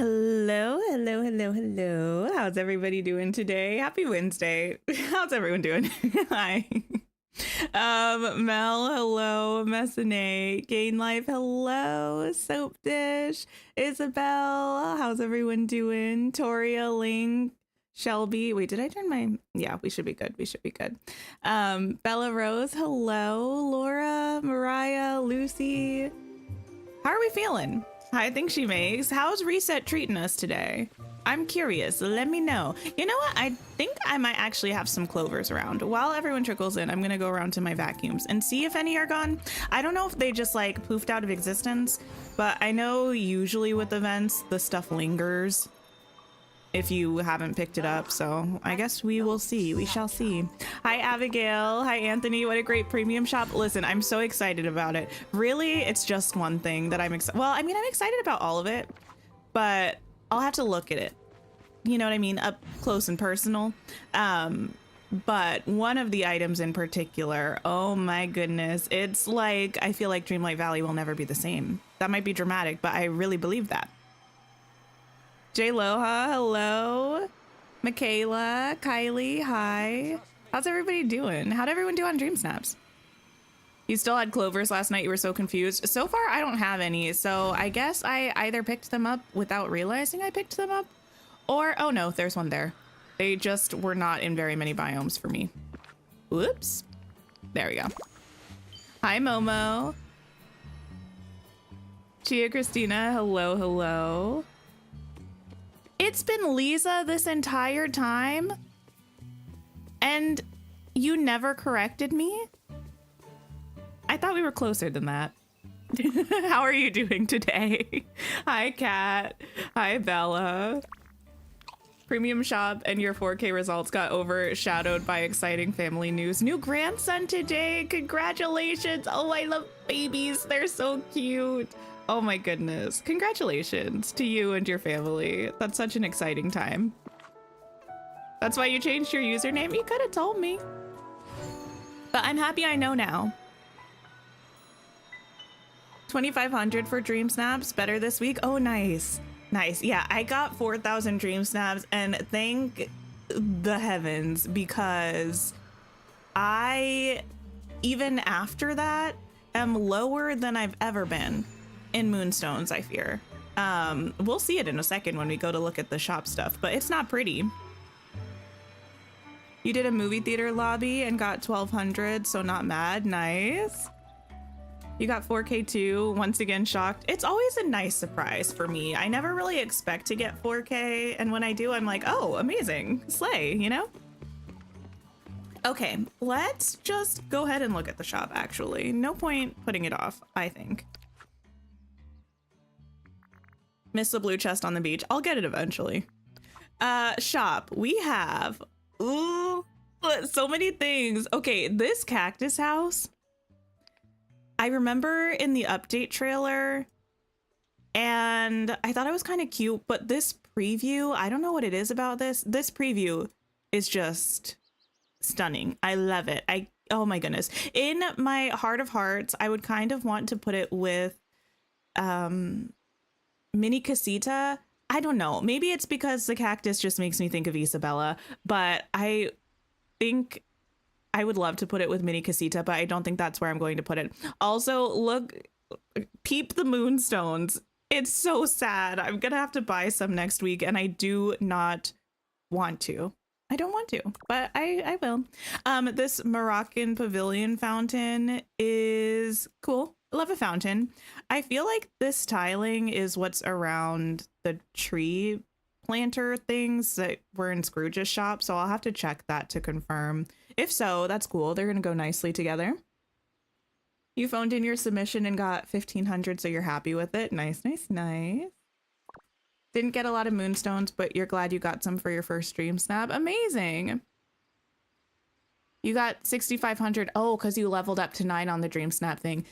Hello, hello, hello, hello. How's everybody doing today? Happy Wednesday. How's everyone doing? Hi. Mel, hello. Messine, Gain Life, hello. Soap Dish, Isabel, how's everyone doing? Toria, Link, Shelby. Wait, did I turn my... Yeah, we should be good. We should be good. Bella Rose, hello. Laura, Mariah, Lucy. How are we feeling? I think she makes. How's Reset treating us today? I'm curious. Let me know. You know what? I think I might actually have some clovers around. While everyone trickles in, I'm going to go around to my vacuums and see if any are gone. I don't know if they just like poofed out of existence, but I know usually with events, the stuff lingers if you haven't picked it up. So I guess we will see. We shall see. Hi, Abigail. Hi, Anthony. What a great premium shop. Listen, I'm so excited about it. Really, it's just one thing that I'm excited. Well, I mean, I'm excited about all of it, but I'll have to look at it. You know what I mean? Up close and personal. But one of the items in particular, oh my goodness, it's like, I feel like Dreamlight Valley will never be the same. That might be dramatic, but I really believe that. J Loha, hello. Michaela, Kylie, hi. How's everybody doing? How'd everyone do on Dream Snaps? You still had clovers last night, you were so confused. So far, I don't have any, so I guess I either picked them up without realizing I picked them up, or, oh no, there's one there. They just were not in very many biomes for me. Whoops. There we go. Hi, Momo. Chia Christina, hello, hello. It's been Lisa this entire time, and you never corrected me? I thought we were closer than that. How are you doing today? Hi, Kat. Hi, Bella. Premium shop and your 4K results got overshadowed by exciting family news. New grandson today. Congratulations. Oh, I love babies. They're so cute. Oh my goodness. Congratulations to you and your family. That's such an exciting time. That's why you changed your username? You could have told me. But I'm happy I know now. 2,500 for Dream Snaps. Better this week. Oh, nice. Nice. Yeah, I got 4,000 Dream Snaps, and thank the heavens, because I, even after that, am lower than I've ever been in Moonstones, I fear. We'll see it in a second when we go to look at the shop stuff, but it's not pretty. You did a movie theater lobby and got 1,200, so not mad. Nice. You got 4K too. Once again, shocked. It's always a nice surprise for me. I never really expect to get 4K, and when I do, I'm like, oh, amazing. Slay, you know? Okay, let's just go ahead and look at the shop, actually. No point putting it off, I think. Miss the blue chest on the beach. I'll get it eventually. Shop. We have, ooh, so many things. Okay, this cactus house, I remember in the update trailer, and I thought it was kind of cute, but this preview, I don't know what it is about this. This preview is just stunning. I love it. Oh my goodness. In my heart of hearts, I would kind of want to put it with, Mini Casita. I don't know. Maybe it's because the cactus just makes me think of Isabella, but I think I would love to put it with Mini Casita, but I don't think that's where I'm going to put it. Also, look, peep the moonstones. It's so sad. I'm gonna have to buy some next week, and I do not want to. I don't want to, but I will. This Moroccan pavilion fountain is cool. I love a fountain. I feel like this tiling is what's around the tree planter things that were in Scrooge's shop, so I'll have to check that to confirm. If so, that's cool. They're gonna go nicely together. You phoned in your submission and got 1,500, so you're happy with it. Nice, nice, nice. Didn't get a lot of moonstones, but you're glad you got some for your first Dream Snap. Amazing. You got 6,500. Oh, because you leveled up to 9 on the Dream Snap thing.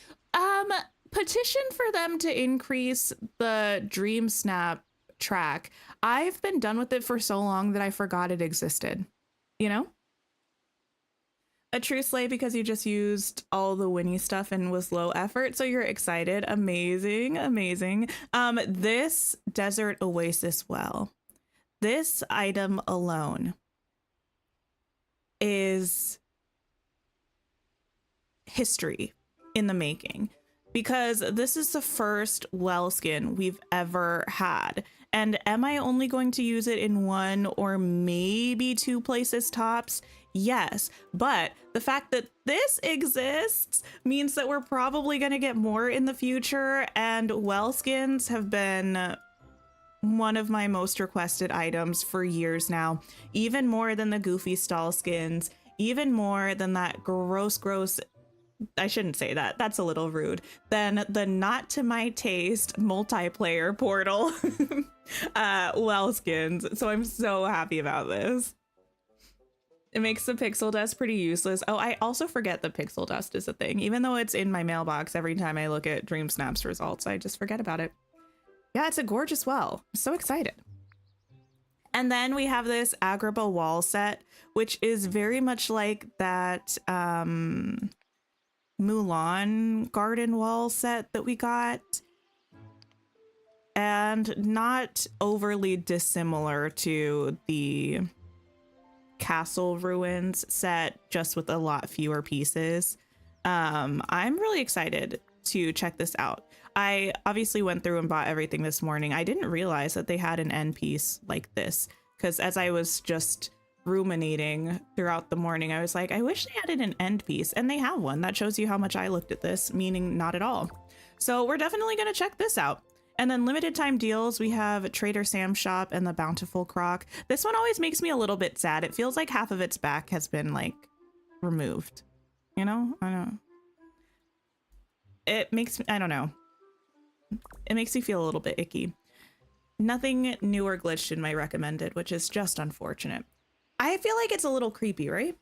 Petition for them to increase the Dream Snap track. I've been done with it for so long that I forgot it existed, you know? A true slay because you just used all the Winnie stuff and was low effort, so you're excited. Amazing, amazing. This desert oasis well. This item alone is history in the making because this is the first well skin we've ever had. And am I only going to use it in one or maybe two places tops? Yes, but the fact that this exists means that we're probably going to get more in the future, and well skins have been one of my most requested items for years now, even more than the goofy stall skins, even more than that gross, I shouldn't say that, that's a little rude, than the not to my taste multiplayer portal well skins. So I'm so happy about this. It makes the pixel dust pretty useless. Oh, I also forget that pixel dust is a thing. Even though it's in my mailbox every time I look at Dream Snaps results, I just forget about it. Yeah, it's a gorgeous well. I'm so excited. And then we have this Agrabah wall set, which is very much like that Mulan garden wall set that we got. And not overly dissimilar to the castle ruins set, just with a lot fewer pieces. I'm really excited to check this out. I obviously went through and bought everything this morning. I didn't realize that they had an end piece like this, because as I was just ruminating throughout the morning, I was like, I wish they added an end piece, and they have one. That shows you how much I looked at this, meaning not at all. So we're definitely going to check this out. And then limited time deals, we have Trader Sam's shop and the Bountiful Croc. This one always makes me a little bit sad. It feels like half of its back has been like removed. You know? I don't know. It makes me, I don't know. It makes me feel a little bit icky. Nothing new or glitched in my recommended, which is just unfortunate. I feel like it's a little creepy, right?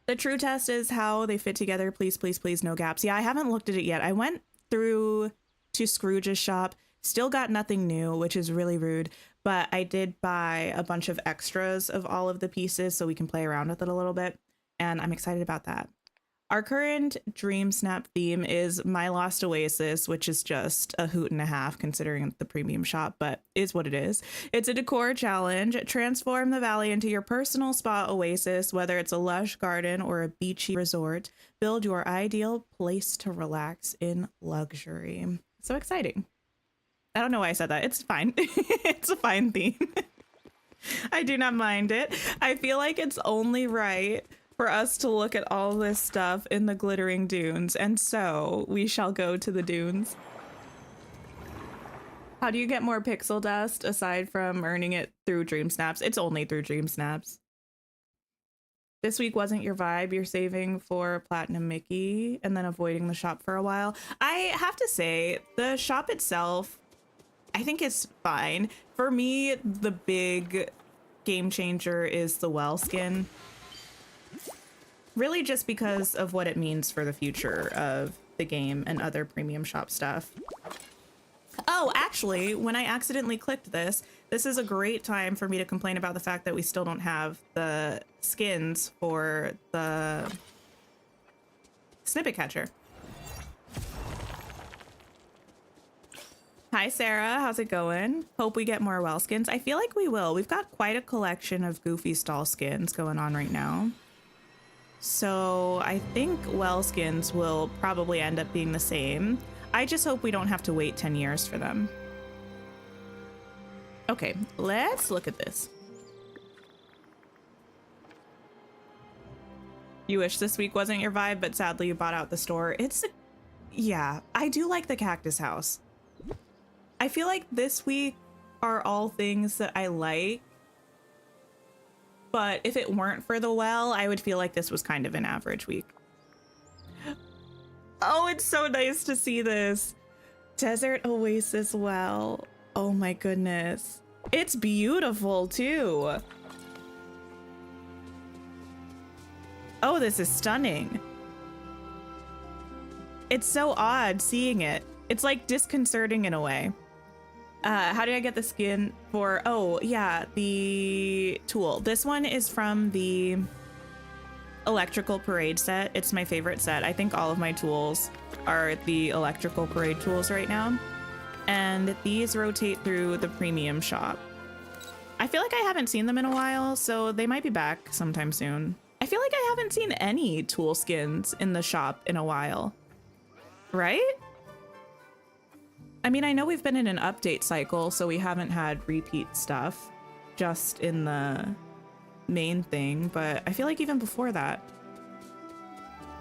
The true test is how they fit together. Please, please, please, no gaps. Yeah, I haven't looked at it yet. I went through to Scrooge's shop, still got nothing new, which is really rude, but I did buy a bunch of extras of all of the pieces so we can play around with it a little bit, and I'm excited about that. Our current Dream Snap theme is My Lost Oasis, which is just a hoot and a half considering the premium shop, but is what it is. It's a decor challenge. Transform the valley into your personal spa oasis, whether it's a lush garden or a beachy resort. Build your ideal place to relax in luxury. So exciting. I don't know why I said that. It's fine. It's a fine theme. I do not mind it. I feel like it's only right for us to look at all this stuff in the glittering dunes, and so we shall go to the dunes. How do you get more pixel dust aside from earning it through Dream Snaps? It's only through Dream Snaps. This week wasn't your vibe. You're saving for Platinum Mickey and then avoiding the shop for a while. I have to say, the shop itself, I think it's fine. For me, the big game changer is the well skin. Really just because of what it means for the future of the game and other premium shop stuff. Oh, actually, when I accidentally clicked this, this is a great time for me to complain about the fact that we still don't have the skins for the snippet catcher. Hi, Sarah. How's it going? Hope we get more well skins. I feel like we will. We've got quite a collection of goofy stall skins going on right now. So I think well skins will probably end up being the same. I just hope we don't have to wait 10 years for them. Okay, let's look at this. You wish this week wasn't your vibe, but sadly you bought out the store. Yeah, I do like the cactus house. I feel like this week are all things that I like. But if it weren't for the well, I would feel like this was kind of an average week. Oh, it's so nice to see this. Desert Oasis well. Oh my goodness. It's beautiful too. Oh, this is stunning. It's so odd seeing it. It's like disconcerting in a way. How did I get the skin for, oh yeah, the tool. This one is from the electrical parade set. It's my favorite set. I think all of my tools are the electrical parade tools right now. And these rotate through the premium shop. I feel like I haven't seen them in a while, so they might be back sometime soon. I feel like I haven't seen any tool skins in the shop in a while, right? I mean, I know we've been in an update cycle, so we haven't had repeat stuff just in the main thing, but I feel like even before that.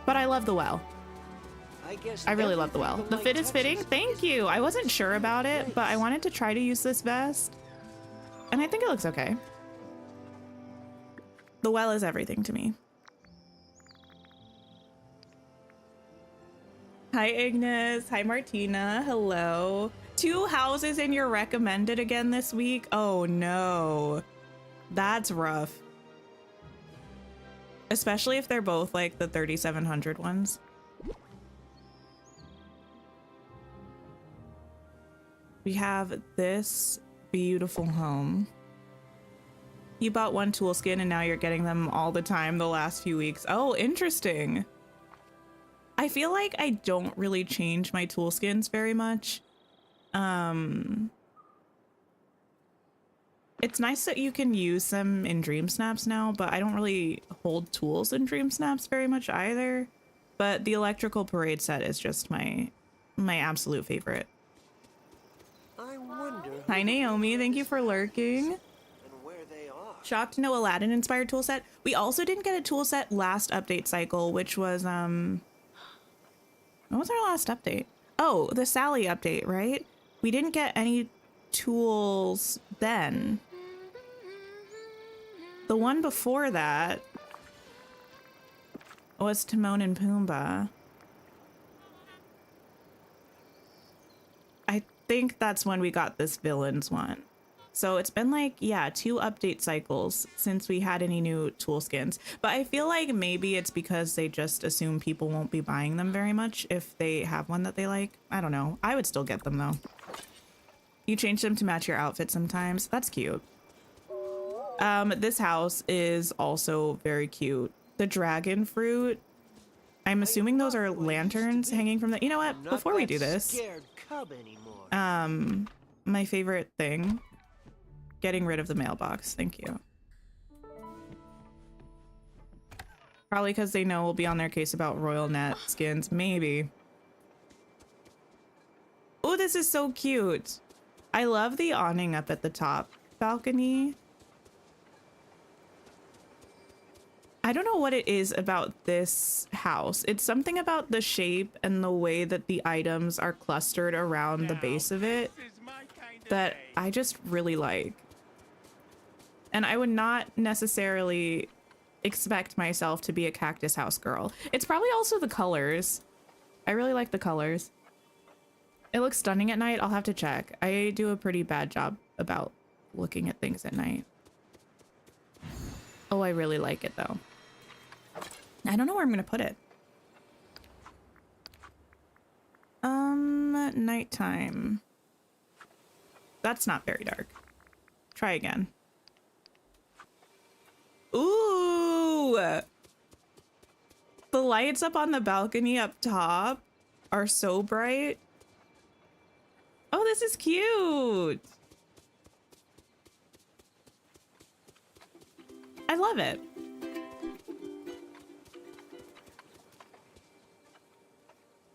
But I love the well. I really love the well. The fit is fitting. Thank you. I wasn't sure about it, but I wanted to try to use this vest, and I think it looks okay. The well is everything to me. Hi, Ignis. Hi, Martina. Hello. 2 houses in your recommended again this week? Oh, no. That's rough. Especially if they're both like the 3,700 ones. We have this beautiful home. You bought 1 tool skin and now you're getting them all the time the last few weeks. Oh, interesting. I feel like I don't really change my tool skins very much. It's nice that you can use them in Dream Snaps now, but I don't really hold tools in Dream Snaps very much either. But the electrical parade set is just my absolute favorite. I wonder. Hi, Naomi. Thank you for lurking. And where they are. Shocked no Aladdin inspired tool set. We also didn't get a tool set last update cycle, which was what was our last update? Oh, the Sally update, right? We didn't get any tools then. The one before that was Timon and Pumbaa. I think that's when we got this villains one. So it's been like, yeah, 2 update cycles since we had any new tool skins. But I feel like maybe it's because they just assume people won't be buying them very much if they have one that they like. I don't know. I would still get them though. You change them to match your outfit sometimes. That's cute. This house is also very cute. The dragon fruit. I'm assuming those are lanterns hanging from the... You know what? Before we do this, my favorite thing, getting rid of the mailbox. Thank you. Probably because they know we'll be on their case about Royal Net skins. Maybe. Oh, this is so cute. I love the awning up at the top balcony. I don't know what it is about this house. It's something about the shape and the way that the items are clustered around the base of it that I just really like. And I would not necessarily expect myself to be a cactus house girl. It's probably also the colors. I really like the colors. It looks stunning at night. I'll have to check. I do a pretty bad job about looking at things at night. Oh, I really like it though. I don't know where I'm gonna put it. Nighttime. That's not very dark. Try again. Ooh! The lights up on the balcony up top are so bright. Oh, this is cute. I love it.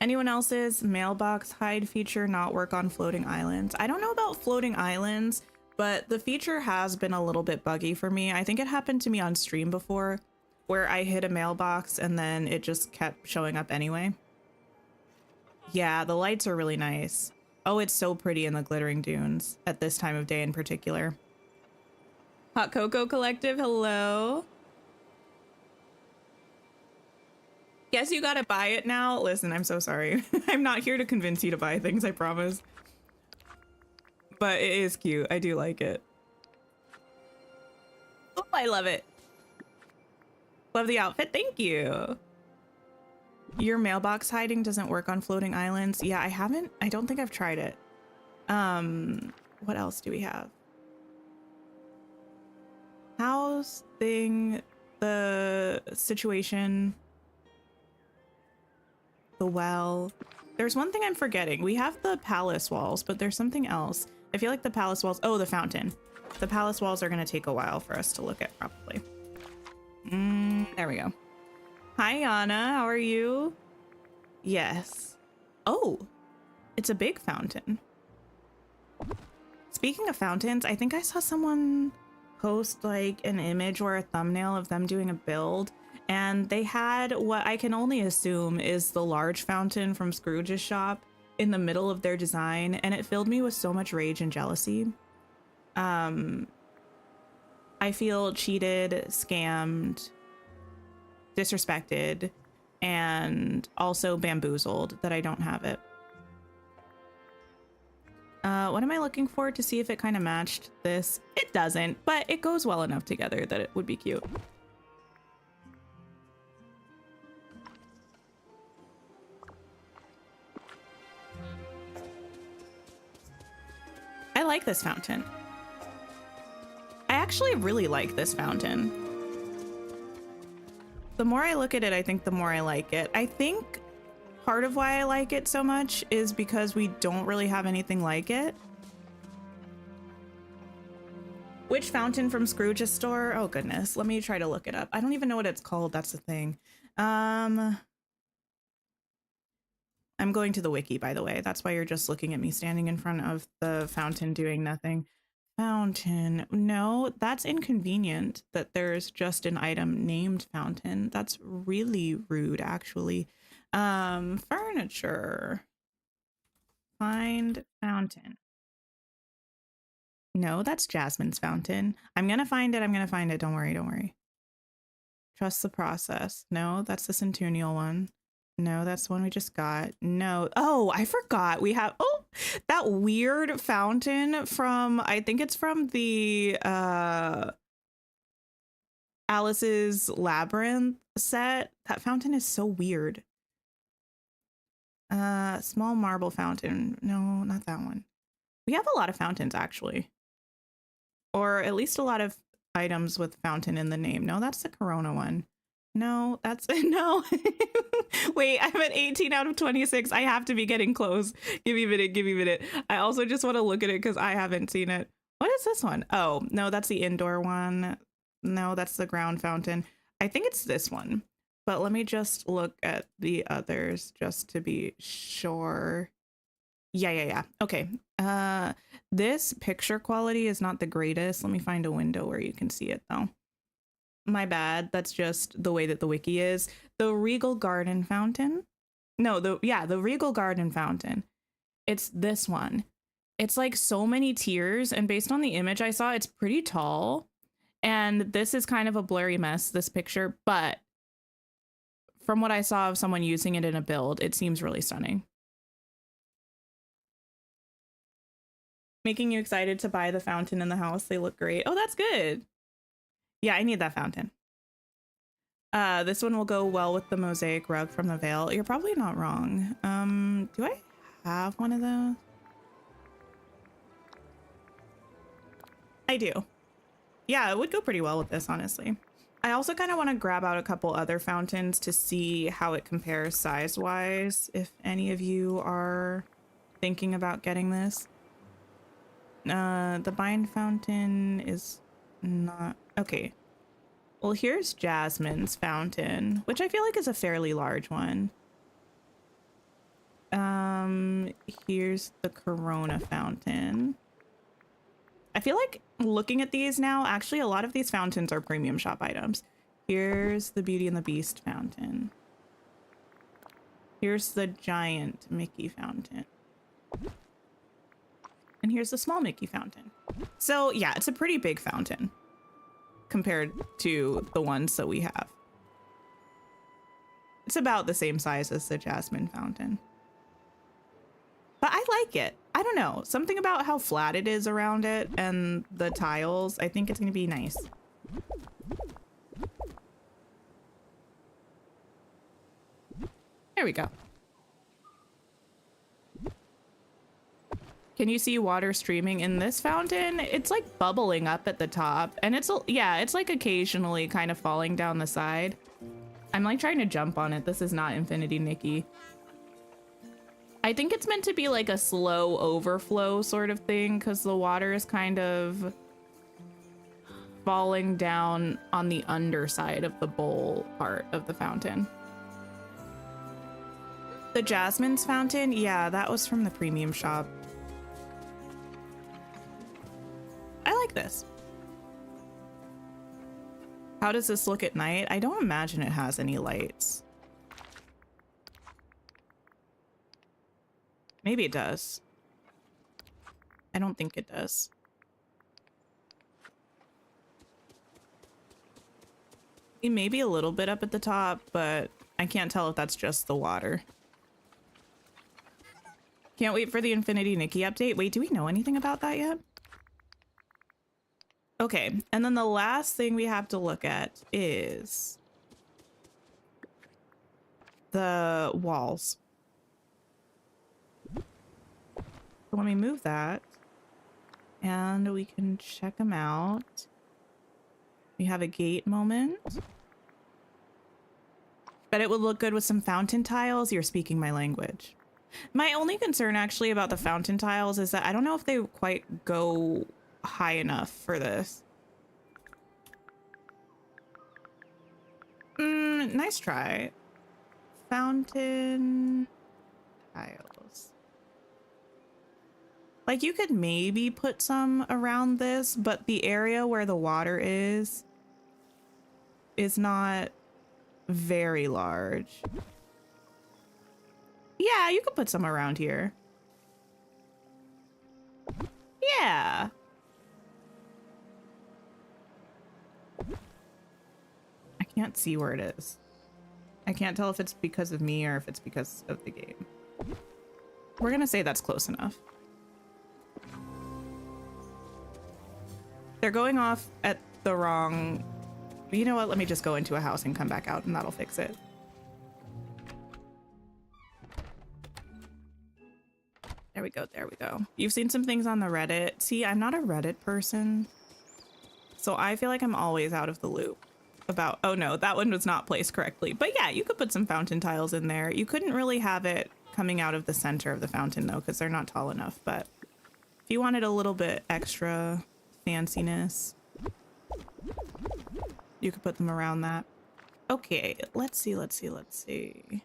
Anyone else's mailbox hide feature not work on floating islands? I don't know about floating islands, but the feature has been a little bit buggy for me. I think it happened to me on stream before where I hit a mailbox and then it just kept showing up anyway. Yeah, the lights are really nice. Oh, it's so pretty in the glittering dunes at this time of day in particular. Hot Cocoa Collective, hello. Guess you gotta buy it now. Listen, I'm so sorry. I'm not here to convince you to buy things, I promise. But it is cute. I do like it. Oh, I love it. Love the outfit. Thank you. Your mailbox hiding doesn't work on floating islands. Yeah, I don't think I've tried it. What else do we have? House thing the situation, the well. There's one thing I'm forgetting. We have the palace walls, but there's something else. I feel like the palace walls, oh, the fountain. The palace walls are gonna take a while for us to look at properly. There we go. Hi, Anna, how are you? Yes. Oh, it's a big fountain. Speaking of fountains, I think I saw someone post like an image or a thumbnail of them doing a build, and they had what I can only assume is the large fountain from Scrooge's shop in the middle of their design, and it filled me with so much rage and jealousy. I feel cheated, scammed, disrespected, and also bamboozled that I don't have it. What am I looking for to see if it kind of matched this? It doesn't, but it goes well enough together that it would be cute. I like this fountain. I actually really like this fountain. The more I look at it, I think the more I like it. I think part of why I like it so much is because we don't really have anything like it. Which fountain from Scrooge's store? Oh goodness, let me try to look it up. I don't even know what it's called, that's the thing. I'm going to the wiki, by the way. That's why you're just looking at me standing in front of the fountain doing nothing. Fountain. No, that's inconvenient that there's just an item named fountain. That's really rude, actually. Furniture. Find fountain. No, that's Jasmine's fountain. I'm gonna find it. I'm gonna find it. Don't worry. Don't worry. Trust the process. No, that's the Centennial one. No, that's the one we just got. No. Oh, I forgot. We have, oh, that weird fountain from, I think it's from the Alice's Labyrinth set. That fountain is so weird. Small marble fountain. No, not that one. We have a lot of fountains, actually. Or at least a lot of items with fountain in the name. No, that's the Corona one. No, that's no. Wait, I'm at 18 out of 26. I have to be getting close. Give me a minute. Give me a minute. I also just want to look at it because I haven't seen it. What is this one? Oh, no, that's the indoor one. No, that's the ground fountain. I think it's this one. But let me just look at the others just to be sure. Yeah. Okay. This picture quality is not the greatest. Let me find a window where you can see it though. My bad. That's just the way that the wiki is. The Regal Garden Fountain. No, the Regal Garden Fountain. It's this one. It's like so many tiers, and based on the image I saw, it's pretty tall. And this is kind of a blurry mess, this picture, but from what I saw of someone using it in a build, it seems really stunning. Making you excited to buy the fountain in the house. They look great. Oh, that's good. Yeah, I need that fountain. This one will go well with the mosaic rug from the Veil. You're probably not wrong. Do I have one of those? I do. Yeah, it would go pretty well with this, honestly. I also kind of want to grab out a couple other fountains to see how it compares size-wise, if any of you are thinking about getting this. The bind fountain is not... Okay. Well, here's Jasmine's fountain, which I feel like is a fairly large one. Here's the Corona fountain. I feel like looking at these now, actually a lot of these fountains are premium shop items. Here's the Beauty and the Beast fountain. Here's the giant Mickey fountain. And here's the small Mickey fountain. So yeah, it's a pretty big fountain compared to the ones that we have. It's about the same size as the Jasmine fountain. But I like it. I don't know. Something about how flat it is around it and the tiles. I think it's going to be nice. There we go. Can you see water streaming in this fountain? It's like bubbling up at the top, and yeah, it's like occasionally kind of falling down the side. I'm like trying to jump on it. This is not Infinity Nikki. I think it's meant to be like a slow overflow sort of thing because the water is kind of falling down on the underside of the bowl part of the fountain. The Jasmine's fountain? Yeah, that was from the premium shop. I like this. How does this look at night? I don't imagine it has any lights. Maybe it does. I don't think it does. Maybe a little bit up at the top, but I can't tell if that's just the water. Can't wait for the Infinity Nikki update. Wait, do we know anything about that yet? Okay, and then the last thing we have to look at is the walls. So let me move that and we can check them out. We have a gate moment. Bet it would look good with some fountain tiles. You're speaking my language. My only concern actually about the fountain tiles is that I don't know if they quite go high enough for this. Nice try. Fountain tiles. Like you could maybe put some around this, but the area where the water is not very large. Yeah, you could put some around here. Yeah. I can't see where it is. I can't tell if it's because of me or if it's because of the game. We're gonna say that's close enough. They're going off at the wrong... You know what? Let me just go into a house and come back out and that'll fix it. There we go. There we go. You've seen some things on the Reddit. See, I'm not a Reddit person, so I feel like I'm always out of the loop about, oh no, that one was not placed correctly. But yeah, you could put some fountain tiles in there. You couldn't really have it coming out of the center of the fountain though, because they're not tall enough. But if you wanted a little bit extra fanciness, you could put them around that. Okay, let's see.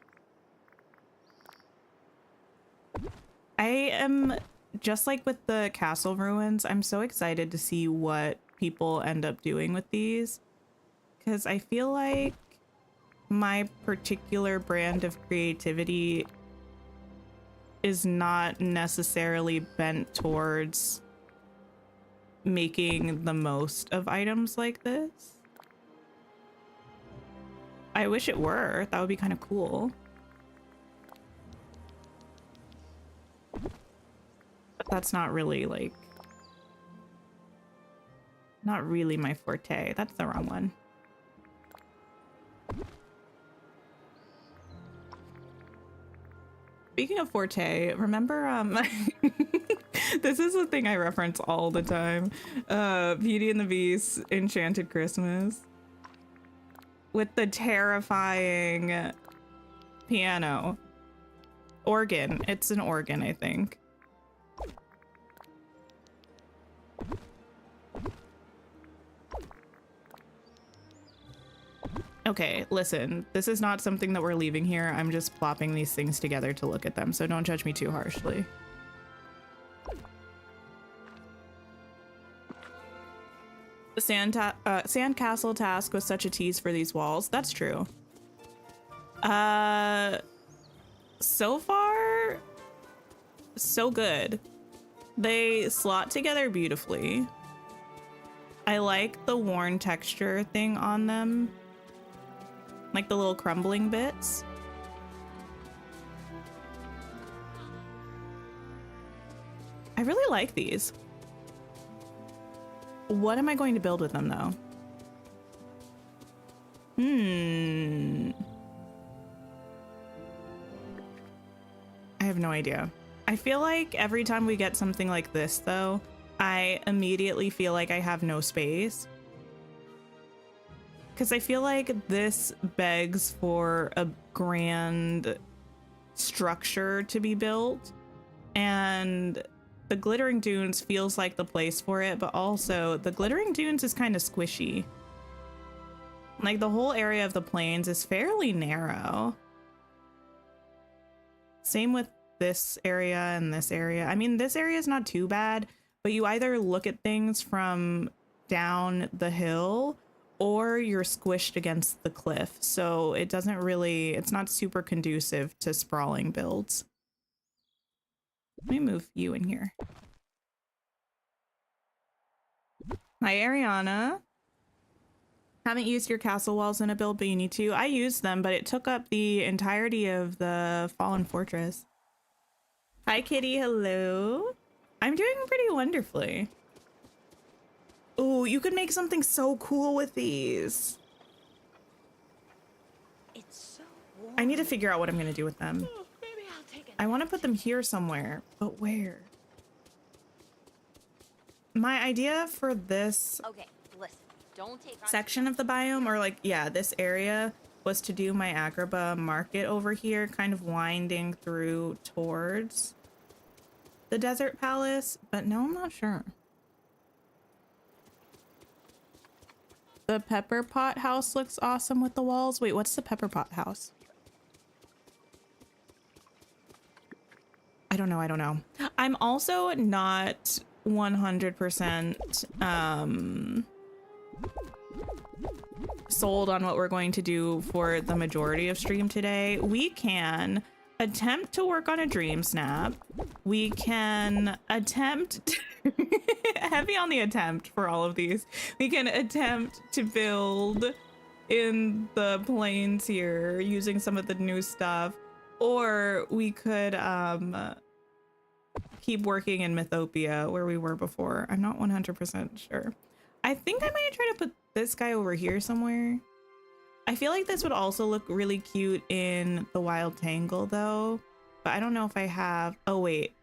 I am just like with the castle ruins. I'm so excited to see what people end up doing with these, because I feel like my particular brand of creativity is not necessarily bent towards making the most of items like this. I wish it were. That would be kind of cool. But that's not really like... Not really my forte. That's the wrong one. Speaking of forte, remember this is the thing I reference all the time. Beauty and the Beast Enchanted Christmas. With the terrifying piano. Organ. It's an organ, I think. Okay, listen, this is not something that we're leaving here. I'm just plopping these things together to look at them, so don't judge me too harshly. The sandcastle task was such a tease for these walls. That's true. So far, so good. They slot together beautifully. I like the worn texture thing on them. Like the little crumbling bits. I really like these. What am I going to build with them though? I have no idea. I feel like every time we get something like this, though, I immediately feel like I have no space. Because I feel like this begs for a grand structure to be built. And the Glittering Dunes feels like the place for it, but also the Glittering Dunes is kind of squishy. Like the whole area of the plains is fairly narrow. Same with this area and this area. I mean, this area is not too bad, but you either look at things from down the hill or you're squished against the cliff. So it doesn't really, it's not super conducive to sprawling builds. Let me move you in here. Hi, Ariana. Haven't used your castle walls in a build, but you need to. I used them, but it took up the entirety of the Fallen Fortress. Hi, Kitty. Hello. I'm doing pretty wonderfully. Oh, you could make something so cool with these. It's so warm. I need to figure out what I'm going to do with them. Maybe I'll take it. I want to put them here somewhere, but where? My idea for this Okay, listen. Don't take on section of the biome, or like, yeah, this area, was to do my Agrabah market over here, kind of winding through towards the desert palace, but no, I'm not sure. The pepper pot house looks awesome with the walls. Wait, what's the pepper pot house? I don't know. I'm also not 100% sold on what we're going to do for the majority of stream today. We can attempt to work on a dream snap. We can attempt heavy on the attempt for all of these. We can attempt to build in the plains here using some of the new stuff, or we could keep working in Mythopia where we were before. I'm not 100% sure. I think I might try to put this guy over here somewhere. I feel like this would also look really cute in the Wild Tangle though, but I don't know if I have. Oh wait.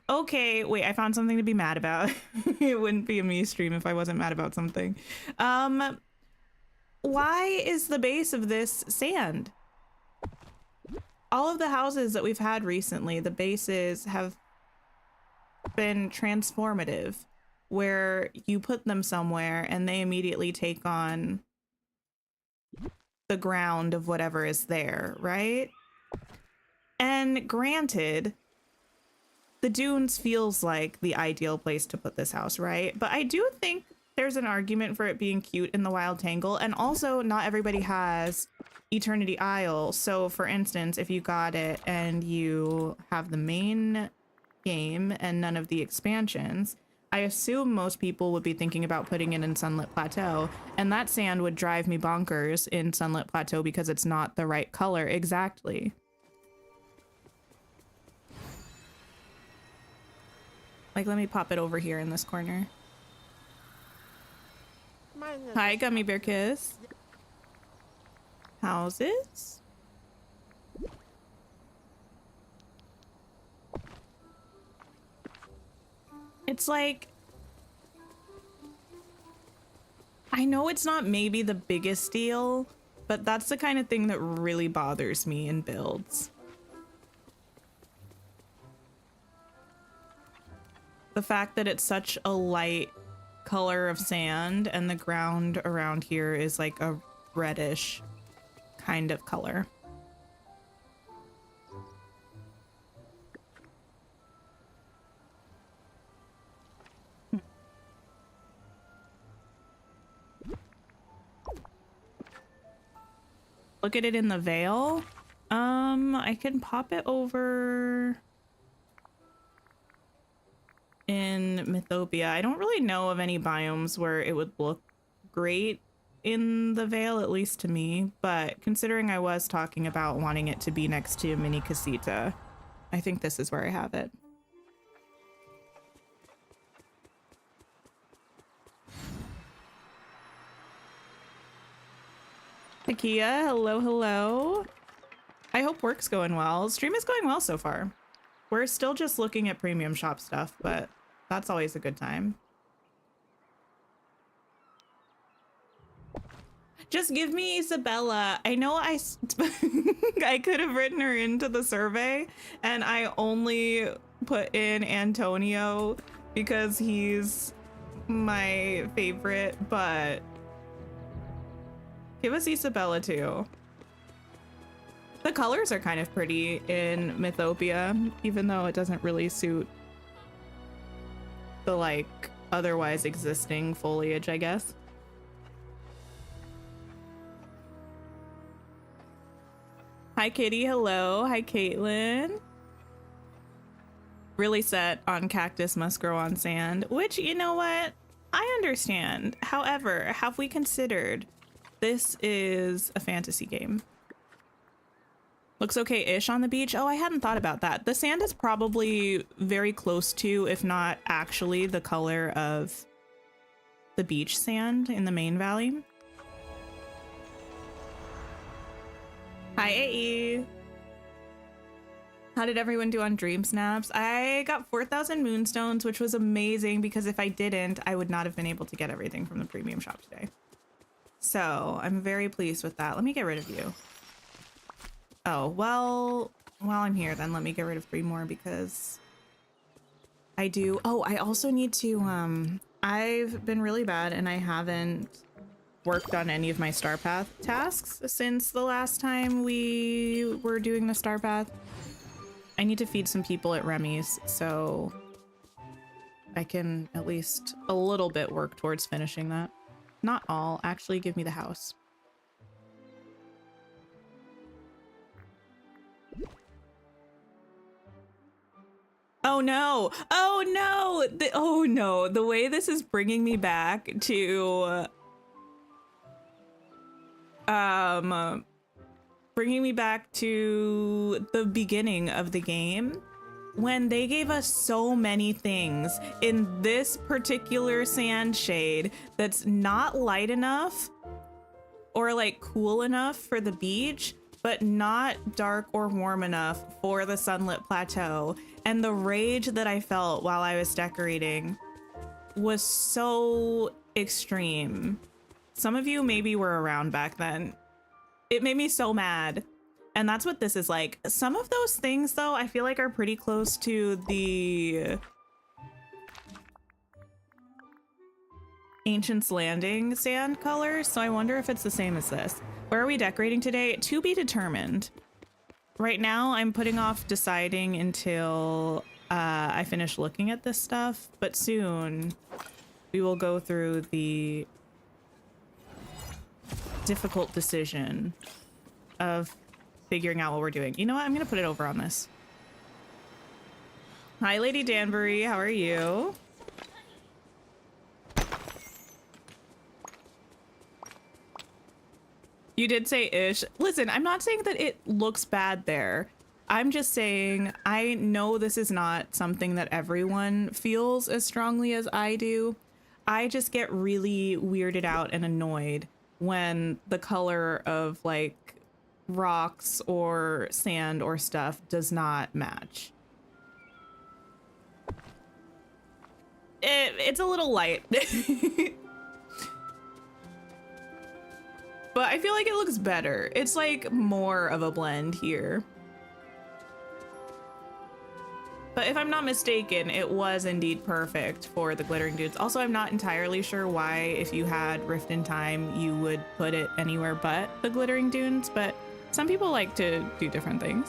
Okay, wait, I found something to be mad about. It wouldn't be a me stream if I wasn't mad about something. Why is the base of this sand? All of the houses that we've had recently, the bases have been transformative, where you put them somewhere and they immediately take on the ground of whatever is there, right? And granted, the dunes feels like the ideal place to put this house, right? But I do think there's an argument for it being cute in the Wild Tangle, and also not everybody has Eternity Isle. So for instance, if you got it and you have the main game and none of the expansions, I assume most people would be thinking about putting it in Sunlit Plateau, and that sand would drive me bonkers in Sunlit Plateau because it's not the right color exactly. Like, let me pop it over here in this corner. Hi, Gummy Bear Kiss. Houses? It's like, I know it's not maybe the biggest deal, but that's the kind of thing that really bothers me in builds. The fact that it's such a light color of sand and the ground around here is like a reddish kind of color. Look at it in the Vale. I can pop it over in Mythopia. I don't really know of any biomes where it would look great in the Vale, at least to me, but considering I was talking about wanting it to be next to Mini Casita, I think this is where I have it. Takia, hello, hello. I hope work's going well. Stream is going well so far. We're still just looking at premium shop stuff, but that's always a good time. Just give me Isabella. I know I could have written her into the survey, and I only put in Antonio because he's my favorite, but give us Isabella too. The colors are kind of pretty in Mythopia, even though it doesn't really suit the like otherwise existing foliage, I guess. Hi Kitty, hello. Hi Caitlin. Really set on cactus must grow on sand, which, you know what? I understand. However, have we considered this is a fantasy game? Looks okay-ish on the beach. Oh, I hadn't thought about that. The sand is probably very close to, if not actually, the color of the beach sand in the main valley. Hi, AE. How did everyone do on Dream Snaps? I got 4,000 moonstones, which was amazing because if I didn't, I would not have been able to get everything from the premium shop today. So I'm very pleased with that. Let me get rid of you. Oh, well, while I'm here, then let me get rid of 3 more because I do. Oh, I also need to, I've been really bad and I haven't worked on any of my Star Path tasks since the last time we were doing the Star Path. I need to feed some people at Remy's so I can at least a little bit work towards finishing that. Not all, actually give me the house. Oh no! Oh no! Oh no! The way this is bringing me back to bringing me back to the beginning of the game when they gave us so many things in this particular sand shade that's not light enough or like cool enough for the beach, but not dark or warm enough for the sunlit plateau. And the rage that I felt while I was decorating was so extreme. Some of you maybe were around back then. It made me so mad. And that's what this is like. Some of those things, though, I feel like are pretty close to the Ancient's Landing sand colors. So I wonder if it's the same as this. Where are we decorating today? To be determined. Right now, I'm putting off deciding until I finish looking at this stuff. But soon, we will go through the difficult decision of figuring out what we're doing. You know what? I'm gonna put it over on this. Hi, Lady Danbury. How are you? You did say ish. Listen, I'm not saying that it looks bad there. I'm just saying I know this is not something that everyone feels as strongly as I do. I just get really weirded out and annoyed when the color of like rocks or sand or stuff does not match. It's a little light. But I feel like it looks better. It's like more of a blend here. But if I'm not mistaken, it was indeed perfect for the glittering dudes. Also, I'm not entirely sure why, if you had Rift in Time, you would put it anywhere but the glittering dunes, but some people like to do different things.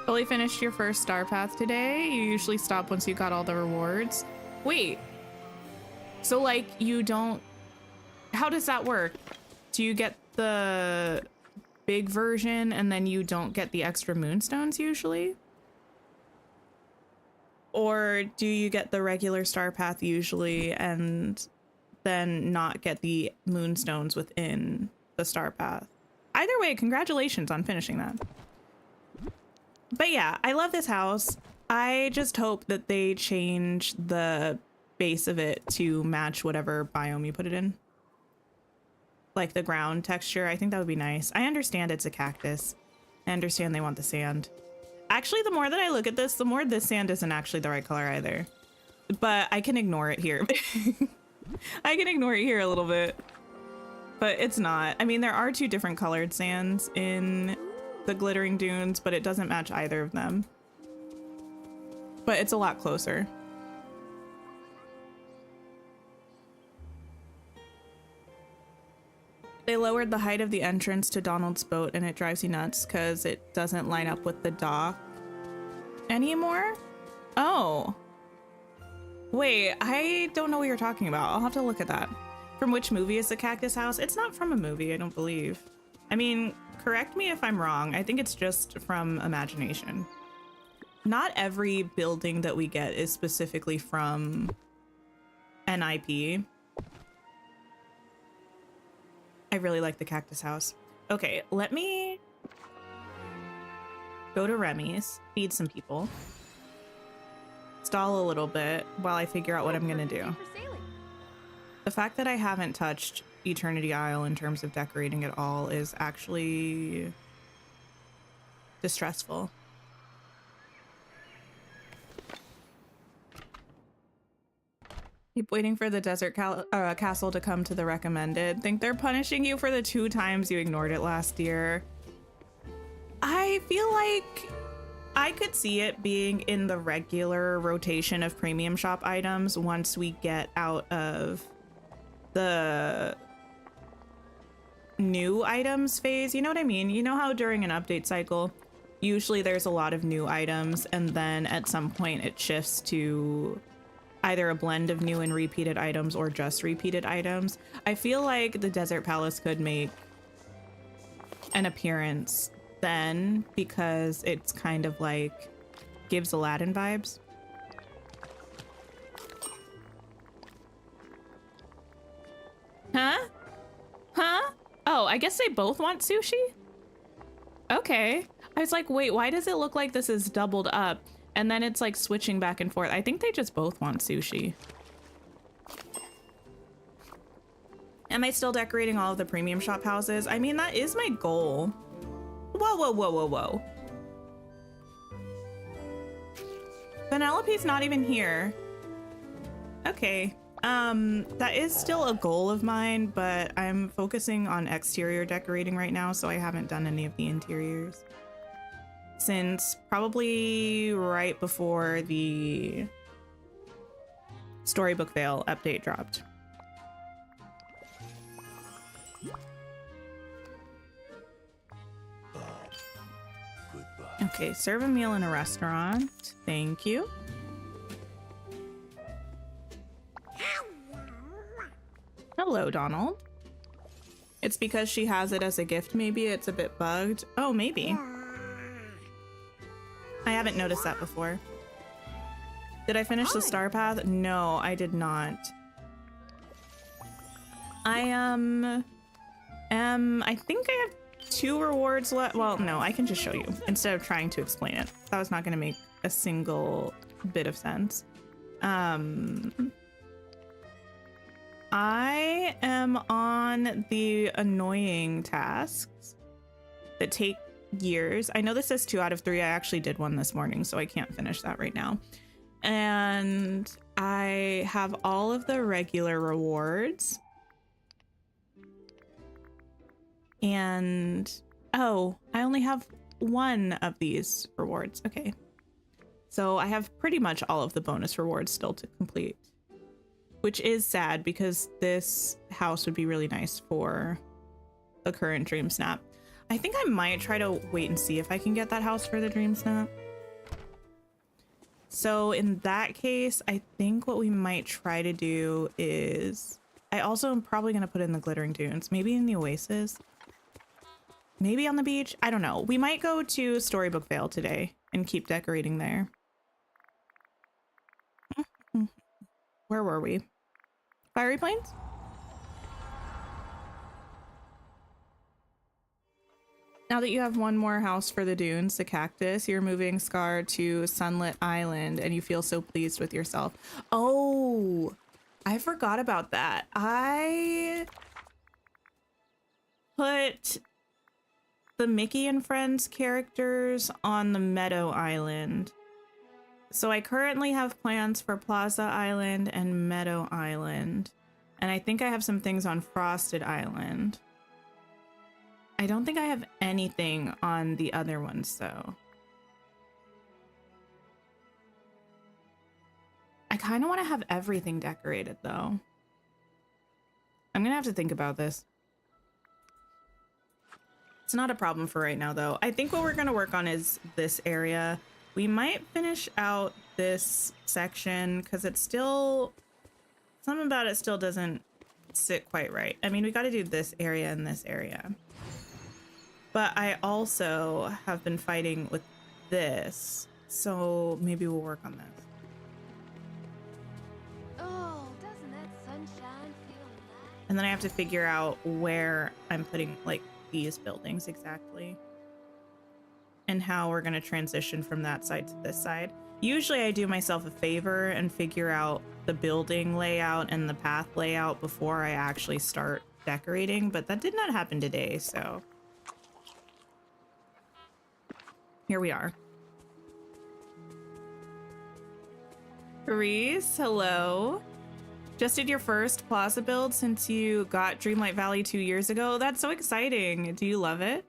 Fully finished your first Star Path today? You usually stop once you got all the rewards. Wait. So like you don't, how does that work? Do you get the big version and then you don't get the extra moonstones usually? Or do you get the regular Star Path usually and then not get the moonstones within the Star Path? Either way, congratulations on finishing that. But yeah, I love this house. I just hope that they change the base of it to match whatever biome you put it in. like the ground texture. I think that would be nice. I understand it's a cactus. I understand they want the sand. Actually, the more that I look at this, the more this sand isn't actually the right color either. But I can ignore it here. I can ignore it here a little bit. But it's not. I mean, there are two different colored sands in the Glittering Dunes, but it doesn't match either of them. But it's a lot closer. They lowered the height of the entrance to Donald's boat, and it drives you nuts because it doesn't line up with the dock anymore. Oh. Wait, I don't know what you're talking about. I'll have to look at that. From which movie is the cactus house? It's not from a movie, I don't believe. I mean, correct me if I'm wrong. I think it's just from imagination. Not every building that we get is specifically from an IP. I really like the cactus house. Okay, let me go to Remy's, feed some people, stall a little bit while I figure out what I'm gonna do. The fact that I haven't touched Eternity Isle in terms of decorating at all is actually distressful. Keep waiting for the desert castle to come to the recommended. Think they're punishing you for the 2 times you ignored it last year. I feel like I could see it being in the regular rotation of premium shop items once we get out of the new items phase. You know what I mean? You know how during an update cycle, usually there's a lot of new items, and then at some point it shifts to either a blend of new and repeated items or just repeated items. I feel like the Desert Palace could make an appearance then because it's kind of like gives Aladdin vibes. Huh? Huh? Oh, I guess they both want sushi? Okay. I was like, wait, why does it look like this is doubled up? And then it's like switching back and forth. I think they just both want sushi. Am I still decorating all of the premium shop houses? I mean, that is my goal. Whoa, whoa, whoa, whoa, whoa. Penelope's not even here. Okay. That is still a goal of mine, but I'm focusing on exterior decorating right now, so I haven't done any of the interiors since probably right before the Storybook Vale update dropped. Okay, serve a meal in a restaurant. Thank you. Hello, Donald. It's because she has it as a gift, maybe it's a bit bugged. Oh, maybe. I haven't noticed that before. Did I finish the star path? No, I did not. I think I have 2 rewards left. Well, no, I can just show you instead of trying to explain it. That was not going to make a single bit of sense. I am on the annoying tasks that take years. I know this says 2 out of 3. I actually did one this morning, so I can't finish that right now. And I have all of the regular rewards. And oh, I only have 1 of these rewards. Okay. So I have pretty much all of the bonus rewards still to complete, which is sad because this house would be really nice for the current Dream Snap. I think I might try to wait and see if I can get that house for the Dream Snap. So in that case, I think what we might try to do is, I also am probably going to put in the Glittering Dunes, maybe in the Oasis, maybe on the beach. I don't know. We might go to Storybook Vale today and keep decorating there. Where were we? Fiery Plains? Now that you have 1 more house for the dunes, the cactus, you're moving Scar to Sunlit Island and you feel so pleased with yourself. Oh, I forgot about that. put the Mickey and Friends characters on the Meadow Island. So I currently have plans for Plaza Island and Meadow Island. And I think I have some things on Frosted Island. I don't think I have anything on the other ones though. I kind of want to have everything decorated though. I'm gonna have to think about this. It's not a problem for right now though. I think what we're gonna work on is this area. We might finish out this section because it's still, something about it still doesn't sit quite right. I mean, we got to do this area and this area. But I also have been fighting with this, so maybe we'll work on this. Oh, doesn't that sunshine feel nice? And then I have to figure out where I'm putting like these buildings exactly. And how we're going to transition from that side to this side. Usually I do myself a favor and figure out the building layout and the path layout before I actually start decorating, but that did not happen today, so here we are. Reese, hello. Just did your first Plaza build since you got Dreamlight Valley 2 years ago. That's so exciting. Do you love it?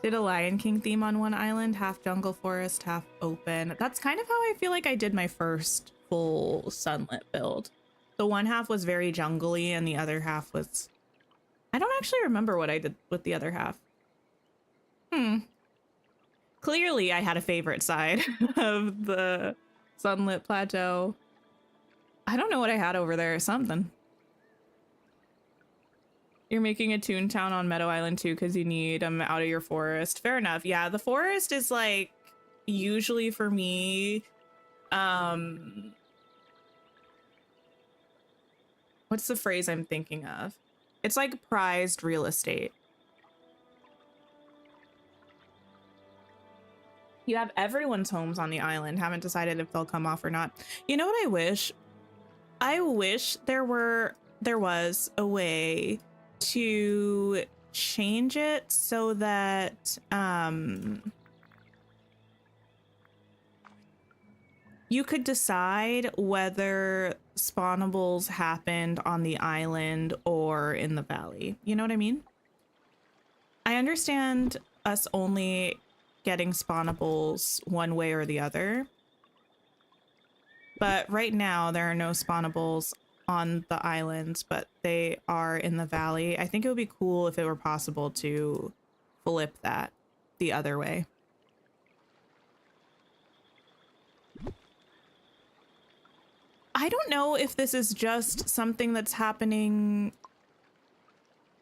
Did a Lion King theme on one island, half jungle forest, half open. That's kind of how I feel like I did my first full sunlit build. The one half was very jungly and the other half was... I don't actually remember what I did with the other half. Clearly I had a favorite side of the sunlit plateau. I don't know what I had over there, something. You're making a Toontown on Meadow Island too because you need them out of your forest. Fair enough. Yeah, the forest is like usually for me. What's the phrase I'm thinking of? It's like prized real estate. You have everyone's homes on the island. Haven't decided if they'll come off or not. You know what I wish? I wish there was a way to change it so that you could decide whether spawnables happened on the island or in the valley. You know what I mean? I understand us only getting spawnables one way or the other, but right now there are no spawnables on the islands, but they are in the valley. I think it would be cool if it were possible to flip that the other way. I don't know if this is just something that's happening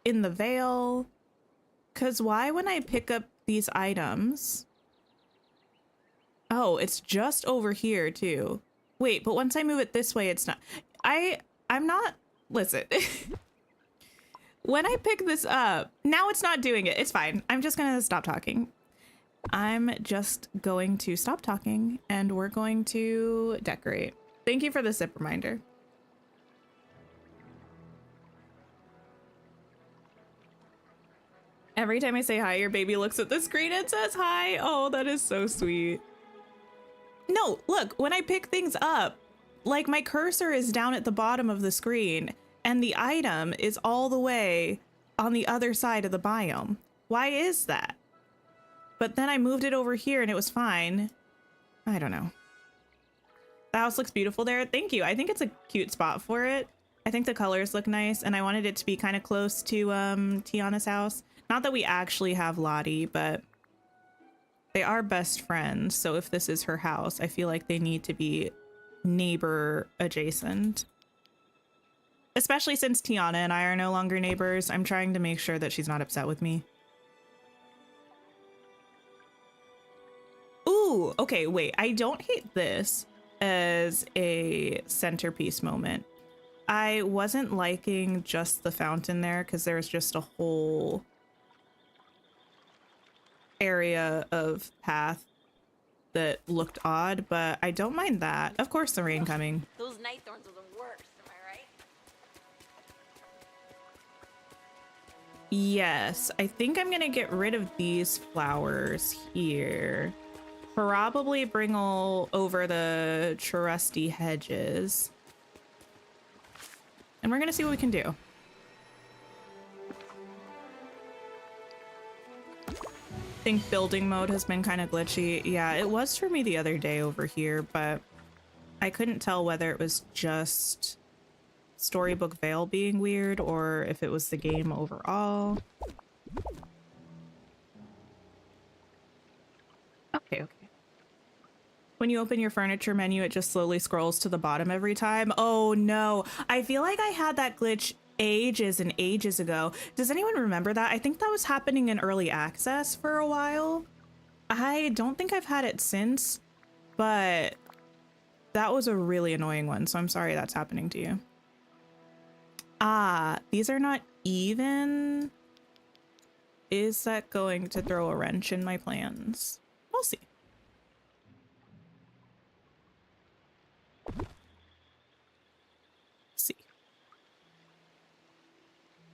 in the Vale, because why when I pick up these items... Oh, it's just over here too. Wait, but once I move it this way, it's not... I'm not... Listen. When I pick this up, now it's not doing it. It's fine. I'm just going to stop talking. I'm just going to stop talking and we're going to decorate. Thank you for the sip reminder. Every time I say hi, your baby looks at the screen and says hi. Oh, that is so sweet. No, look, when I pick things up, like my cursor is down at the bottom of the screen and the item is all the way on the other side of the biome. Why is that? But then I moved it over here and it was fine. I don't know. The house looks beautiful there. Thank you. I think it's a cute spot for it. I think the colors look nice and I wanted it to be kind of close to Tiana's house. Not that we actually have Lottie, but they are best friends. So if this is her house, I feel like they need to be neighbor adjacent. Especially since Tiana and I are no longer neighbors. I'm trying to make sure that she's not upset with me. Ooh, okay, wait. I don't hate this as a centerpiece moment. I wasn't liking just the fountain there because there's just a whole area of path that looked odd, but I don't mind that. Of course, the rain coming. Those night thorns are the worst, am I right? Yes, I think I'm gonna get rid of these flowers here. Probably bring all over the trusty hedges. And we're gonna see what we can do. I think building mode has been kind of glitchy. Yeah, it was for me the other day over here, but I couldn't tell whether it was just Storybook Vale being weird or if it was the game overall. Okay. When you open your furniture menu, it just slowly scrolls to the bottom every time. Oh no, I feel like I had that glitch ages and ages ago. Does anyone remember that? I think that was happening in early access for a while. I don't think I've had it since, but that was a really annoying one. So I'm sorry that's happening to you. Ah, these are not even. Is that going to throw a wrench in my plans? We'll see.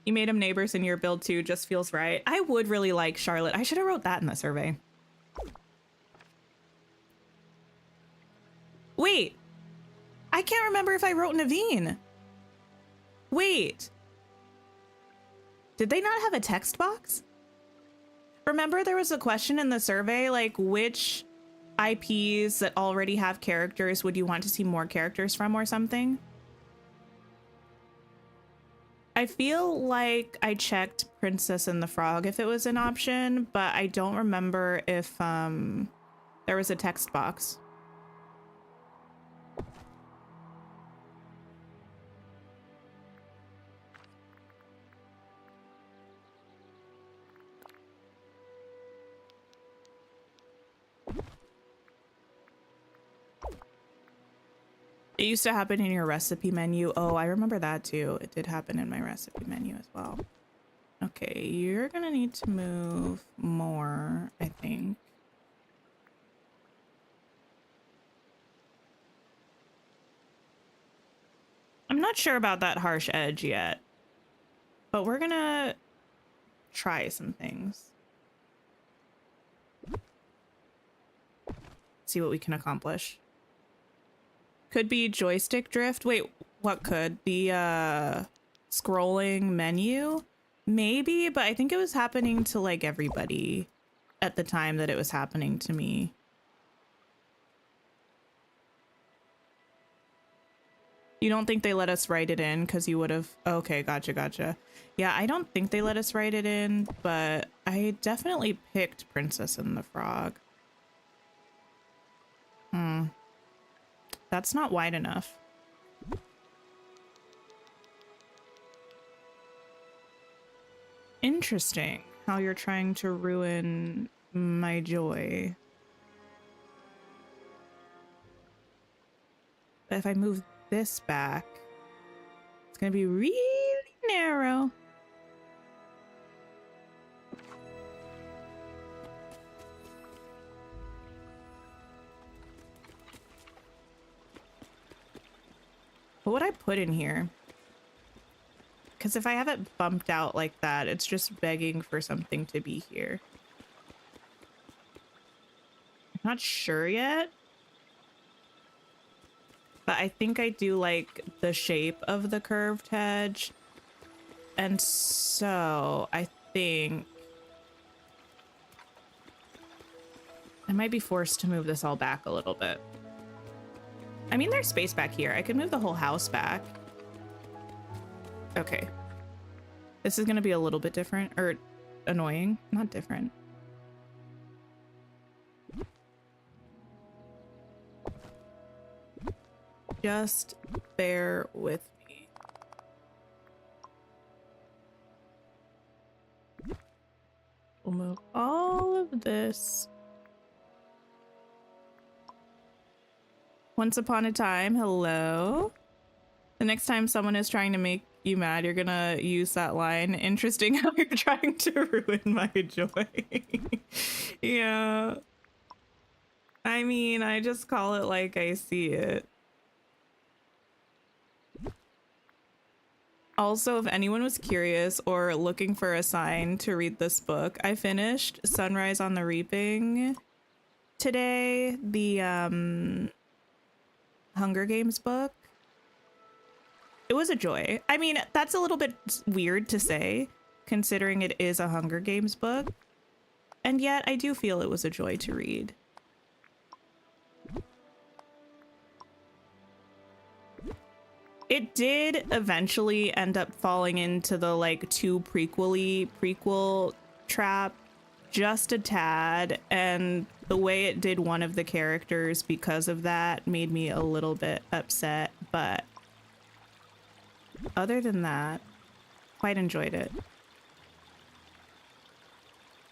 You made them neighbors in your build too, just feels right. I would really like Charlotte. I should have wrote that in the survey. Wait, I can't remember if I wrote Naveen. Wait, did they not have a text box? Remember there was a question in the survey, like which IPs that already have characters would you want to see more characters from or something? I feel like I checked Princess and the Frog if it was an option, but I don't remember if there was a text box. It used to happen in your recipe menu. Oh, I remember that too. It did happen in my recipe menu as well. Okay, you're gonna need to move more, I think. I'm not sure about that harsh edge yet, but we're gonna try some things. See what we can accomplish. Could be joystick drift. Wait, what could? The scrolling menu? Maybe, but I think it was happening to like everybody at the time that it was happening to me. You don't think they let us write it in because you would have... Okay, gotcha. Yeah, I don't think they let us write it in, but I definitely picked Princess and the Frog. That's not wide enough. Interesting how you're trying to ruin my joy. But if I move this back, it's gonna be really narrow. What would I put in here? Because if I have it bumped out like that, it's just begging for something to be here. I'm not sure yet. But I think I do like the shape of the curved hedge. And so I think I might be forced to move this all back a little bit. I mean, there's space back here. I could move the whole house back. Okay. This is going to be a little bit different, or annoying. Not different. Just bear with me. We'll move all of this. Once upon a time, hello. The next time someone is trying to make you mad, you're gonna use that line. Interesting how you're trying to ruin my joy. Yeah. I mean, I just call it like I see it. Also, if anyone was curious or looking for a sign to read this book, I finished Sunrise on the Reaping today, the Hunger Games book. It was a joy. I mean, that's a little bit weird to say, considering it is a Hunger Games book. And yet, I do feel it was a joy to read. It did eventually end up falling into the like too prequel trap just a tad, and the way it did one of the characters because of that made me a little bit upset, but other than that, quite enjoyed it.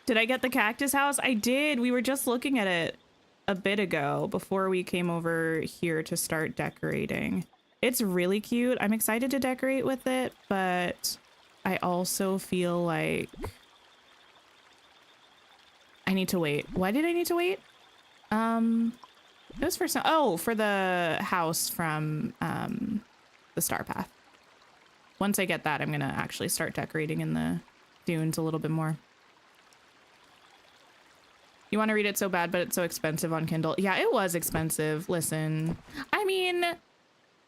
Did I get the cactus house? I did. We were just looking at it a bit ago before we came over here to start decorating. It's really cute. I'm excited to decorate with it, but I also feel like I need to wait. Why did I need to wait? It was for for the house from the Star Path. Once I get that, I'm gonna actually start decorating in the dunes a little bit more. You want to read it so bad, but it's so expensive on Kindle. Yeah, it was expensive. Listen, I mean,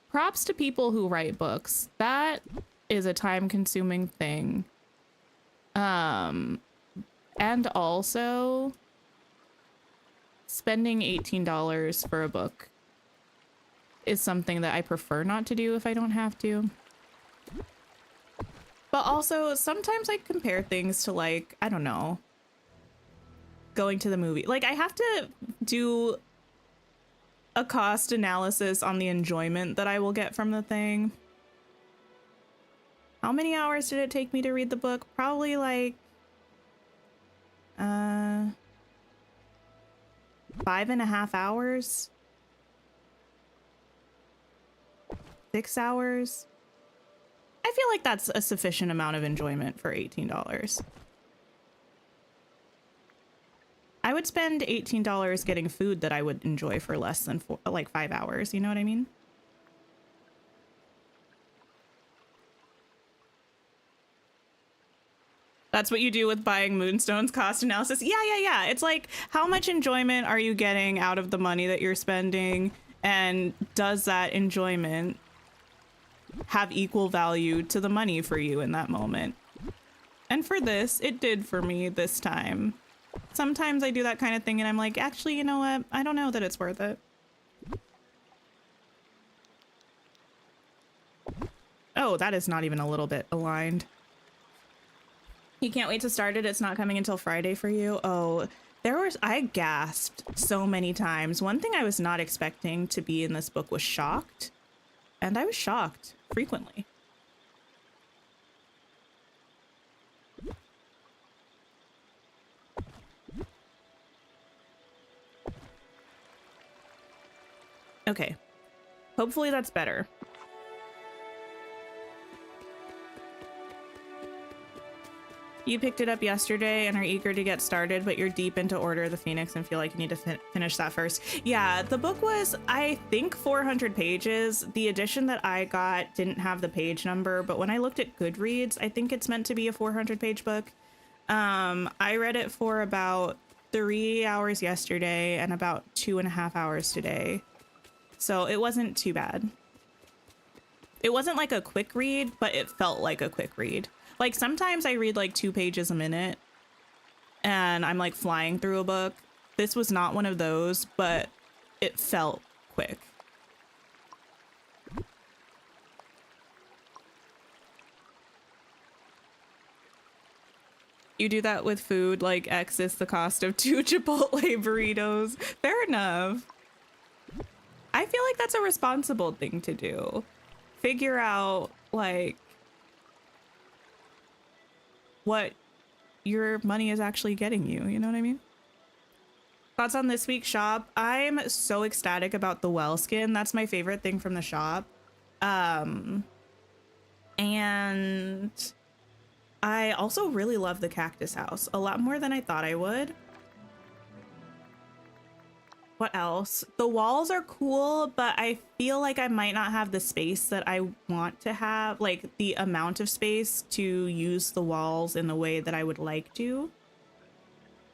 props to people who write books. That is a time-consuming thing. And also spending $18 for a book is something that I prefer not to do if I don't have to. But also sometimes I compare things to, like, I don't know, going to the movie. Like, I have to do a cost analysis on the enjoyment that I will get from the thing. How many hours did it take me to read the book? Probably like 5.5 hours, 6 hours. I feel like that's a sufficient amount of enjoyment for $18. I would spend $18 getting food that I would enjoy for less than 5 hours. You know what I mean? That's what you do with buying Moonstone's cost analysis. Yeah. It's like, how much enjoyment are you getting out of the money that you're spending? And does that enjoyment have equal value to the money for you in that moment? And for this, it did for me this time. Sometimes I do that kind of thing and I'm like, actually, you know what? I don't know that it's worth it. Oh, that is not even a little bit aligned. You can't wait to start it. It's not coming until Friday for you. Oh, I gasped so many times. One thing I was not expecting to be in this book was shocked. And I was shocked frequently. Okay. Hopefully that's better. You picked it up yesterday and are eager to get started, but you're deep into Order of the Phoenix and feel like you need to finish that first. Yeah, the book was, I think, 400 pages. The edition that I got didn't have the page number, but when I looked at Goodreads, I think it's meant to be a 400-page book. I read it for about 3 hours yesterday and about 2.5 hours today. So it wasn't too bad. It wasn't like a quick read, but it felt like a quick read. Like, sometimes I read like 2 pages a minute and I'm like flying through a book. This was not one of those, but it felt quick. You do that with food, like X is the cost of 2 Chipotle burritos. Fair enough. I feel like that's a responsible thing to do. Figure out, like, what your money is actually getting you. You know what I mean? Thoughts on this week's shop? I'm so ecstatic about the well skin. That's my favorite thing from the shop. And I also really love the cactus house a lot more than I thought I would. What else? The walls are cool, but I feel like I might not have the space that I want to have, like the amount of space to use the walls in the way that I would like to.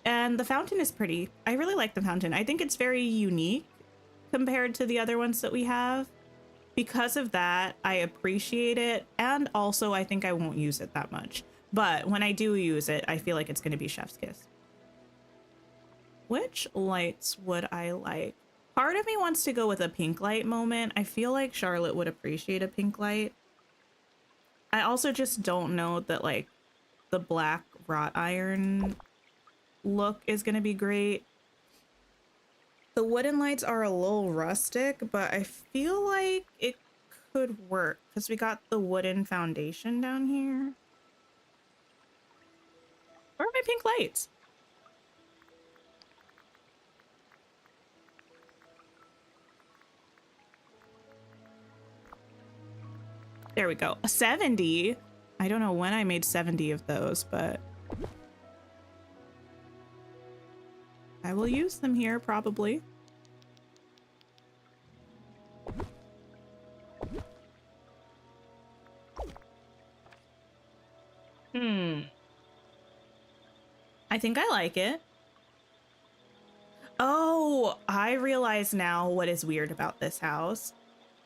And the fountain is pretty. I really like the fountain. I think it's very unique compared to the other ones that we have. Because of that, I appreciate it. And also, I think I won't use it that much. But when I do use it, I feel like it's going to be chef's kiss. Which lights would I like? Part of me wants to go with a pink light moment. I feel like Charlotte would appreciate a pink light. I also just don't know that like the black wrought iron look is going to be great. The wooden lights are a little rustic, but I feel like it could work because we got the wooden foundation down here. Where are my pink lights? There we go. A 70. I don't know when I made 70 of those, but I will use them here probably. I think I like it. Oh, I realize now what is weird about this house.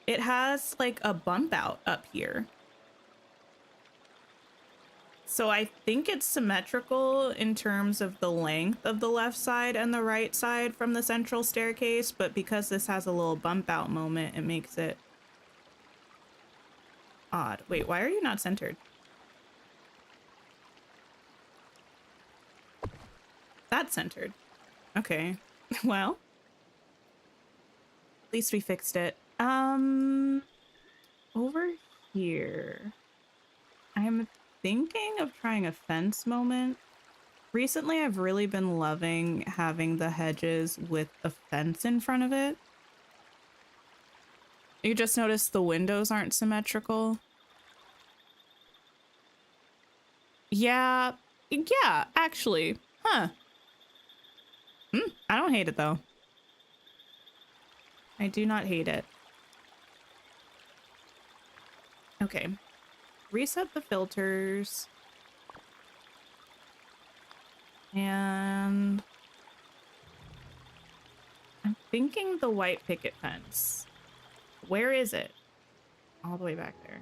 It has like a bump out up here. So I think it's symmetrical in terms of the length of the left side and the right side from the central staircase, but because this has a little bump out moment, it makes it odd. Wait, why are you not centered? That's centered. Okay. Well, at least we fixed it. Over here, I'm thinking of trying a fence moment. Recently, I've really been loving having the hedges with a fence in front of it. You just noticed the windows aren't symmetrical. Yeah, actually. Huh. I don't hate it though. I do not hate it. Okay. Reset the filters. And I'm thinking the white picket fence. Where is it? All the way back there.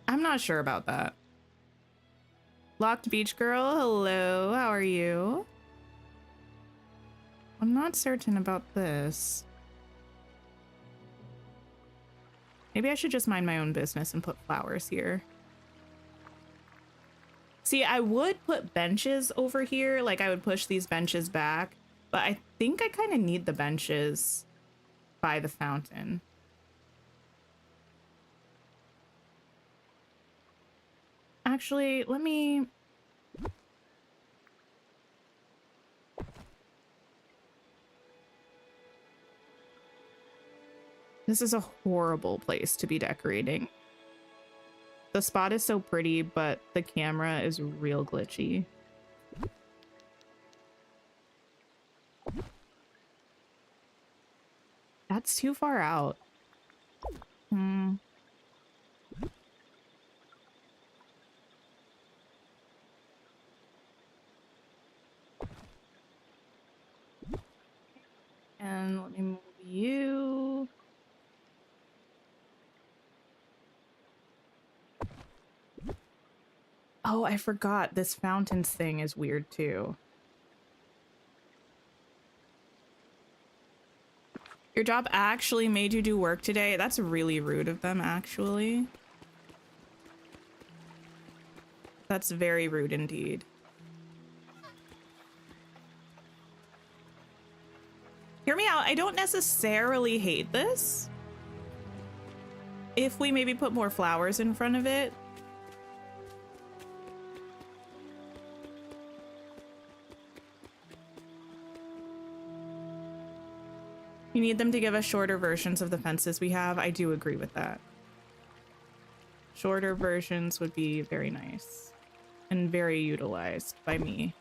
I'm not sure about that. Locked Beach Girl, hello, how are you? I'm not certain about this. Maybe I should just mind my own business and put flowers here. See, I would put benches over here, like I would push these benches back, but I think I kind of need the benches by the fountain. Actually, let me... This is a horrible place to be decorating. The spot is so pretty, but the camera is real glitchy. That's too far out. And let me move you. Oh, I forgot this fountains thing is weird too. Your job actually made you do work today? That's really rude of them, actually. That's very rude indeed. Hear me out. I don't necessarily hate this. If we maybe put more flowers in front of it. You need them to give us shorter versions of the fences we have. I do agree with that. Shorter versions would be very nice and very utilized by me.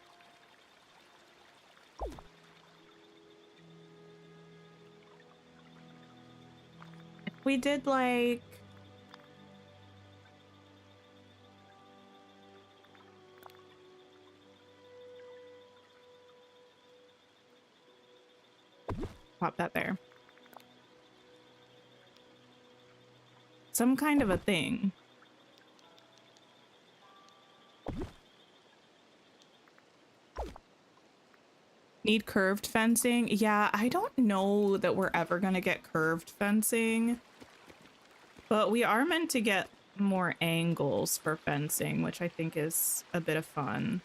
If we did like pop that there. Some kind of a thing. Need curved fencing? Yeah, I don't know that we're ever gonna get curved fencing, but we are meant to get more angles for fencing, which I think is a bit of fun.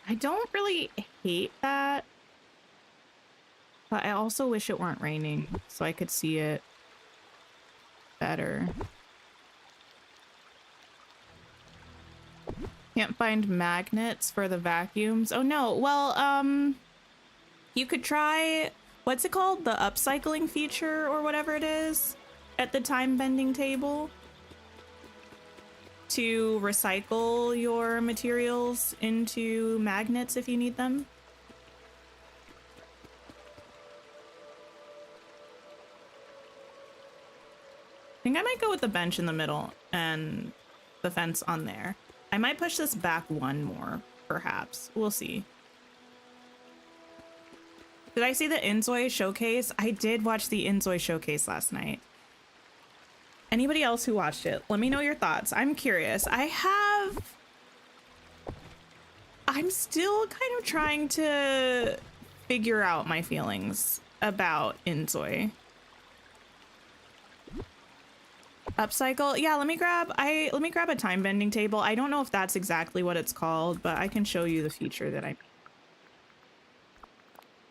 I don't really hate that, but I also wish it weren't raining so I could see it better. Can't find magnets for the vacuums. Oh no, well, you could try, what's it called? The upcycling feature or whatever it is at the time bending table to recycle your materials into magnets if you need them. I think I might go with the bench in the middle and the fence on there. I might push this back one more, perhaps. We'll see. Did I see the Inzoi showcase? I did watch the Inzoi showcase last night. Anybody else who watched it, let me know your thoughts. I'm curious. I'm still kind of trying to figure out my feelings about Inzoi. Upcycle? Yeah, let me grab a time bending table. I don't know if that's exactly what it's called, but I can show you the feature that I mean.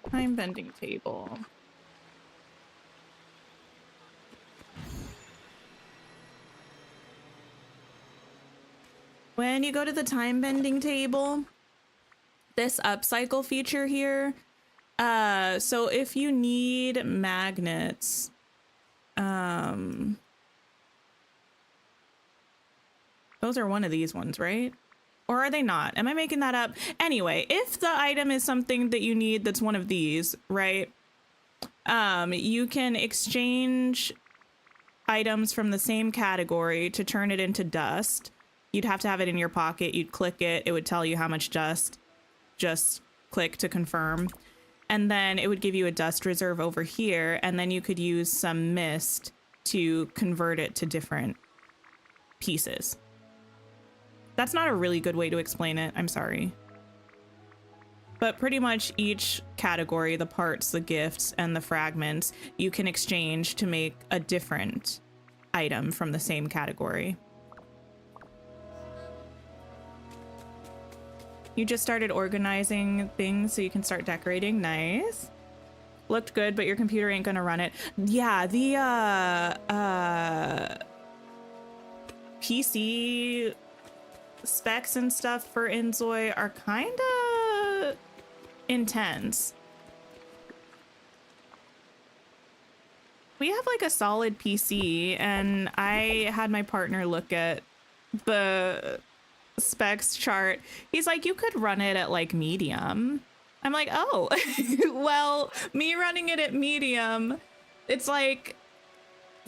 Time bending table. When you go to the time bending table, this upcycle feature here, so if you need magnets, those are one of these ones, right? Or are they not? Am I making that up? Anyway, if the item is something that you need that's one of these, right? You can exchange items from the same category to turn it into dust. You'd have to have it in your pocket. You'd click it. It would tell you how much dust. Just click to confirm. And then it would give you a dust reserve over here. And then you could use some mist to convert it to different pieces. That's not a really good way to explain it. I'm sorry. But pretty much each category, the parts, the gifts, and the fragments, you can exchange to make a different item from the same category. You just started organizing things so you can start decorating. Nice. Looked good, but your computer ain't gonna run it. Yeah, the PC specs and stuff for Inzoi are kind of intense. We have like a solid PC, and I had my partner look at the specs chart. He's like, you could run it at like medium. I'm like, oh, well, me running it at medium, it's like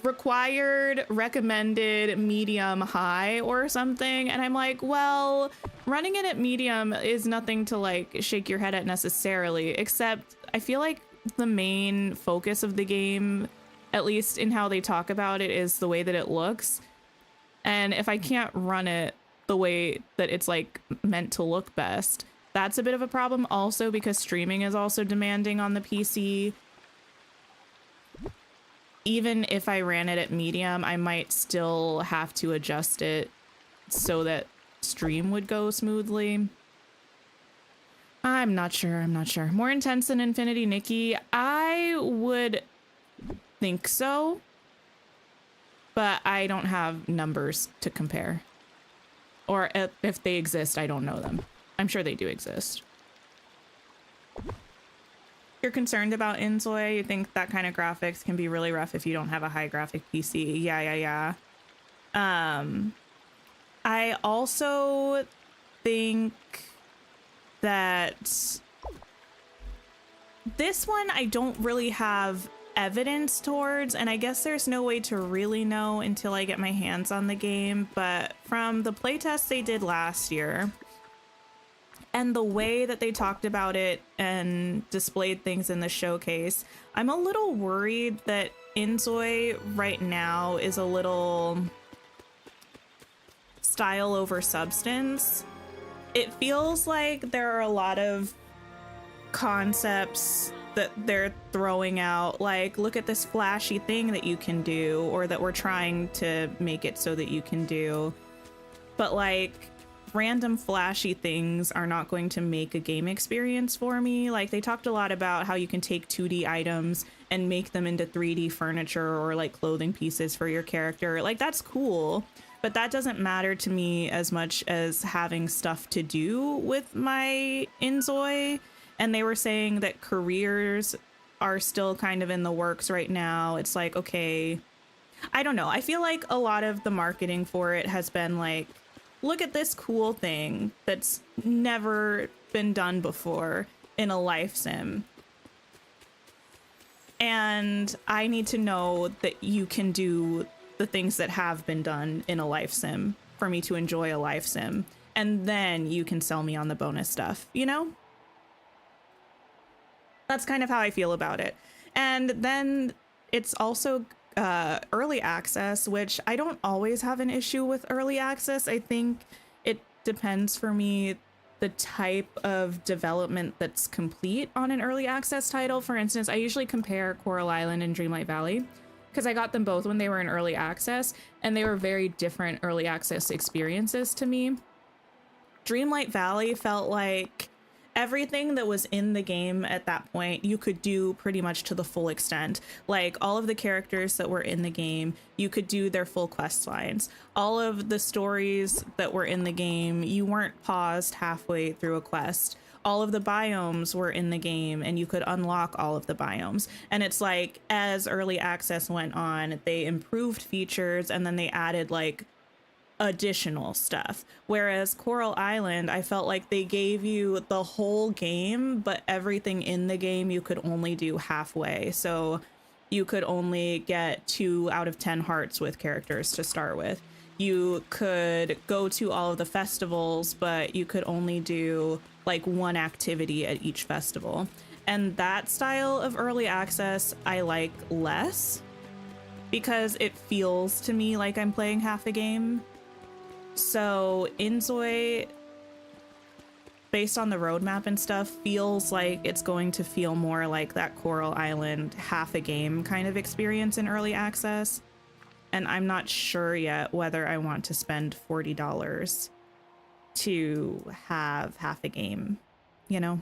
required, recommended, medium, high or something. And I'm like, well, running it at medium is nothing to like shake your head at necessarily, except I feel like the main focus of the game, at least in how they talk about it, is the way that it looks. And if I can't run it the way that it's like meant to look best, that's a bit of a problem. Also because streaming is also demanding on the PC. Even if I ran it at medium, I might still have to adjust it so that stream would go smoothly. I'm not sure. More intense than Infinity Nikki? I would think so, but I don't have numbers to compare. Or if they exist, I don't know them. I'm sure they do exist. You're concerned about Inzoi. You think that kind of graphics can be really rough if you don't have a high graphic PC. Yeah. I also think that this one I don't really have evidence towards, and I guess there's no way to really know until I get my hands on the game, but from the playtest they did last year and the way that they talked about it and displayed things in the showcase, I'm a little worried that Inzoi right now is a little style over substance. It feels like there are a lot of concepts that they're throwing out, like, look at this flashy thing that you can do, or that we're trying to make it so that you can do. But like, random flashy things are not going to make a game experience for me. Like, they talked a lot about how you can take 2D items and make them into 3D furniture or like clothing pieces for your character. Like, that's cool, but that doesn't matter to me as much as having stuff to do with my Inzoi. And they were saying that careers are still kind of in the works right now. It's like, okay, I don't know. I feel like a lot of the marketing for it has been like, look at this cool thing that's never been done before in a life sim. And I need to know that you can do the things that have been done in a life sim for me to enjoy a life sim. And then you can sell me on the bonus stuff, you know? That's kind of how I feel about it. And then it's also early access, which I don't always have an issue with early access. I think it depends for me the type of development that's complete on an early access title. For instance, I usually compare Coral Island and Dreamlight Valley because I got them both when they were in early access, and they were very different early access experiences to me. Dreamlight Valley felt like everything that was in the game at that point you could do pretty much to the full extent. Like, all of the characters that were in the game, you could do their full quest lines. All of the stories that were in the game, you weren't paused halfway through a quest. All of the biomes were in the game and you could unlock all of the biomes. And it's like, as early access went on, they improved features and then they added like additional stuff. Whereas Coral Island, I felt like they gave you the whole game, but everything in the game you could only do halfway. So you could only get 2 out of 10 hearts with characters to start with. You could go to all of the festivals, but you could only do like 1 activity at each festival. And that style of early access I like less because it feels to me like I'm playing half a game. So Inzoi, based on the roadmap and stuff, feels like it's going to feel more like that Coral Island half a game kind of experience in early access. And I'm not sure yet whether I want to spend $40 to have half a game, you know?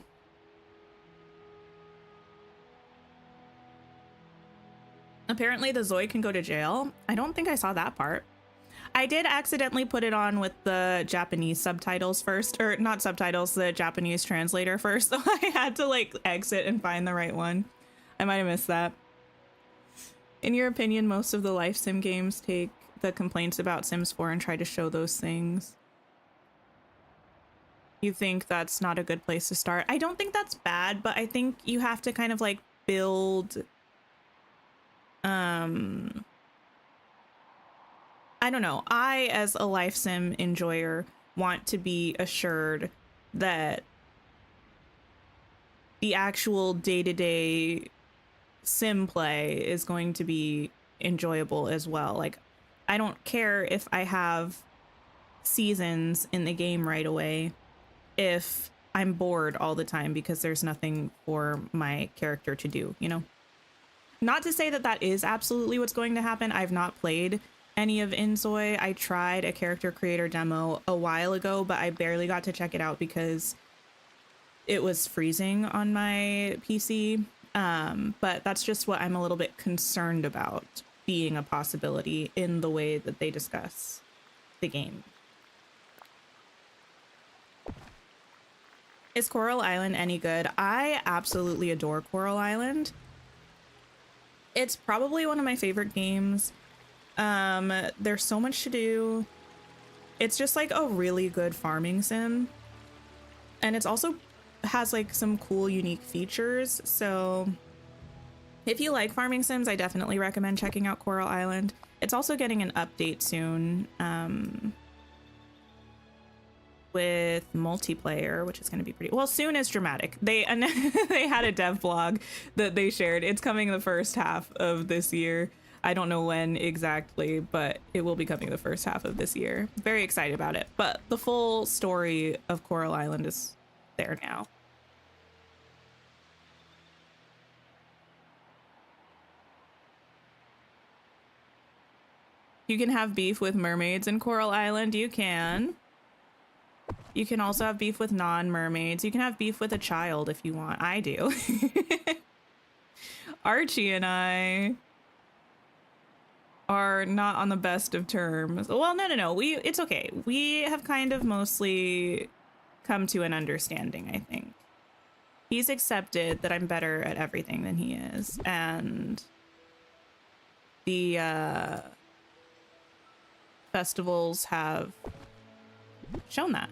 Apparently the Zoi can go to jail. I don't think I saw that part. I did accidentally put it on with the Japanese subtitles first, or not subtitles, the Japanese translator first. So I had to like exit and find the right one. I might have missed that. In your opinion, most of the life sim games take the complaints about Sims 4 and try to show those things. You think that's not a good place to start? I don't think that's bad, but I think you have to kind of like build I don't know. I, as a life sim enjoyer, want to be assured that the actual day-to-day sim play is going to be enjoyable as well. Like, I don't care if I have seasons in the game right away if I'm bored all the time because there's nothing for my character to do, you know? Not to say that that is absolutely what's going to happen. I've not played any of Inzoi. I tried a character creator demo a while ago, but I barely got to check it out because it was freezing on my PC. But that's just what I'm a little bit concerned about being a possibility in the way that they discuss the game. Is Coral Island any good? I absolutely adore Coral Island. It's probably one of my favorite games. There's so much to do. It's just like a really good farming sim. And it's also has like some cool, unique features. So if you like farming sims, I definitely recommend checking out Coral Island. It's also getting an update soon. With multiplayer, which is going to be pretty well. Soon is dramatic. They had a dev blog that they shared. It's coming the first half of this year. I don't know when exactly, but it will be coming the first half of this year. Very excited about it. But the full story of Coral Island is there now. You can have beef with mermaids in Coral Island. You can. You can also have beef with non-mermaids. You can have beef with a child if you want. I do. Archie and I are not on the best of terms. Well, no. It's okay. We have kind of mostly come to an understanding, I think. He's accepted that I'm better at everything than he is. And the festivals have shown that.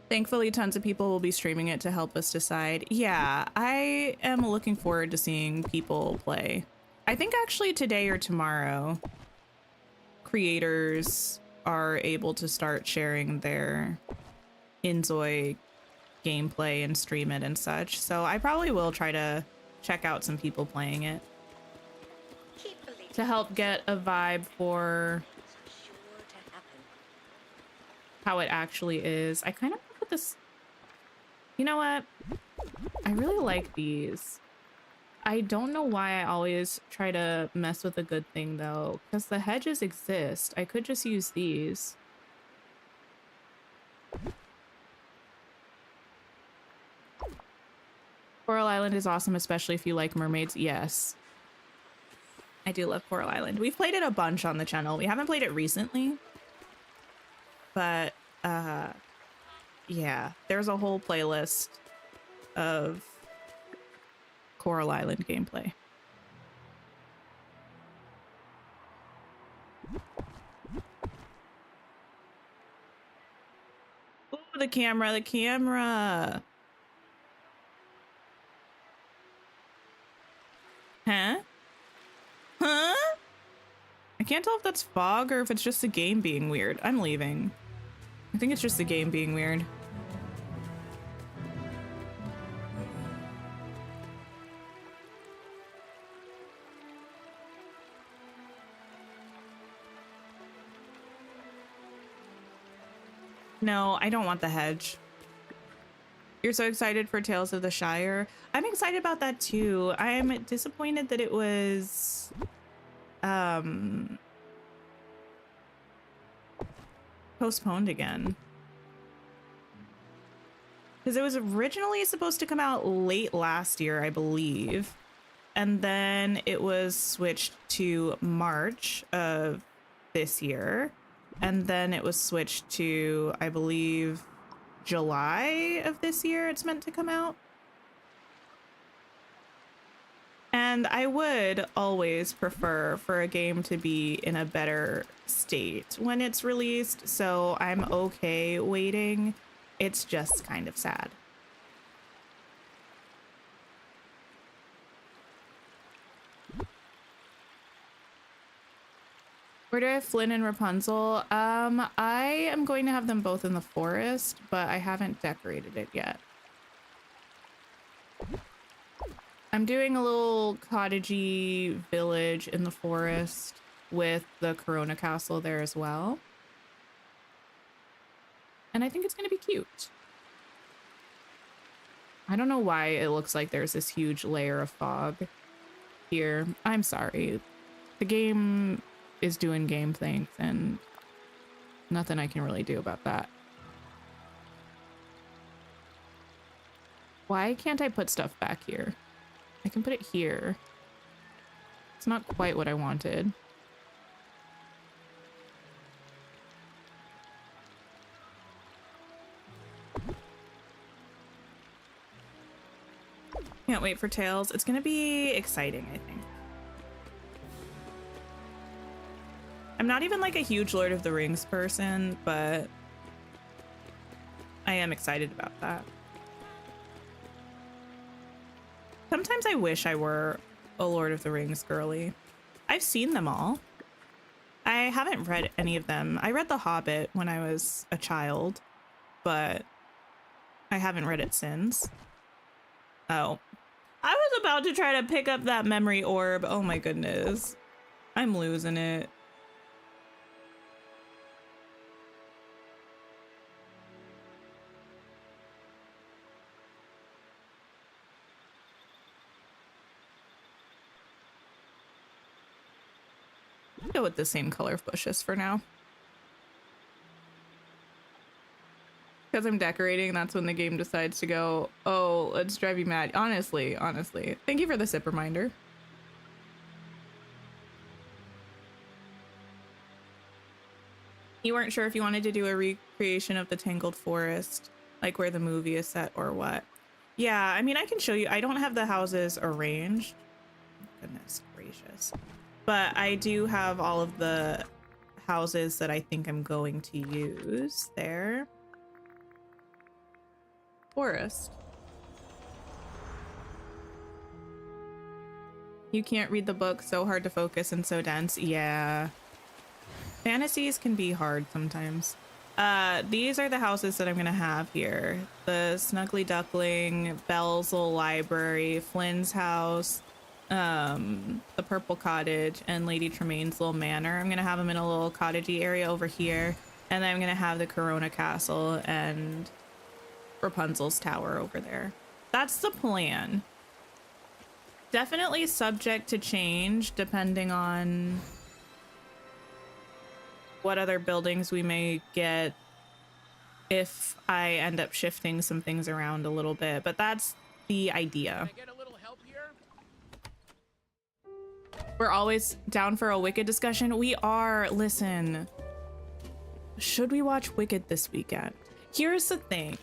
Thankfully, tons of people will be streaming it to help us decide. Yeah, I am looking forward to seeing people play. I think actually today or tomorrow, creators are able to start sharing their Inzoi gameplay and stream it and such. So I probably will try to check out some people playing it to help get a vibe for how it actually is. I kind of look at this. You know what? I really like these. I don't know why I always try to mess with a good thing though, because the hedges exist. I could just use these. Coral Island is awesome, especially if you like mermaids. Yes. I do love Coral Island. We've played it a bunch on the channel. We haven't played it recently. But, yeah, there's a whole playlist of Coral Island gameplay. Ooh, the camera. Huh? I can't tell if that's fog or if it's just the game being weird. I'm leaving. I think it's just the game being weird. No, I don't want the hedge. You're so excited for Tales of the Shire. I'm excited about that too. I'm disappointed that it was postponed again. Because it was originally supposed to come out late last year, I believe. And then it was switched to March of this year. And then it was switched to, I believe, July of this year it's meant to come out. And I would always prefer for a game to be in a better state when it's released, so I'm okay waiting. It's just kind of sad. Where do I have Flynn and Rapunzel? I am going to have them both in the forest, but I haven't decorated it yet. I'm doing a little cottagey village in the forest with the Corona Castle there as well. And I think it's going to be cute. I don't know why it looks like there's this huge layer of fog here. I'm sorry. The game is doing game things and nothing I can really do about that. Why can't I put stuff back here? I can put it here. It's not quite what I wanted. Can't wait for Tales. It's gonna be exciting, I think. I'm not even like a huge Lord of the Rings person, but I am excited about that. Sometimes I wish I were a Lord of the Rings girly. I've seen them all. I haven't read any of them. I read The Hobbit when I was a child, but I haven't read it since. Oh. I was about to try to pick up that memory orb. Oh my goodness. I'm losing it. I'll go with the same color of bushes for now. Because I'm decorating, that's when the game decides to go, oh, let's drive you mad. Honestly. Thank you for the sip reminder. You weren't sure if you wanted to do a recreation of the Tangled Forest, like where the movie is set or what. Yeah, I mean, I can show you. I don't have the houses arranged. Goodness gracious. But I do have all of the houses that I think I'm going to use there. Forest. You can't read the book, so hard to focus and so dense. Yeah. Fantasies can be hard sometimes. These are the houses that I'm gonna have here. The Snuggly Duckling, Bell's little library, Flynn's house, the Purple Cottage, and Lady Tremaine's little manor. I'm gonna have them in a little cottagey area over here. And then I'm gonna have the Corona Castle and Rapunzel's tower over there. That's the plan. Definitely subject to change depending on what other buildings we may get if I end up shifting some things around a little bit, but that's the idea. Can I get a little help here? We're always down for a Wicked discussion. We are. Listen, should we watch Wicked this weekend? Here's the thing.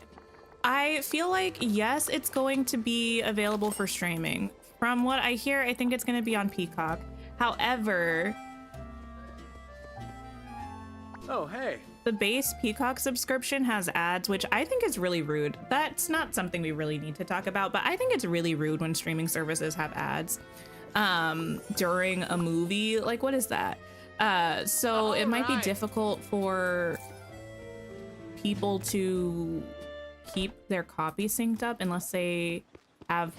I feel like, yes, it's going to be available for streaming. From what I hear, I think it's going to be on Peacock. However, Oh, hey. the base Peacock subscription has ads, which I think is really rude. That's not something we really need to talk about, but I think it's really rude when streaming services have ads during a movie. Like, what is that? So it might be difficult for people to keep their copy synced up unless they have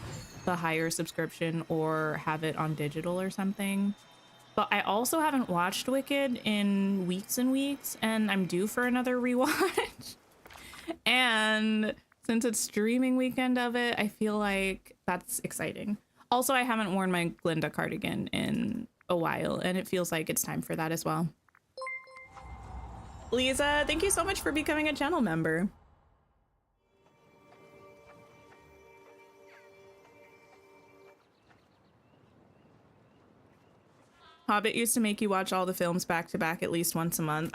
the higher subscription or have it on digital or something. But I also haven't watched Wicked in weeks and weeks, and I'm due for another rewatch. And since it's streaming weekend of it, I feel like that's exciting. Also, I haven't worn my Glinda cardigan in a while, and it feels like it's time for that as well. Lisa, thank you so much for becoming a channel member. Hobbit used to make you watch all the films back to back at least once a month.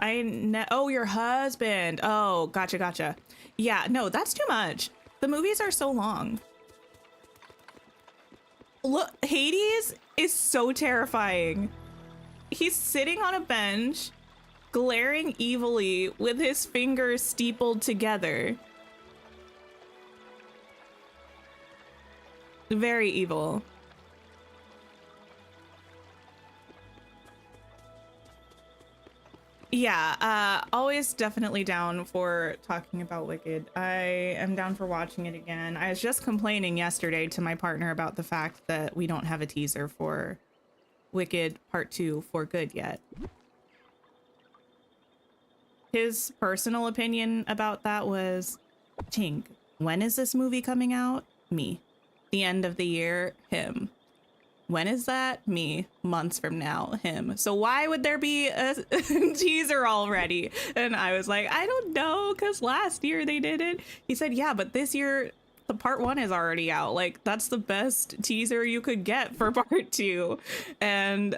Oh, your husband. Oh, gotcha. Yeah, no, that's too much. The movies are so long. Look, Hades is so terrifying. He's sitting on a bench, glaring evilly with his fingers steepled together. Very evil. Yeah, always definitely down for talking about Wicked. I am down for watching it again. I was just complaining yesterday to my partner about the fact that we don't have a teaser for Wicked Part 2 for good yet. His personal opinion about that was, Tink, when is this movie coming out? Me. The end of the year? Him. When is that? Me. Months from now. Him. So why would there be a teaser already? And I was like, I don't know, because last year they did it. He said, yeah, but this year the part 1 is already out. Like, that's the best teaser you could get for part 2. And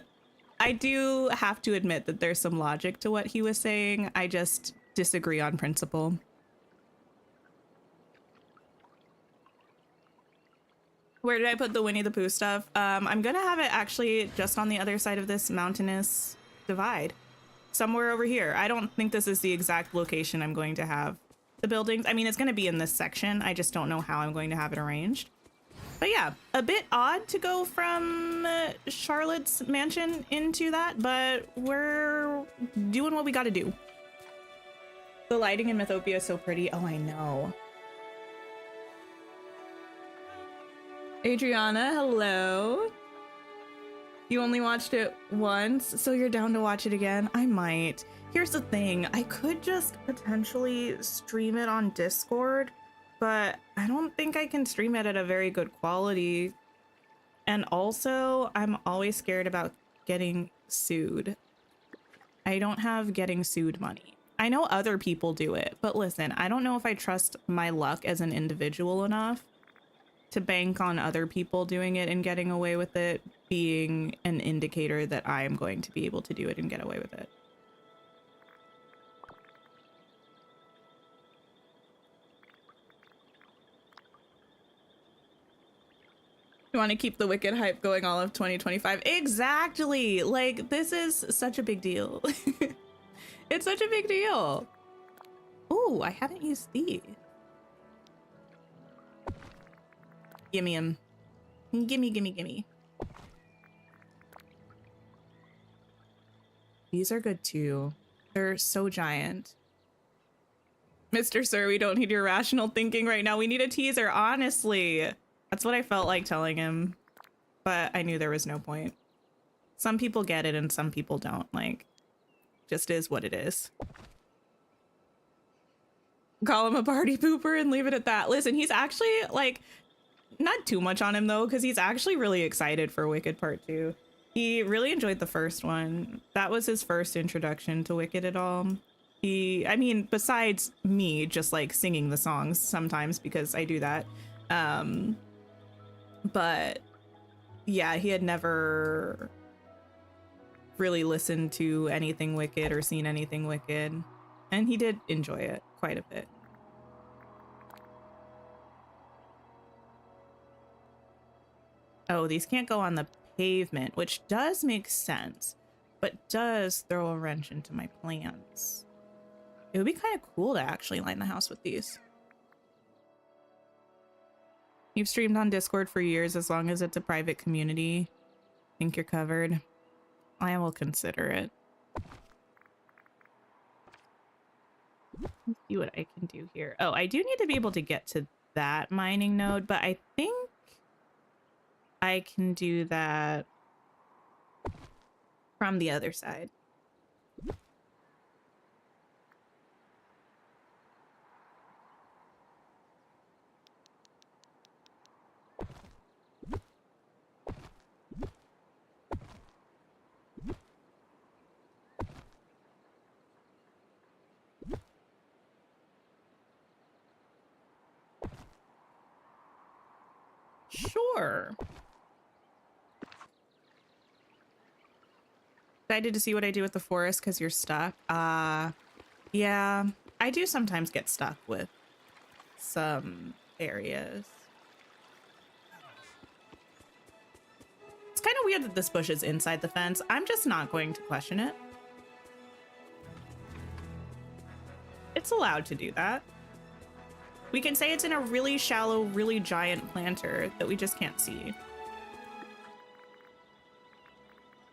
I do have to admit that there's some logic to what he was saying. I just disagree on principle. Where did I put the Winnie the Pooh stuff? I'm gonna have it actually just on the other side of this mountainous divide. Somewhere over here. I don't think this is the exact location I'm going to have the buildings. I mean, it's gonna be in this section. I just don't know how I'm going to have it arranged. But yeah, a bit odd to go from Charlotte's mansion into that, but we're doing what we gotta do. The lighting in Mythopia is so pretty. Oh, I know. Adriana, hello. You only watched it once, so you're down to watch it again? I might. Here's the thing, I could just potentially stream it on Discord, but I don't think I can stream it at a very good quality. And also, I'm always scared about getting sued. I don't have getting sued money. I know other people do it, but listen, I don't know if I trust my luck as an individual enough to bank on other people doing it and getting away with it being an indicator that I am going to be able to do it and get away with it. You want to keep the Wicked hype going all of 2025? Exactly! Like, this is such a big deal. It's such a big deal. Oh, I haven't used these. Gimme him. Gimme, gimme, gimme. These are good too. They're so giant. Mr. Sir, we don't need your rational thinking right now. We need a teaser, honestly. That's what I felt like telling him. But I knew there was no point. Some people get it and some people don't. Like, just is what it is. Call him a party pooper and leave it at that. Listen, he's actually, like, not too much on him though, because he's actually really excited for Wicked Part 2. He really enjoyed the first one. That was his first introduction to Wicked at all. I mean, besides me just like singing the songs sometimes because I do that. But yeah, he had never really listened to anything Wicked or seen anything Wicked. And he did enjoy it quite a bit. Oh, these can't go on the pavement, which does make sense, but does throw a wrench into my plans. It would be kind of cool to actually line the house with these. You've streamed on Discord for years. As long as it's a private community, think you're covered. I will consider it. Let's see what I can do here. Oh, I do need to be able to get to that mining node, but I think I can do that from the other side. Sure. Excited to see what I do with the forest because you're stuck. Yeah, I do sometimes get stuck with some areas. It's kind of weird that this bush is inside the fence. I'm just not going to question it. It's allowed to do that. We can say it's in a really shallow, really giant planter that we just can't see.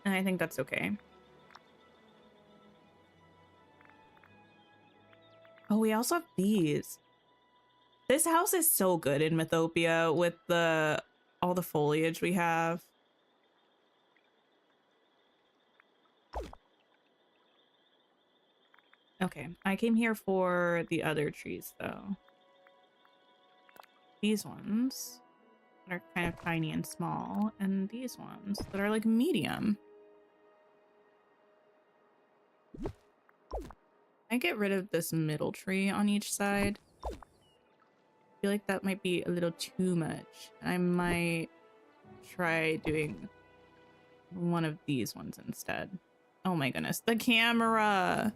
And I think that's okay. Oh, we also have these. This house is so good in Mythopia with all the foliage we have. Okay, I came here for the other trees though. These ones that are kind of tiny and small, and these ones that are like medium. I get rid of this middle tree on each side. feel like that might be a little too much. I might try doing one of these ones instead. Oh my goodness, the camera.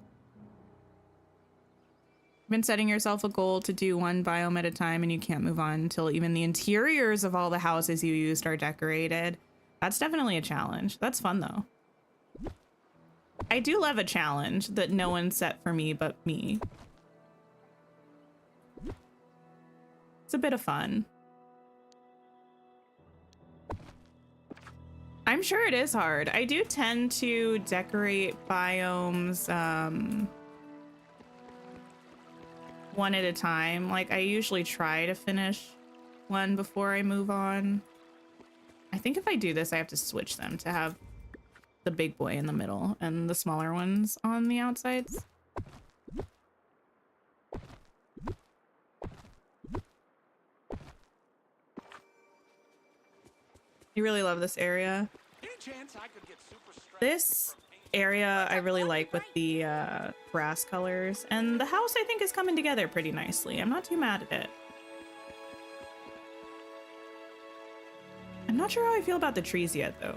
You've been setting yourself a goal to do one biome at a time and you can't move on until even the interiors of all the houses you used are decorated. That's definitely a challenge. That's fun though. I do love a challenge that no one set for me but me. It's a bit of fun. I'm sure it is hard. I do tend to decorate biomes one at a time. Like I usually try to finish one before I move on. I think if I do this, I have to switch them to have the big boy in the middle and the smaller ones on the outsides. You really love this area. This area I really like with the grass colors, and the house I think is coming together pretty nicely. I'm not too mad at it. I'm not sure how I feel about the trees yet though.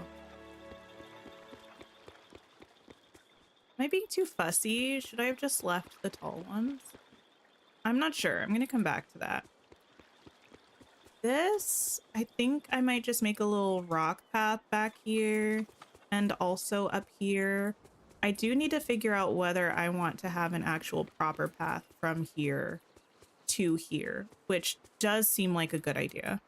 Am I being too fussy? Should I have just left the tall ones? I'm not sure. I'm gonna come back to that. This, I think I might just make a little rock path back here and also up here. I do need to figure out whether I want to have an actual proper path from here to here, which does seem like a good idea.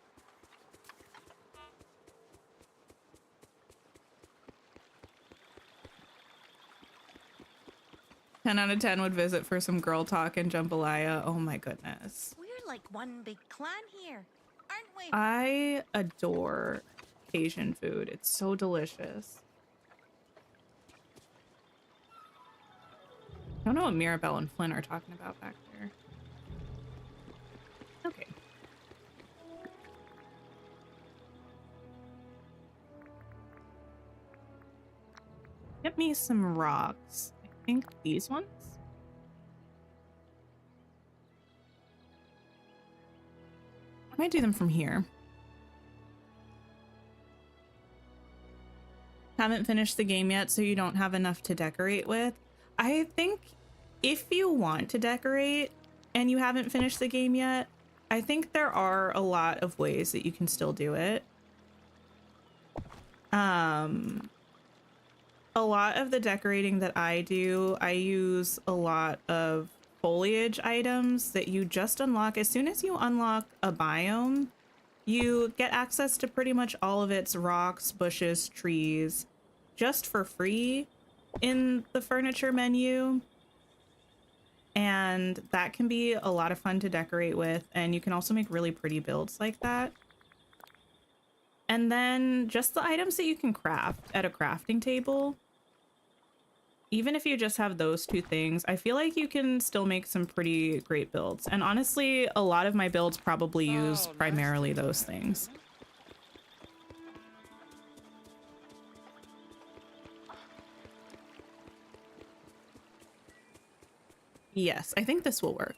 Ten out of 10 would visit for some girl talk and jambalaya. Oh my goodness. We're like one big clan here, aren't we? I adore Asian food. It's so delicious. I don't know what Mirabelle and Flynn are talking about back there. Okay. Get me some rocks. I think these ones? I might do them from here. Haven't finished the game yet, so you don't have enough to decorate with. I think if you want to decorate and you haven't finished the game yet, I think there are a lot of ways that you can still do it. A lot of the decorating that I do, I use a lot of foliage items that you just unlock. As soon as you unlock a biome, you get access to pretty much all of its rocks, bushes, trees, just for free in the furniture menu. And that can be a lot of fun to decorate with, and you can also make really pretty builds like that. And then just the items that you can craft at a crafting table. Even if you just have those two things, I feel like you can still make some pretty great builds. And honestly, a lot of my builds probably use primarily those things. Yes, I think this will work.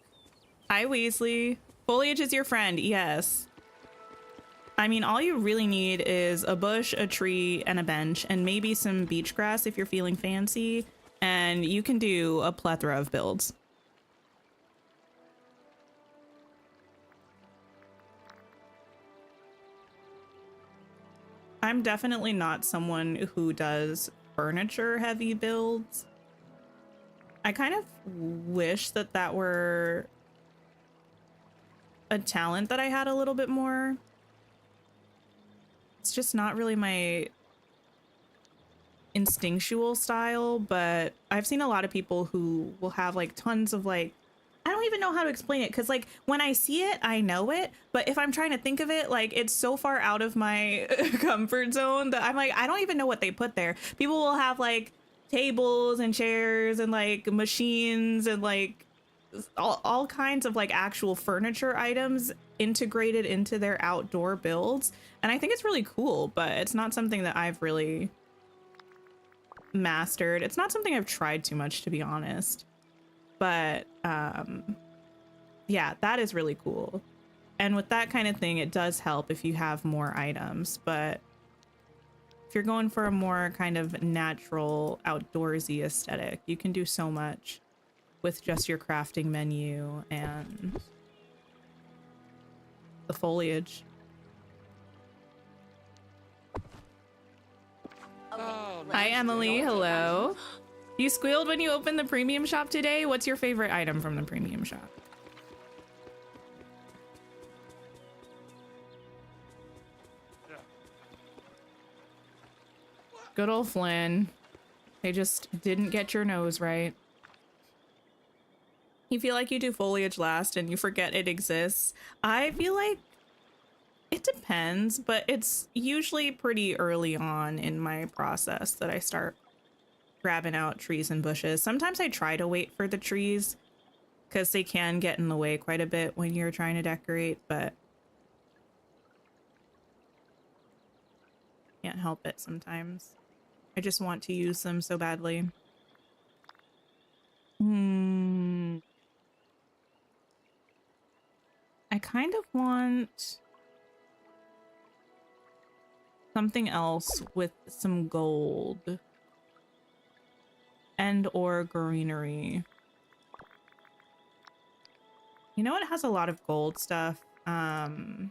Hi, Weasley. Foliage is your friend. Yes. I mean, all you really need is a bush, a tree, and a bench, and maybe some beach grass if you're feeling fancy, and you can do a plethora of builds. I'm definitely not someone who does furniture heavy builds. I kind of wish that that were a talent that I had a little bit more. It's just not really my instinctual style, but I've seen a lot of people who will have like tons of like, I don't even know how to explain it, because like when I see it, I know it, but if I'm trying to think of it, like it's so far out of my comfort zone that I'm like, I don't even know what they put there. People will have like tables and chairs and like machines and like all kinds of like actual furniture items integrated into their outdoor builds, and I think it's really cool, but it's not something that I've really mastered. It's not something I've tried too much, to be honest, but yeah, that is really cool. And with that kind of thing, it does help if you have more items, but if you're going for a more kind of natural, outdoorsy aesthetic, you can do so much with just your crafting menu and the foliage. Hi, Emily. Hello. You squealed when you opened the premium shop today? What's your favorite item from the premium shop? Good old Flynn. They just didn't get your nose right. You feel like you do foliage last and you forget it exists. I feel like it depends, but it's usually pretty early on in my process that I start grabbing out trees and bushes. Sometimes I try to wait for the trees because they can get in the way quite a bit when you're trying to decorate, but can't help it sometimes. I just want to use them so badly. I kind of want something else with some gold and or greenery. You know, it has a lot of gold stuff. The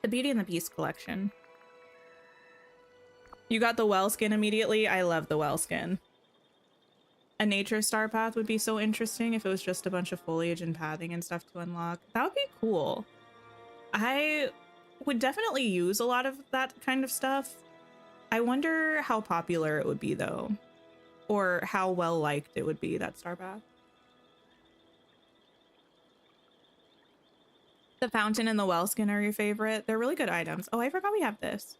Beauty and the Beast collection. You got the well skin immediately. I love the well skin. A nature star path would be so interesting if it was just a bunch of foliage and pathing and stuff to unlock. That would be cool. I would definitely use a lot of that kind of stuff. I wonder how popular it would be though, or how well liked it would be, that star path. The fountain and the well skin are your favorite. They're really good items. Oh, I forgot we have this.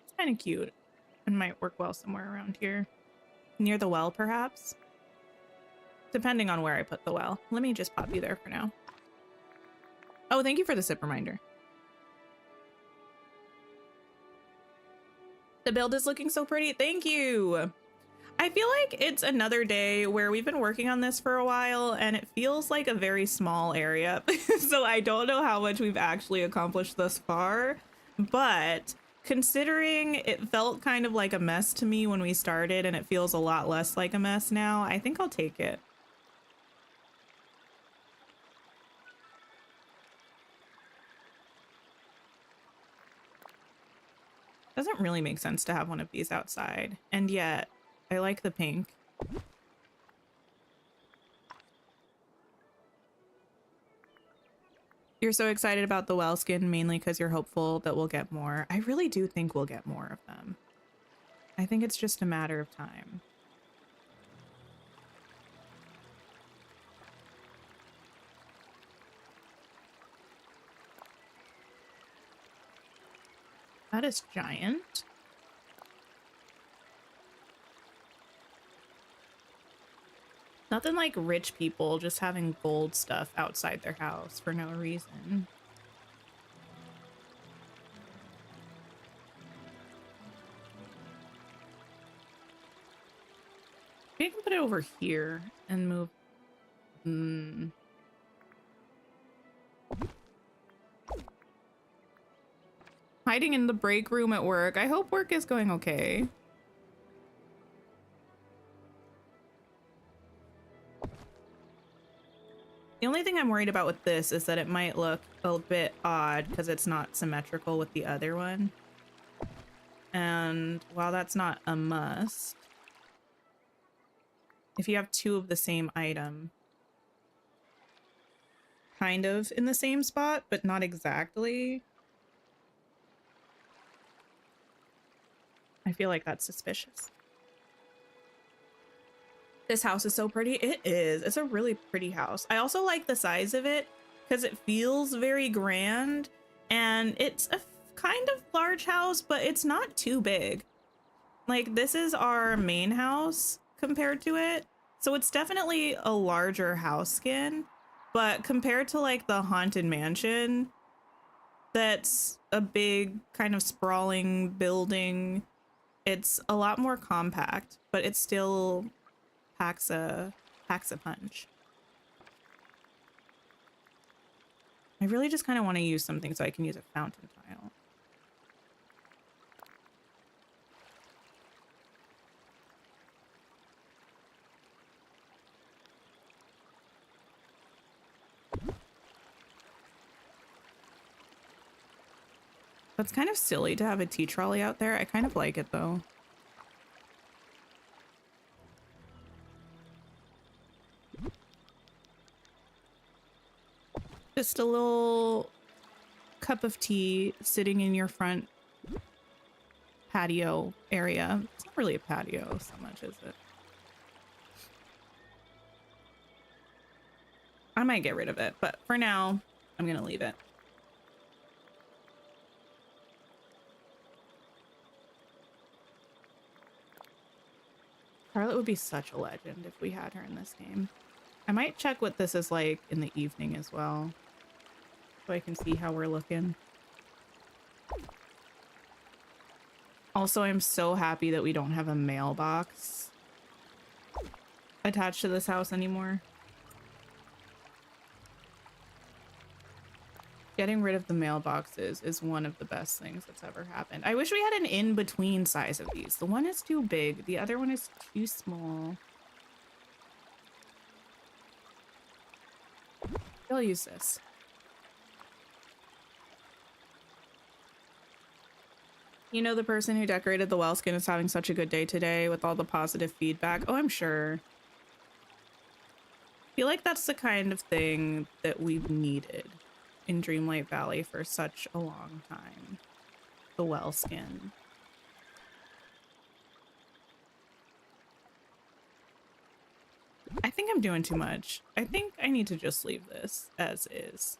It's kind of cute and might work well somewhere around here. Near the well, perhaps? Depending on where I put the well. Let me just pop you there for now. Oh, thank you for the sip reminder. The build is looking so pretty. Thank you. I feel like it's another day where we've been working on this for a while and it feels like a very small area. So I don't know how much we've actually accomplished thus far, but considering it felt kind of like a mess to me when we started and it feels a lot less like a mess now, I think I'll take it. Doesn't really make sense to have one of these outside, and yet I like the pink. You're so excited about the well skin mainly because you're hopeful that we'll get more. I really do think we'll get more of them. I think it's just a matter of time. That is giant. Nothing like rich people just having gold stuff outside their house for no reason. Maybe I can put it over here and move. Hiding in the break room at work. I hope work is going okay. The only thing I'm worried about with this is that it might look a bit odd because it's not symmetrical with the other one. And while that's not a must, if you have two of the same item kind of in the same spot, but not exactly, I feel like that's suspicious. This house is so pretty. It is. It's a really pretty house. I also like the size of it because it feels very grand and it's a kind of large house, but it's not too big. Like, this is our main house compared to it. So it's definitely a larger house skin, but compared to like the Haunted Mansion, that's a big kind of sprawling building. It's a lot more compact, but it still packs a Packs a punch. I really just kind of want to use something so I can use a fountain tile. That's kind of silly to have a tea trolley out there. I kind of like it though. Just a little cup of tea sitting in your front patio area. It's not really a patio so much, is it? I might get rid of it, but for now, I'm gonna leave it. Charlotte would be such a legend if we had her in this game. I might check what this is like in the evening as well, so I can see how we're looking. Also, I'm so happy that we don't have a mailbox attached to this house anymore. Getting rid of the mailboxes is one of the best things that's ever happened. I wish we had an in-between size of these. The one is too big. The other one is too small. I'll use this. You know, the person who decorated the well skin is having such a good day today with all the positive feedback. Oh, I'm sure. I feel like that's the kind of thing that we've needed in Dreamlight Valley for such a long time. The well skin. I think I'm doing too much. I think I need to just leave this as is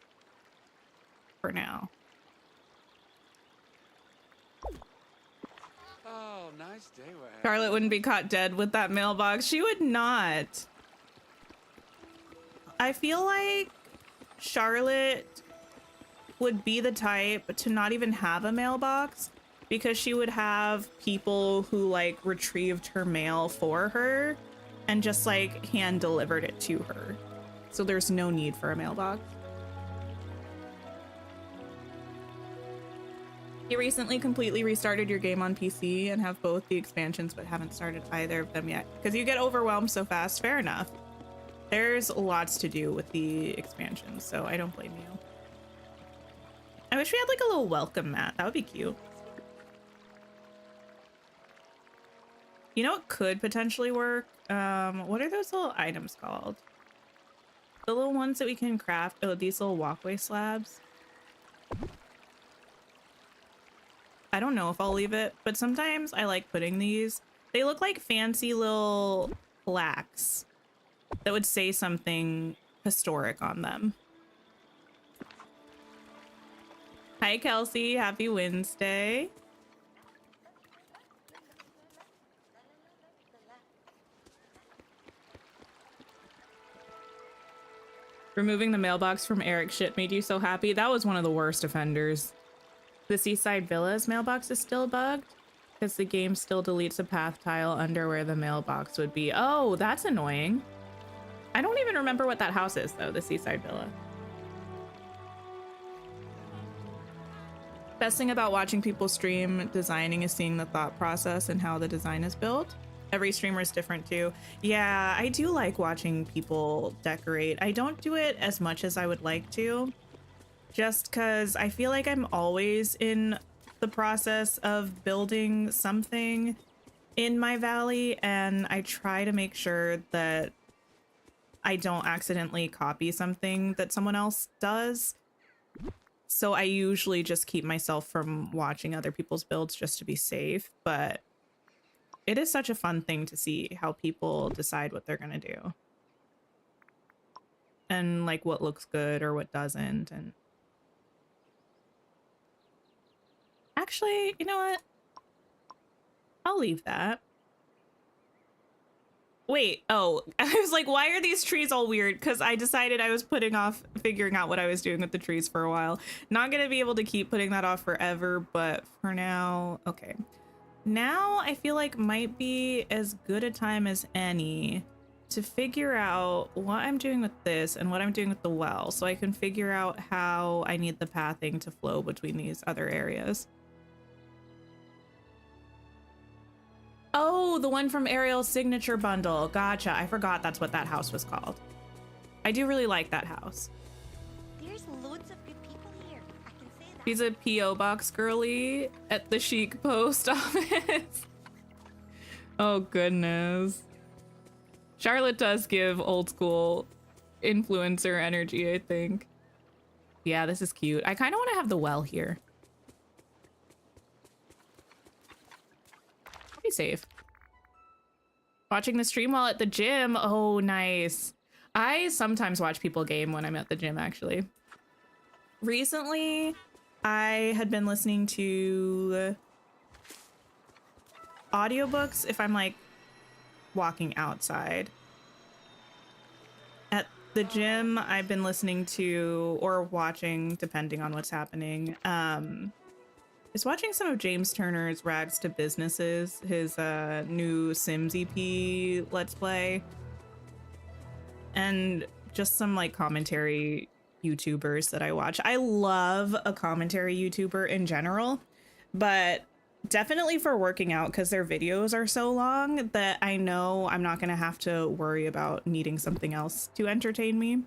for now. Oh, nice day we're having. Charlotte wouldn't be caught dead with that mailbox. She would not. I feel like Charlotte would be the type to not even have a mailbox because she would have people who like retrieved her mail for her and just like hand delivered it to her. So there's no need for a mailbox. You recently completely restarted your game on PC and have both the expansions but haven't started either of them yet because you get overwhelmed so fast. Fair enough. There's lots to do with the expansions, so I don't blame you. I wish we had like a little welcome mat. That would be cute. You know what could potentially work? What are those little items called? The little ones that we can craft. Oh, these little walkway slabs. I don't know if I'll leave it, but sometimes I like putting these. They look like fancy little plaques that would say something historic on them. Hi, Kelsey. Happy Wednesday. Removing the mailbox from Eric's shit made you so happy. That was one of the worst offenders. The Seaside Villa's mailbox is still bugged because the game still deletes a path tile under where the mailbox would be. Oh, that's annoying. I don't even remember what that house is, though, the Seaside Villa. Best thing about watching people stream designing is seeing the thought process and how the design is built. Every streamer is different too. Yeah, I do like watching people decorate. I don't do it as much as I would like to, just because I feel like I'm always in the process of building something in my valley, and I try to make sure that I don't accidentally copy something that someone else does. So I usually just keep myself from watching other people's builds just to be safe, but it is such a fun thing to see how people decide what they're gonna do. And like what looks good or what doesn't. And actually, you know what? I'll leave that. Wait, oh, I was like, why are these trees all weird? Because I decided I was putting off figuring out what I was doing with the trees for a while. Not gonna be able to keep putting that off forever, but for now, okay. Now I feel like might be as good a time as any to figure out what I'm doing with this and what I'm doing with the well, so I can figure out how I need the pathing to flow between these other areas. Oh, the one from Ariel's signature bundle. Gotcha. I forgot that's what that house was called. I do really like that house. There's loads of good people here. I can say that. She's a P.O. box girly at the chic post office. Oh, goodness. Charlotte does give old school influencer energy, I think. Yeah, this is cute. I kind of want to have the well here. Be safe. Watching the stream while at the gym. Oh, nice. I sometimes watch people game when I'm at the gym, actually. Recently, I had been listening to audiobooks if I'm like walking outside. At the gym, I've been listening to or watching, depending on what's happening. I was watching some of James Turner's Rags to Businesses, his new Sims EP Let's Play, and just some like commentary YouTubers that I watch. I love a commentary YouTuber in general, but definitely for working out, because their videos are so long that I know I'm not going to have to worry about needing something else to entertain me.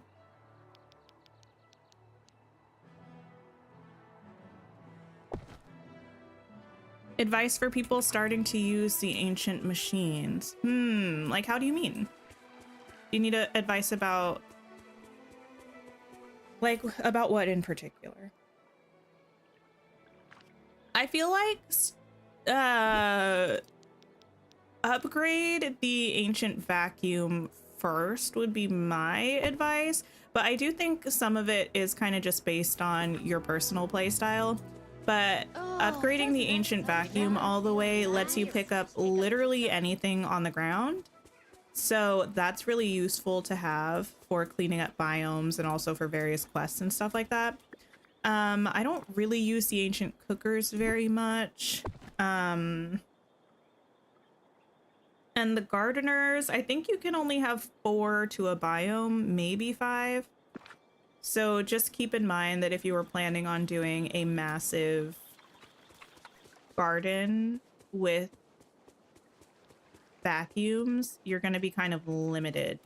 Advice for people starting to use the ancient machines. Like how do you mean? Do you need advice about, like, about what in particular? I feel like upgrade the ancient vacuum first would be my advice, but I do think some of it is kind of just based on your personal play style. But upgrading the ancient vacuum all the way lets you pick up literally anything on the ground. So that's really useful to have for cleaning up biomes and also for various quests and stuff like that. I don't really use the ancient cookers very much. And the gardeners, I think you can only have 4 to a biome, maybe 5. So just keep in mind that if you were planning on doing a massive garden with vacuums, you're going to be kind of limited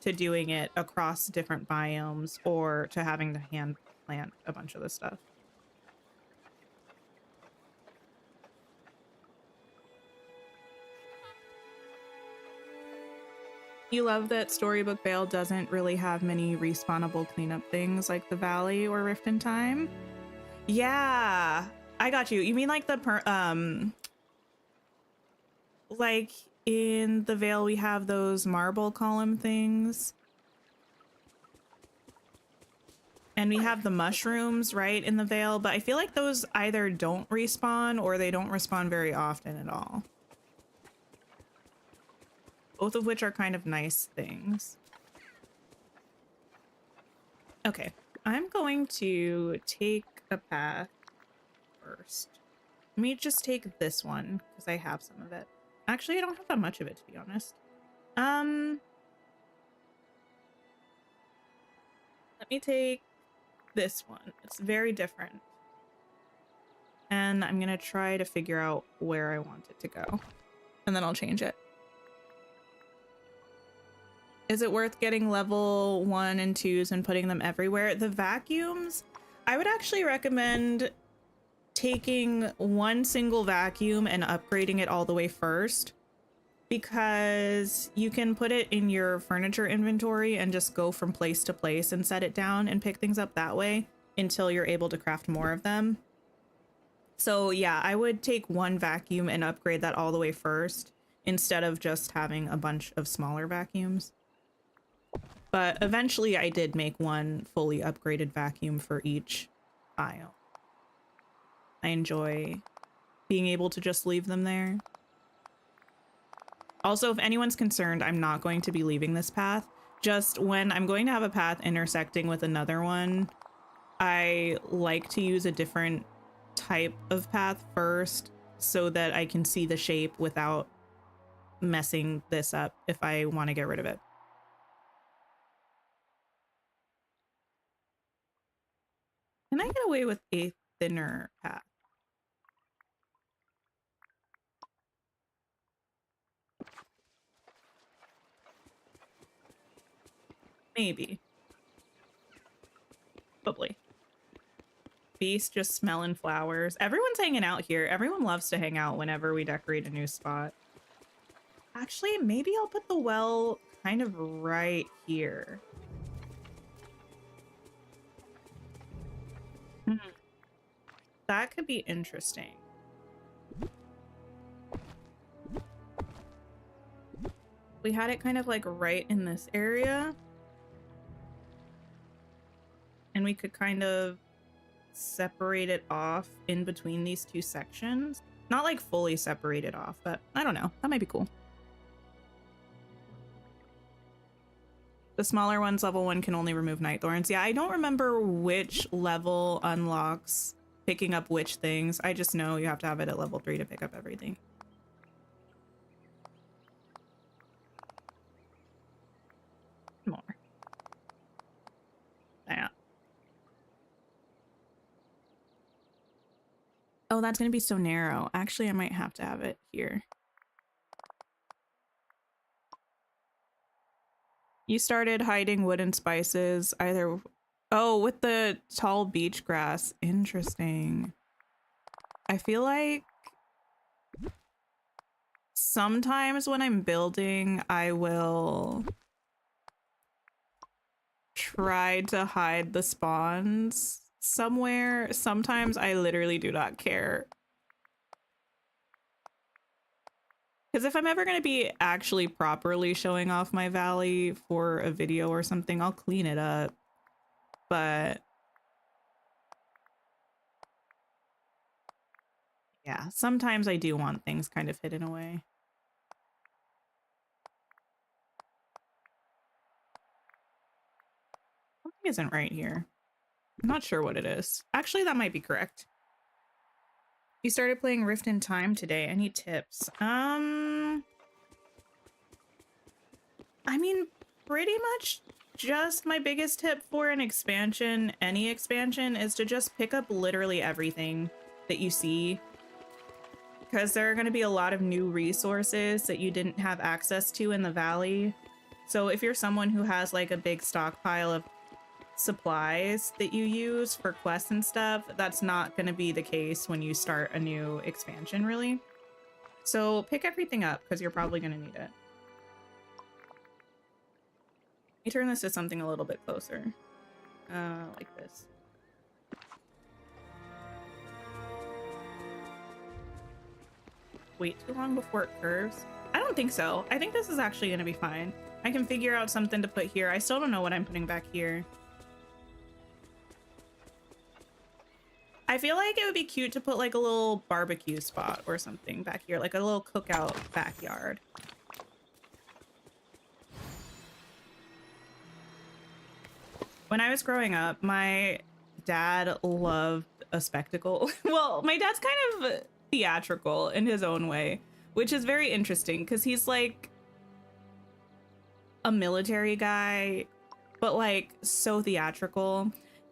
to doing it across different biomes or to having to hand plant a bunch of this stuff. You love that Storybook Vale doesn't really have many respawnable cleanup things like the Valley or Rift in Time. Yeah, I got you. You mean like the like in the Vale we have those marble column things. And we have the mushrooms, right, in the Vale, but I feel like those either don't respawn or they don't respawn very often at all. Both of which are kind of nice things. Okay, I'm going to take a path first. Let me just take this one because I have some of it. Actually, I don't have that much of it, to be honest. Let me take this one. It's very different. And I'm gonna try to figure out where I want it to go. And then I'll change it. Is it worth getting level 1 and 2s and putting them everywhere? The vacuums, I would actually recommend taking one single vacuum and upgrading it all the way first, because you can put it in your furniture inventory and just go from place to place and set it down and pick things up that way until you're able to craft more of them. So yeah, I would take one vacuum and upgrade that all the way first instead of just having a bunch of smaller vacuums. But eventually I did make one fully upgraded vacuum for each biome. I enjoy being able to just leave them there. Also, if anyone's concerned, I'm not going to be leaving this path. Just when I'm going to have a path intersecting with another one, I like to use a different type of path first so that I can see the shape without messing this up if I want to get rid of it. away with a thinner path. Maybe. Probably. Beast just smelling flowers. Everyone's hanging out here. Everyone loves to hang out whenever we decorate a new spot. Actually, maybe I'll put the well kind of right here. That could be interesting. We had it kind of like right in this area. And we could kind of separate it off in between these two sections. Not like fully separate it off, but I don't know. That might be cool. The smaller ones, level 1, can only remove night thorns. Yeah, I don't remember which level unlocks picking up which things. I just know you have to have it at level 3 to pick up everything. More. Yeah. Oh, that's going to be so narrow. Actually, I might have to have it here. You started hiding wood and spices either... Oh, with the tall beach grass. Interesting. I feel like sometimes when I'm building, I will try to hide the spawns somewhere. Sometimes I literally do not care. Because if I'm ever going to be actually properly showing off my valley for a video or something, I'll clean it up. But yeah, sometimes I do want things kind of hidden away. Something isn't right here. I'm not sure what it is. Actually, that might be correct. You started playing Rift in Time today. Any tips? I mean, pretty much just my biggest tip for an expansion, any expansion, is to just pick up literally everything that you see. Because there are going to be a lot of new resources that you didn't have access to in the valley. So if you're someone who has like a big stockpile of supplies that you use for quests and stuff, that's not going to be the case when you start a new expansion, really. So pick everything up because you're probably going to need it. Let me turn this to something a little bit closer. Like this. Wait too long before it curves? I don't think so. I think this is actually going to be fine. I can figure out something to put here. I still don't know what I'm putting back here. I feel like it would be cute to put like a little barbecue spot or something back here, like a little cookout backyard. When I was growing up, my dad loved a spectacle. Well, my dad's kind of theatrical in his own way, which is very interesting because he's like a military guy, but like so theatrical.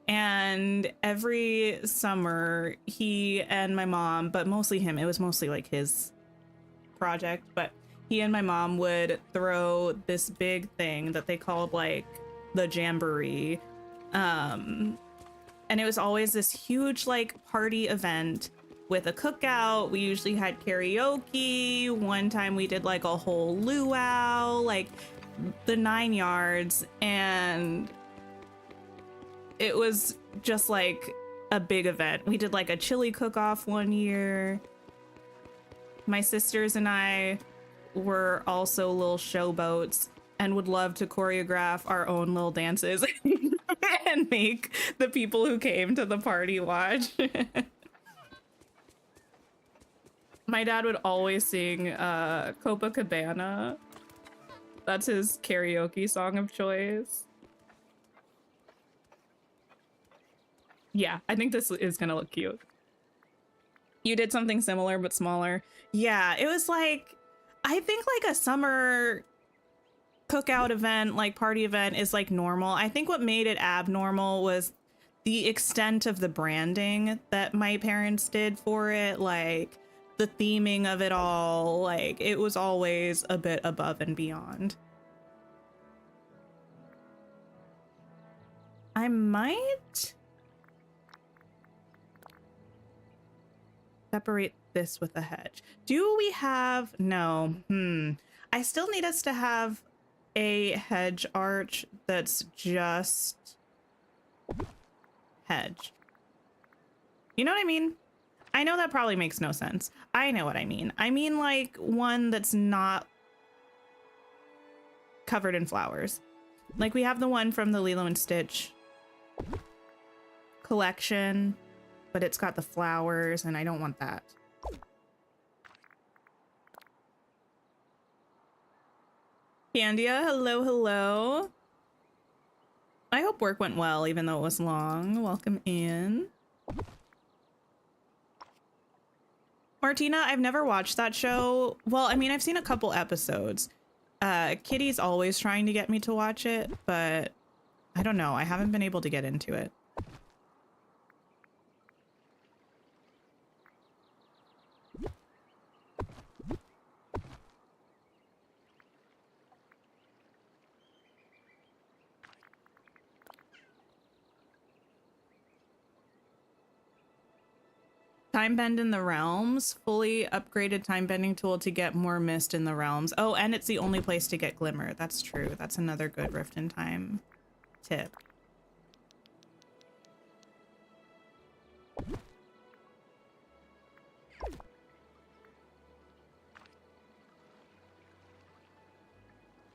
And every summer, he and my mom, but mostly him, it was mostly like his project, but he and my mom would throw this big thing that they called like the jamboree. And it was always this huge like party event with a cookout. We usually had karaoke. One time we did like a whole luau, like the 9 yards. And it was just like a big event. We did like a chili cook-off one year. My sisters and I were also little showboats and would love to choreograph our own little dances and make the people who came to the party watch. My dad would always sing Copacabana. That's his karaoke song of choice. Yeah, I think this is gonna look cute. You did something similar but smaller. Yeah, it was like, I think like a summer cookout event, like party event, is like normal. I think what made it abnormal was the extent of the branding that my parents did for it, like the theming of it all, like it was always a bit above and beyond. I might separate this with a hedge. Do we have, no, I still need us to have a hedge arch that's just hedge. You know what I mean? I know that probably makes no sense. I know what I mean. I mean like one that's not covered in flowers. Like we have the one from the Lilo and Stitch collection, but it's got the flowers and I don't want that. Candia, hello, hello. I hope work went well, even though it was long. Welcome in. Martina, I've never watched that show. Well, I mean, I've seen a couple episodes. Kitty's always trying to get me to watch it, but I don't know. I haven't been able to get into it. Time bend in the realms, fully upgraded time bending tool to get more mist in the realms. Oh, and it's the only place to get glimmer. That's true. That's another good Rift in Time tip.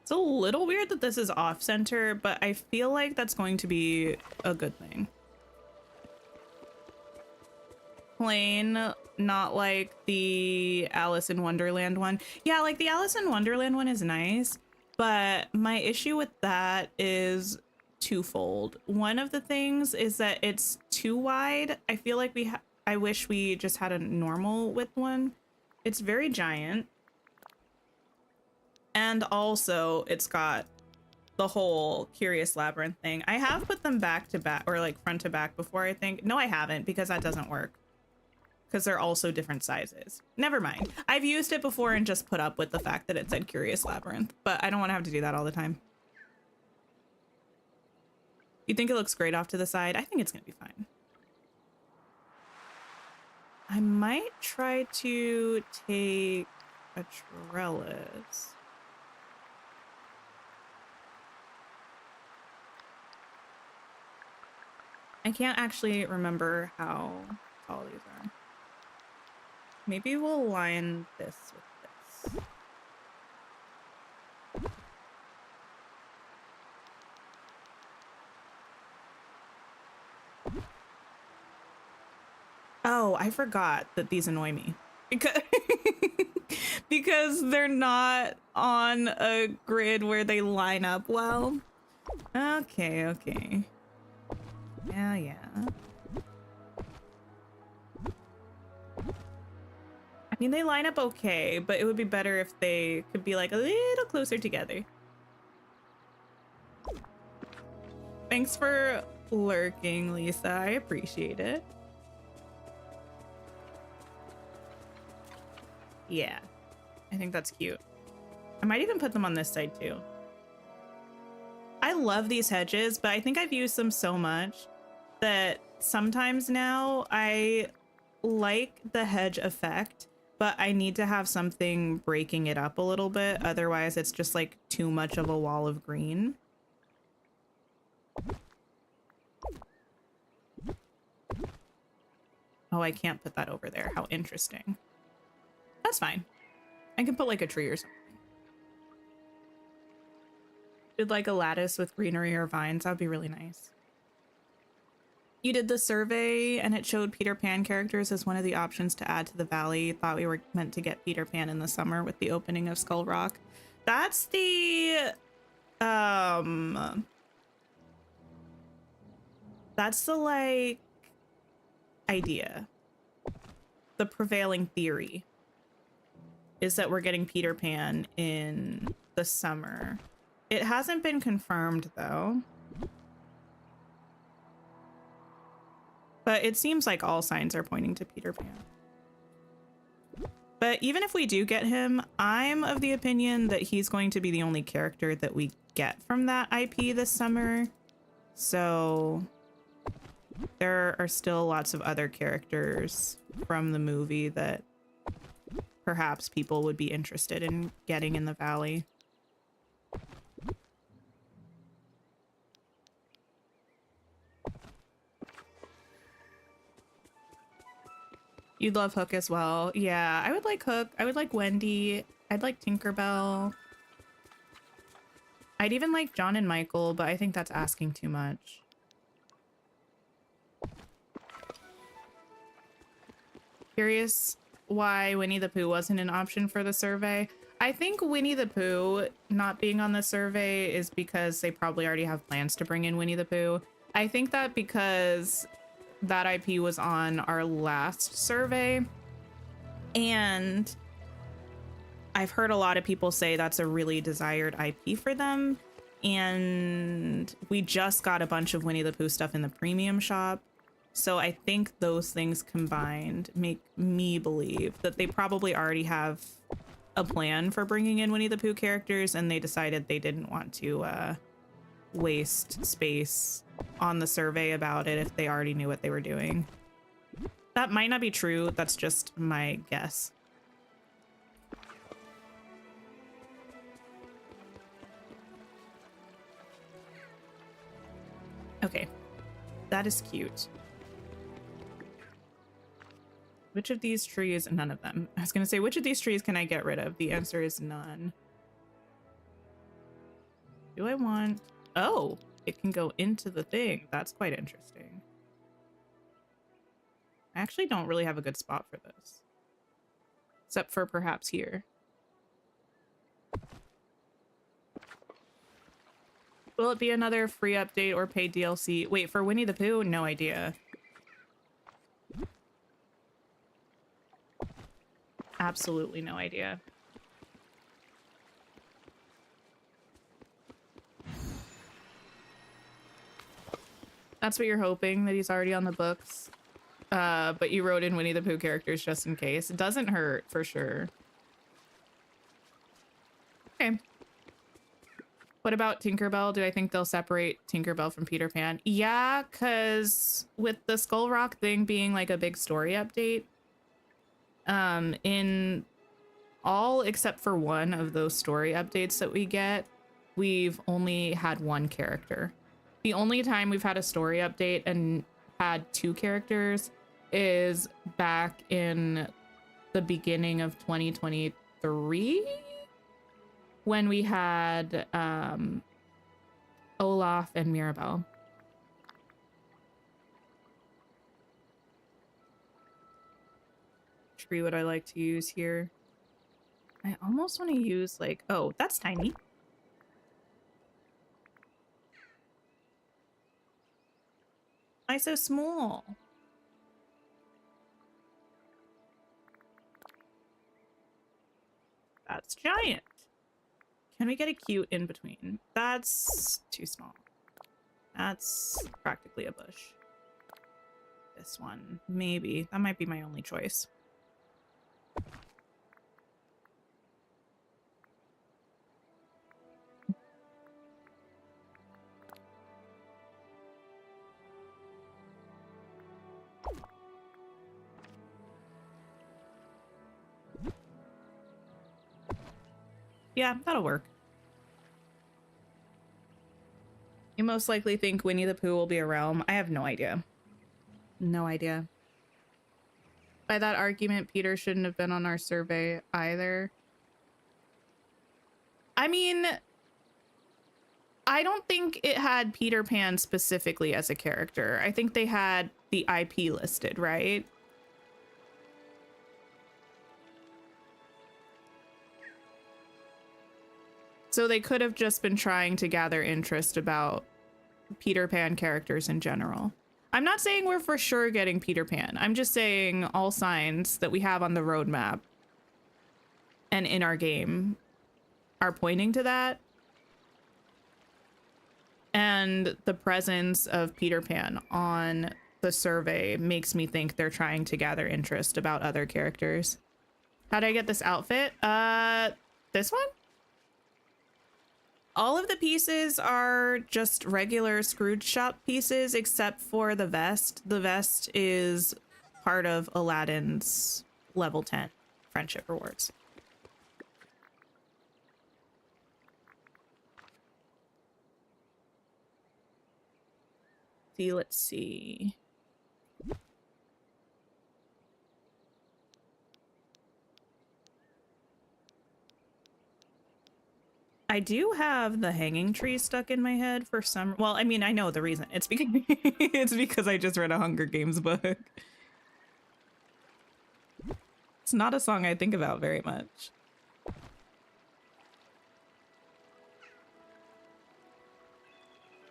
It's a little weird that this is off center, but I feel like that's going to be a good thing. Plain, not like the Alice in Wonderland one. Yeah, like the Alice in Wonderland one is nice, but my issue with that is twofold. One of the things is that it's too wide. I feel like I wish we just had a normal width one. It's very giant. And also it's got the whole Curious Labyrinth thing. I have put them back to back or like front to back before, I think. No, I haven't, because that doesn't work. Because they're also different sizes. Never mind. I've used it before and just put up with the fact that it said Curious Labyrinth, but I don't want to have to do that all the time. You think it looks great off to the side? I think it's gonna be fine. I might try to take a trellis. I can't actually remember how tall these are. Maybe we'll line this with this. Oh, I forgot that these annoy me because because they're not on a grid where they line up well. Okay, okay. Yeah. I mean, they line up okay, but it would be better if they could be like a little closer together. Thanks for lurking, Lisa. I appreciate it. Yeah, I think that's cute. I might even put them on this side too. I love these hedges, but I think I've used them so much that sometimes now I like the hedge effect, but I need to have something breaking it up a little bit. Otherwise, it's just like too much of a wall of green. Oh, I can't put that over there. How interesting. That's fine. I can put like a tree or something. Did like a lattice with greenery or vines. That would be really nice. You did the survey and it showed Peter Pan characters as one of the options to add to the valley. Thought we were meant to get Peter Pan in the summer with the opening of Skull Rock. That's the like idea. The prevailing theory is that we're getting Peter Pan in the summer. It hasn't been confirmed though. But it seems like all signs are pointing to Peter Pan. But even if we do get him, I'm of the opinion that he's going to be the only character that we get from that IP this summer. So there are still lots of other characters from the movie that perhaps people would be interested in getting in the valley. You'd love Hook as well. Yeah, I would like Hook. I would like Wendy. I'd like Tinkerbell. I'd even like John and Michael, but I think that's asking too much. Curious why Winnie the Pooh wasn't an option for the survey. I think Winnie the Pooh not being on the survey is because they probably already have plans to bring in Winnie the Pooh. I think that because that IP was on our last survey, and I've heard a lot of people say that's a really desired IP for them, and we just got a bunch of Winnie the Pooh stuff in the premium shop. So I think those things combined make me believe that they probably already have a plan for bringing in Winnie the Pooh characters, and they decided they didn't want to waste space on the survey about it if they already knew what they were doing. That might not be true. That's just my guess. Okay, that is cute. Which of these trees? None of them. I was gonna say, which of these trees can I get rid of? The answer is none. Do I want... Oh, it can go into the thing. That's quite interesting. I actually don't really have a good spot for this. Except for perhaps here. Will it be another free update or paid DLC? Wait, for Winnie the Pooh? No idea. Absolutely no idea. That's what you're hoping, that he's already on the books. But you wrote in Winnie the Pooh characters just in case. It doesn't hurt, for sure. Okay. What about Tinkerbell? Do I think they'll separate Tinkerbell from Peter Pan? Yeah, because with the Skull Rock thing being like a big story update, in all except for one of those story updates that we get, we've only had one character. The only time we've had a story update and had two characters is back in the beginning of 2023 when we had Olaf and Mirabelle. Tree would I like to use here? I almost want to use like, oh, that's tiny. Why so small? That's giant. Can we get a cute in between? That's too small. That's practically a bush. This one, maybe. That might be my only choice. Yeah, that'll work. You most likely think Winnie the Pooh will be a realm. I have no idea. No idea. By that argument, Peter shouldn't have been on our survey either. I mean, I don't think it had Peter Pan specifically as a character. I think they had the IP listed, right? So they could have just been trying to gather interest about Peter Pan characters in general. I'm not saying we're for sure getting Peter Pan. I'm just saying all signs that we have on the roadmap and in our game are pointing to that. And the presence of Peter Pan on the survey makes me think they're trying to gather interest about other characters. How did I get this outfit? This one? All of the pieces are just regular Scrooge shop pieces except for the vest. The vest is part of Aladdin's level 10 friendship rewards. Let's see. I do have the hanging tree stuck in my head for some, well, I mean, I know the reason. It's because it's because I just read a Hunger Games book. It's not a song I think about very much.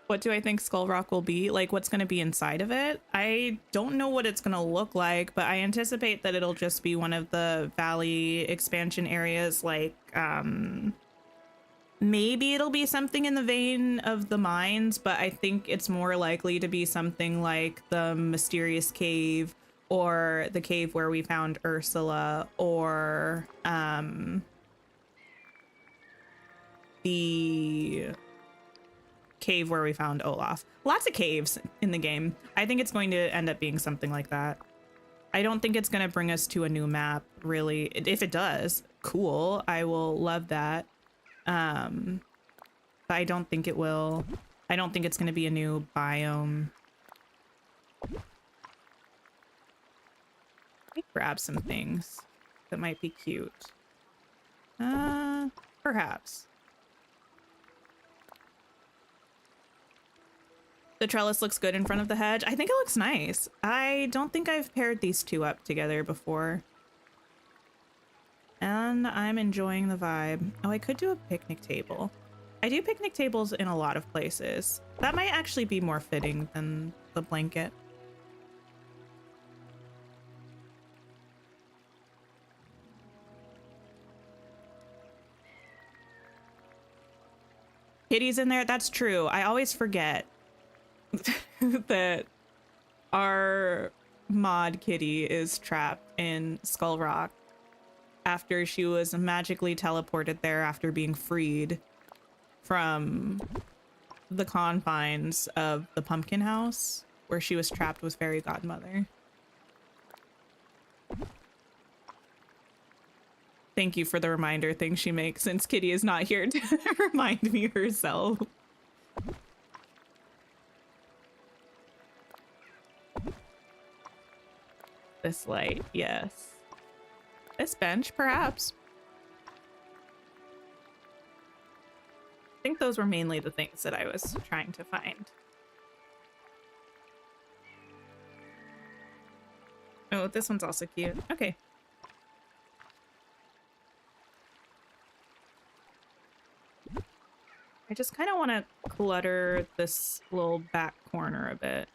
What do I think Skull Rock will be? Like, what's going to be inside of it? I don't know what it's going to look like, but I anticipate that it'll just be one of the valley expansion areas, like, maybe it'll be something in the vein of the mines, but I think it's more likely to be something like the mysterious cave or the cave where we found Ursula, or the cave where we found Olaf. Lots of caves in the game. I think it's going to end up being something like that. I don't think it's going to bring us to a new map, really. If it does, cool. I will love that. But I don't think it will. I don't think it's going to be a new biome. Let me grab some things that might be cute. Perhaps. The trellis looks good in front of the hedge. I think it looks nice. I don't think I've paired these two up together before. And I'm enjoying the vibe. Oh, I could do a picnic table. I do picnic tables in a lot of places. That might actually be more fitting than the blanket. Kitty's in there. That's true. I always forget that our mod Kitty is trapped in Skull Rock after she was magically teleported there after being freed from the confines of the pumpkin house where she was trapped with Fairy Godmother. Thank you for the reminder thing she makes, since Kitty is not here to remind me herself. This light, yes. This bench, perhaps. I think those were mainly the things that I was trying to find. Oh, this one's also cute. Okay. I just kind of want to clutter this little back corner a bit.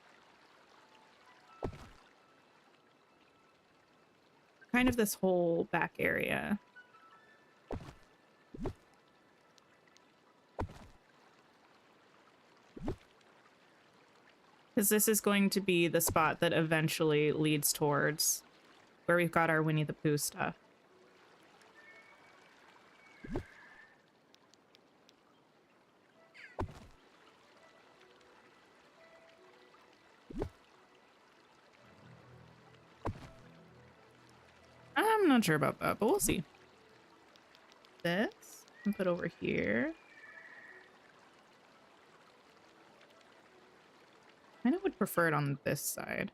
Kind of this whole back area. Because this is going to be the spot that eventually leads towards where we've got our Winnie the Pooh stuff. I'm not sure about that, but we'll see. This and put over here. I kind of would prefer it on this side.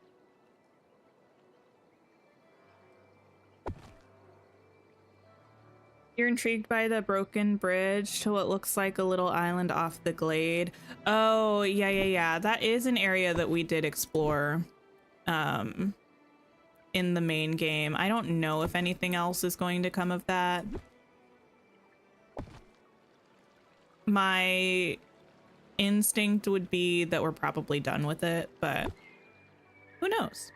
You're intrigued by the broken bridge to what looks like a little island off the glade. Oh, yeah. That is an area that we did explore in the main game. I don't know if anything else is going to come of that. My instinct would be that we're probably done with it, but who knows?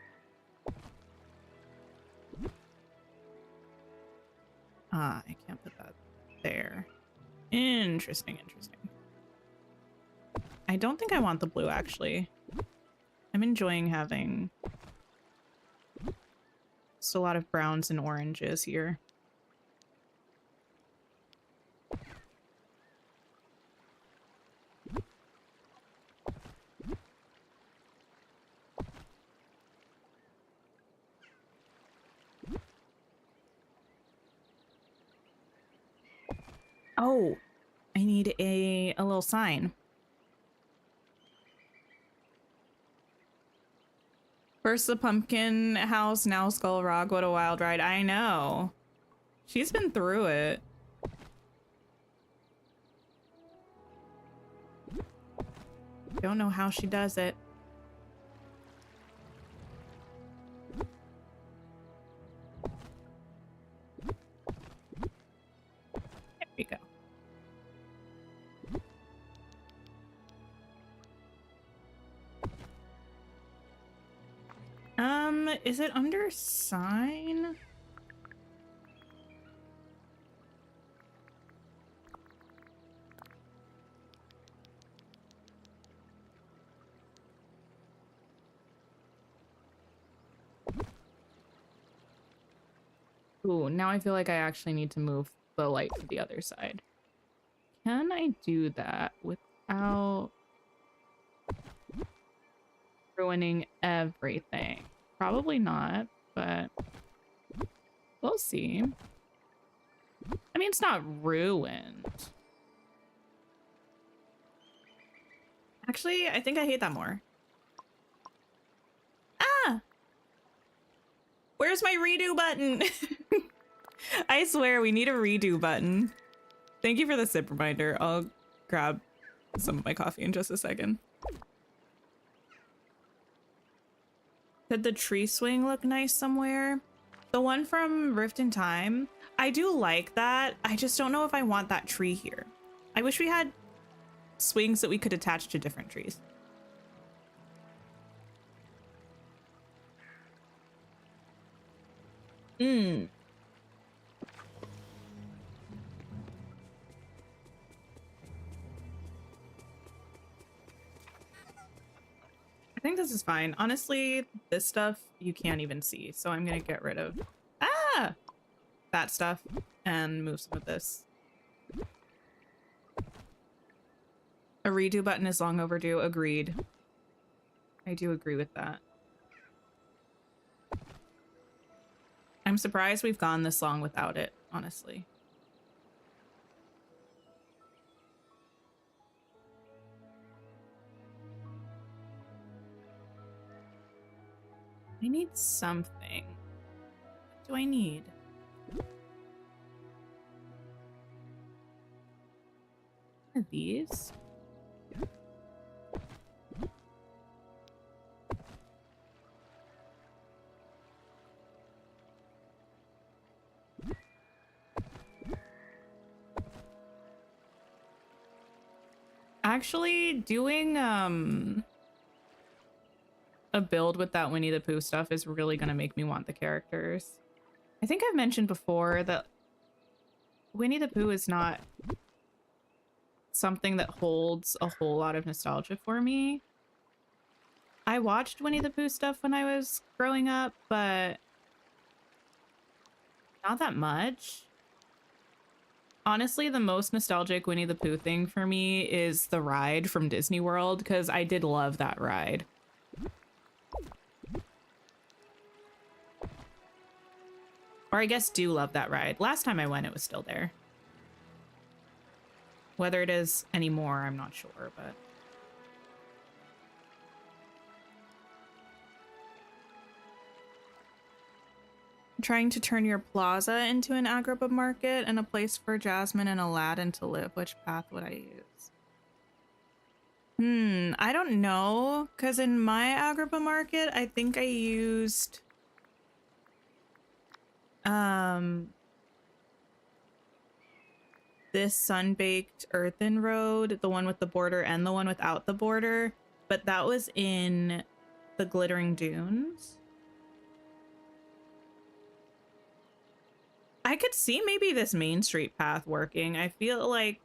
Ah, I can't put that there. Interesting. I don't think I want the blue, actually. I I'm enjoying having just a lot of browns and oranges here. Oh, I need a little sign. First the pumpkin house, now Skull Rock. What a wild ride. I know. She's been through it. Don't know how she does it. There we go. Is it under sign? Ooh, now I feel like I actually need to move the light to the other side. Can I do that without ruining everything? Probably not, but we'll see. I mean, it's not ruined. Actually, I think I hate that more. Ah! Where's my redo button? I swear we need a redo button. Thank you for the sip reminder. I'll grab some of my coffee in just a second. Did the tree swing look nice somewhere? The one from Rift in Time, I do like that. I just don't know if I want that tree here. I wish we had swings that we could attach to different trees. I think this is fine. Honestly, this stuff you can't even see, so I'm gonna get rid of that stuff and move some of this. A redo button is long overdue. Agreed. I do agree with that. I'm surprised we've gone this long without it, honestly. I need something. What do I need? One of these? Actually, doing a build with that Winnie the Pooh stuff is really gonna make me want the characters. I think I've mentioned before that Winnie the Pooh is not something that holds a whole lot of nostalgia for me. I watched Winnie the Pooh stuff when I was growing up, but not that much. Honestly, the most nostalgic Winnie the Pooh thing for me is the ride from Disney World, because I did love that ride. Or I guess do love that ride. Last time I went, it was still there. Whether it is anymore, I'm not sure, but... Trying to turn your plaza into an Agrabah market and a place for Jasmine and Aladdin to live. Which path would I use? I don't know, because in my Agrabah market, I think I used... this sun-baked earthen road, the one with the border and the one without the border, but that was in the Glittering Dunes. I could see maybe this Main Street path working. I feel like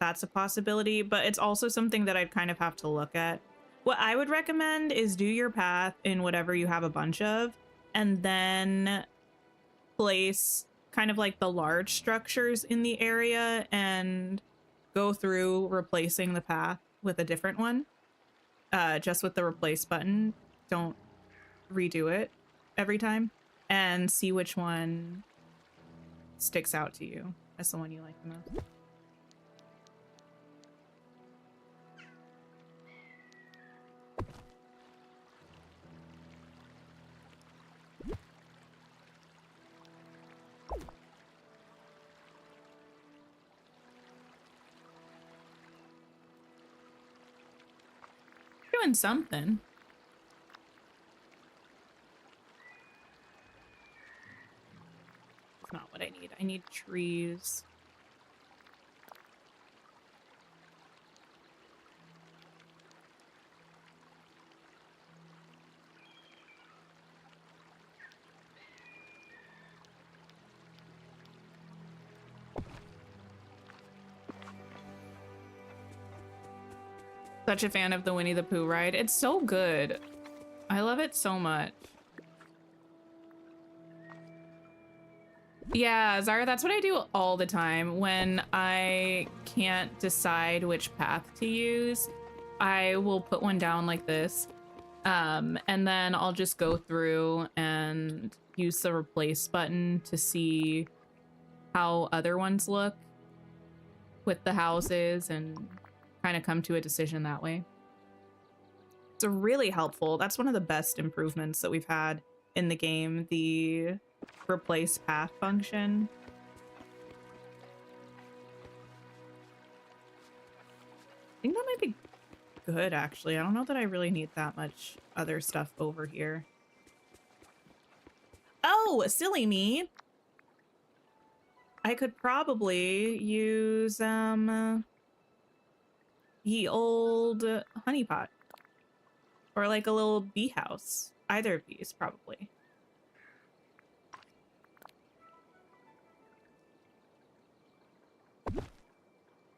that's a possibility, but it's also something that I'd kind of have to look at. What I would recommend is do your path in whatever you have a bunch of, and then place kind of like the large structures in the area and go through replacing the path with a different one. Just with the replace button. Don't redo it every time, and see which one sticks out to you as the one you like the most. Doing something. It's not what I need. I need trees. Such a fan of the Winnie the Pooh ride. It's so good. I love it so much. Yeah, Zara, that's what I do all the time. When I can't decide which path to use, I will put one down like this. And then I'll just go through and use the replace button to see how other ones look with the houses and kind of come to a decision that way. It's really helpful. That's one of the best improvements that we've had in the game, the replace path function. I think that might be good, actually. I don't know that I really need that much other stuff over here. Oh, silly me. I could probably use the old honey pot, or like a little bee house. Either of these, probably.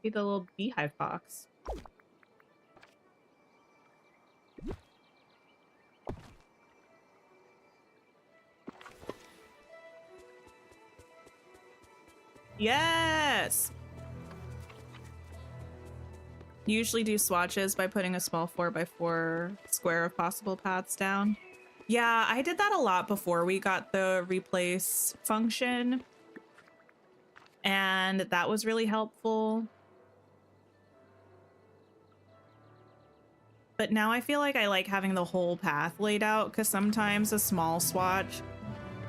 Be the little beehive box. Yes! Usually do swatches by putting a small 4x4 square of possible paths down. Yeah, I did that a lot before we got the replace function, and that was really helpful. But now I feel like I like having the whole path laid out, because sometimes a small swatch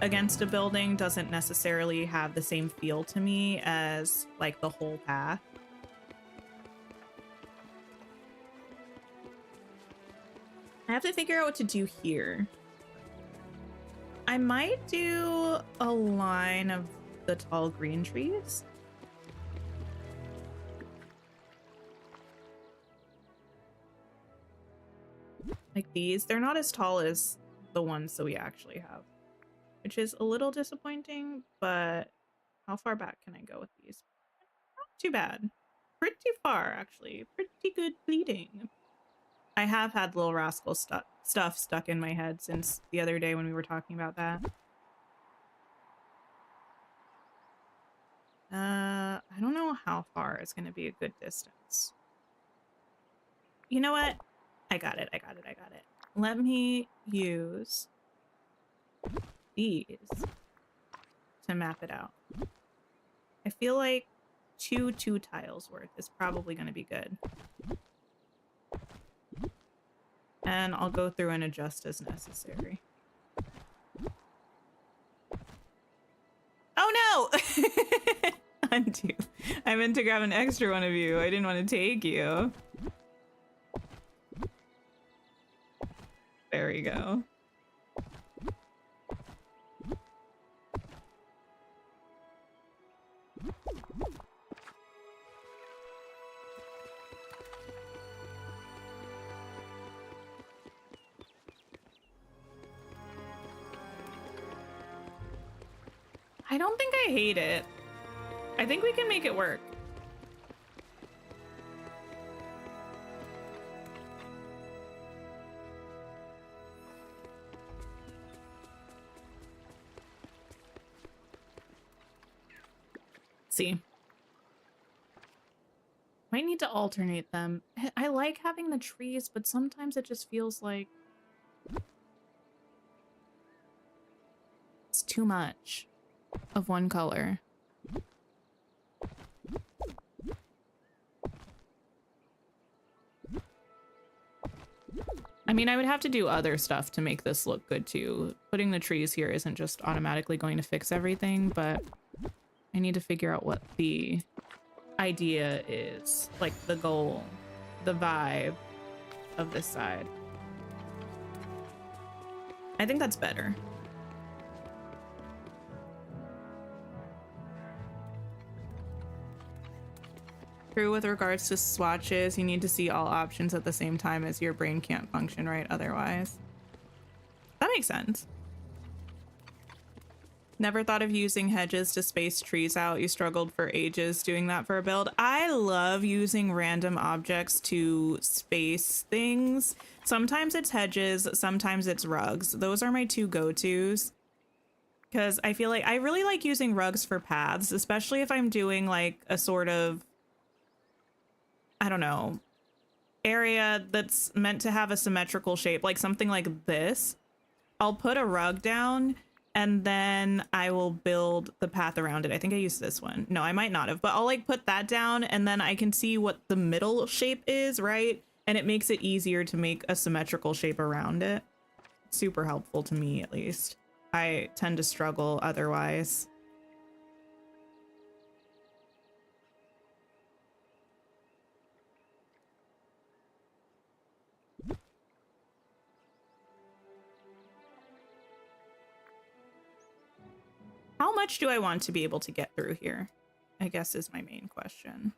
against a building doesn't necessarily have the same feel to me as like the whole path. I have to figure out what to do here. I might do a line of the tall green trees. Like these. They're not as tall as the ones that we actually have, which is a little disappointing, but how far back can I go with these? Not too bad. Pretty far, actually. Pretty good bleeding. I have had Little Rascal stuff stuck in my head since the other day when we were talking about that. I don't know how far is going to be a good distance. You know what? I got it. Let me use these to map it out. I feel like two tiles worth is probably going to be good. And I'll go through and adjust as necessary. Oh no! Undo. I meant to grab an extra one of you. I didn't want to take you. There we go. I don't think I hate it. I think we can make it work. see. Might need to alternate them. I like having the trees, but sometimes it just feels like it's too much of one color. I mean, I would have to do other stuff to make this look good too. Putting the trees here isn't just automatically going to fix everything, but I need to figure out what the idea is, like the goal, the vibe of this side. I think that's better. True with regards to swatches, you need to see all options at the same time as your brain can't function right otherwise. That makes sense. Never thought of using hedges to space trees out. You struggled for ages doing that for a build. I love using random objects to space things. Sometimes it's hedges, sometimes it's rugs. Those are my two go-tos. Because I feel like I really like using rugs for paths, especially if I'm doing like a sort of, I don't know, area that's meant to have a symmetrical shape, like something like this. I'll put a rug down and then I will build the path around it. I think I used this one. No, I might not have, but I'll like put that down and then I can see what the middle shape is, right? And it makes it easier to make a symmetrical shape around it. Super helpful to me, at least. I tend to struggle otherwise. How much do I want to be able to get through here? I guess is my main question.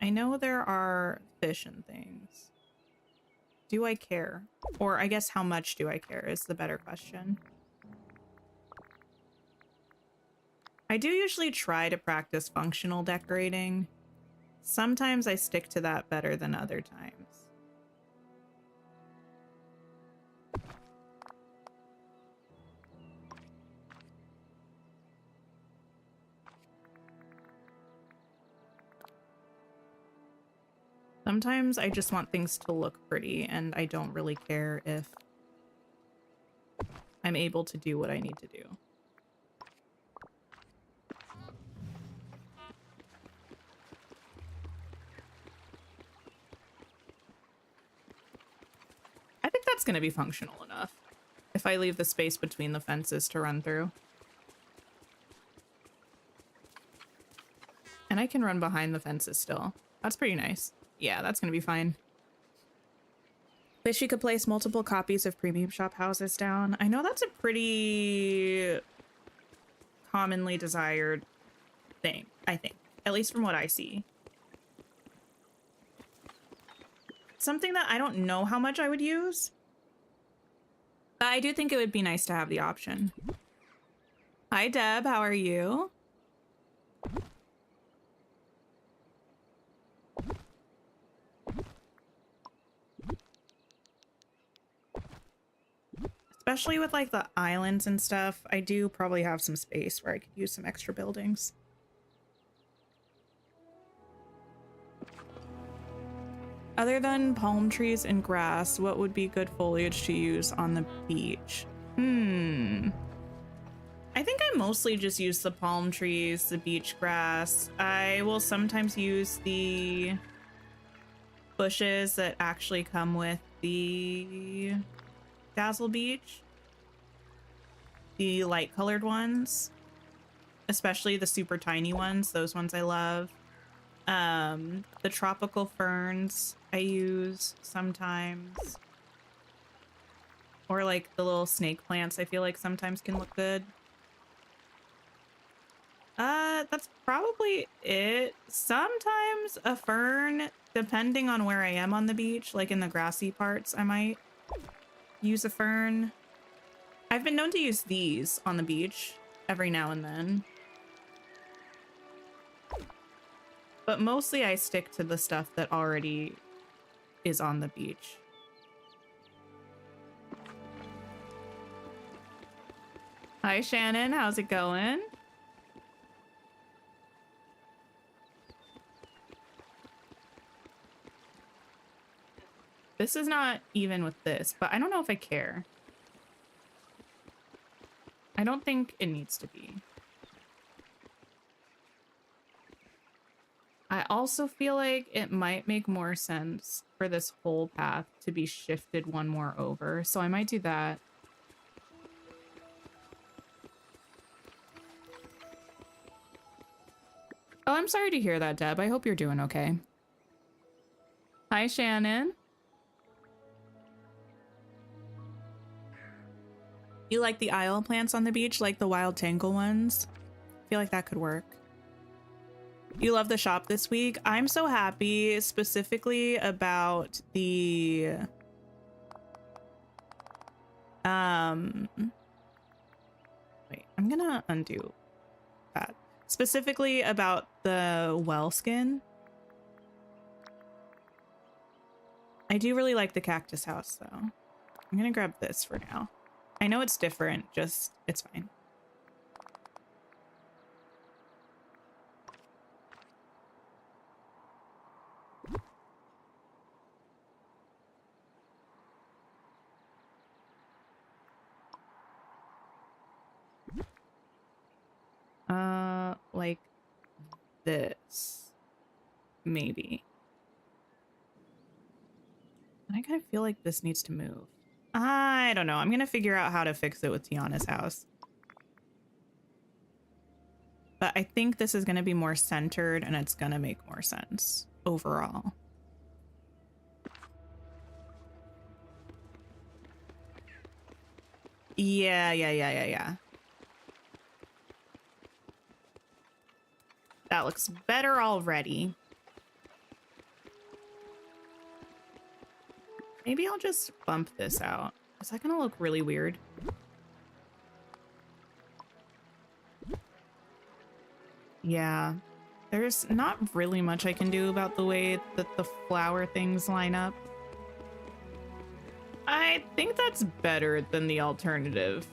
I know there are fish and things. Do I care? Or I guess how much do I care is the better question. I do usually try to practice functional decorating. Sometimes I stick to that better than other times. Sometimes I just want things to look pretty and I don't really care if I'm able to do what I need to do. I think that's going to be functional enough if I leave the space between the fences to run through. And I can run behind the fences still. That's pretty nice. Yeah, that's gonna be fine. Wish you could place multiple copies of premium shop houses down. I know that's a pretty commonly desired thing, I think. At least from what I see. Something that I don't know how much I would use. But I do think it would be nice to have the option. Hi, Deb. How are you? Especially with like the islands and stuff, I do probably have some space where I could use some extra buildings. Other than palm trees and grass, what would be good foliage to use on the beach? I think I mostly just use the palm trees, the beach grass. I will sometimes use the bushes that actually come with the Dazzle Beach, the light colored ones, especially the super tiny ones. Those ones I love. The tropical ferns I use sometimes, or like the little snake plants I feel like sometimes can look good. That's probably it. Sometimes a fern, depending on where I am on the beach, like in the grassy parts, I might use a fern. I've been known to use these on the beach every now and then. But mostly I stick to the stuff that already is on the beach. Hi, Shannon. How's it going? This is not even with this, but I don't know if I care. I don't think it needs to be. I also feel like it might make more sense for this whole path to be shifted one more over. So I might do that. Oh, I'm sorry to hear that, Deb. I hope you're doing okay. Hi, Shannon. You like the aisle plants on the beach, like the wild tangle ones? I feel like that could work. You love the shop this week? I'm so happy specifically about the wait, I'm gonna undo that. Specifically about the well skin. I do really like the cactus house though. I'm gonna grab this for now. I know it's different, just it's fine. Like this, maybe. I kind of feel like this needs to move. I don't know. I'm gonna figure out how to fix it with Tiana's house. But I think this is gonna be more centered and it's gonna make more sense overall. Yeah. That looks better already. Maybe I'll just bump this out. Is that gonna look really weird? Yeah. There's not really much I can do about the way that the flower things line up. I think that's better than the alternative.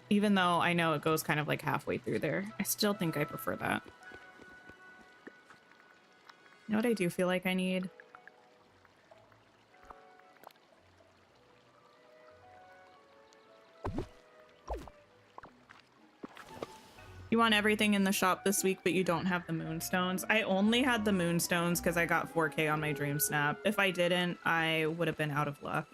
Even though I know it goes kind of like halfway through there. I still think I prefer that. You know what I do feel like I need? You want everything in the shop this week, but you don't have the moonstones. I only had the moonstones because I got 4K on my dream snap. If I didn't, I would have been out of luck.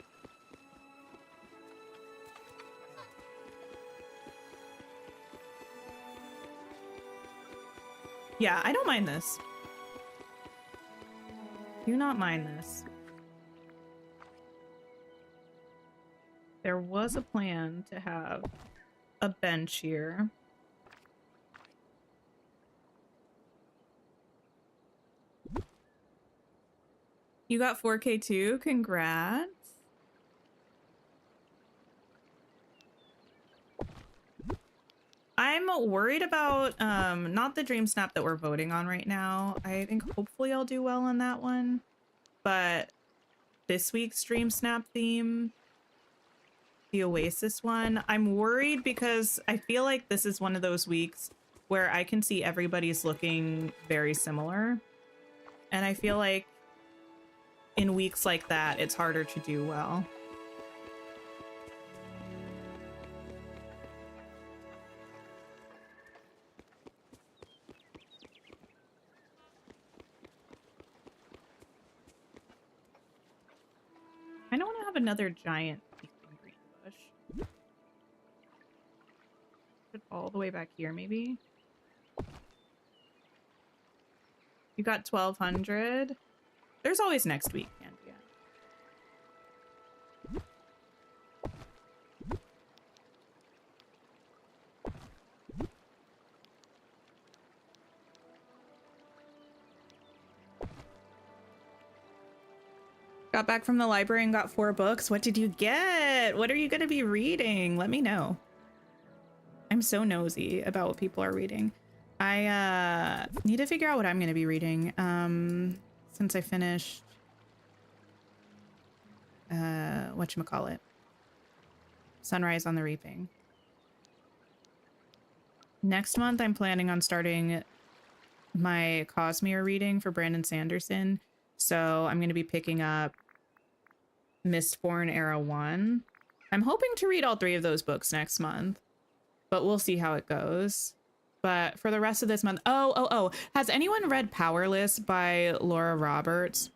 Yeah, I don't mind this. Do not mind this. There was a plan to have a bench here. You got 4K too? Congrats. I'm worried about not the dream snap that we're voting on right now. I think hopefully I'll do well on that one. But this week's dream snap theme, the Oasis one, I'm worried because I feel like this is one of those weeks where I can see everybody's looking very similar. And I feel like in weeks like that, it's harder to do well. I don't want to have another giant green bush. Put it all the way back here, maybe. You got 1,200. There's always next week, Andrea. Got back from the library and got 4 books. What did you get? What are you going to be reading? Let me know. I'm so nosy about what people are reading. I need to figure out what I'm going to be reading. Since I finished whatchamacallit? Sunrise on the Reaping. Next month I'm planning on starting my Cosmere reading for Brandon Sanderson. So I'm going to be picking up Mistborn Era 1. I'm hoping to read all 3 of those books next month, but we'll see how it goes. But for the rest of this month, oh, has anyone read Powerless by Lauren Roberts.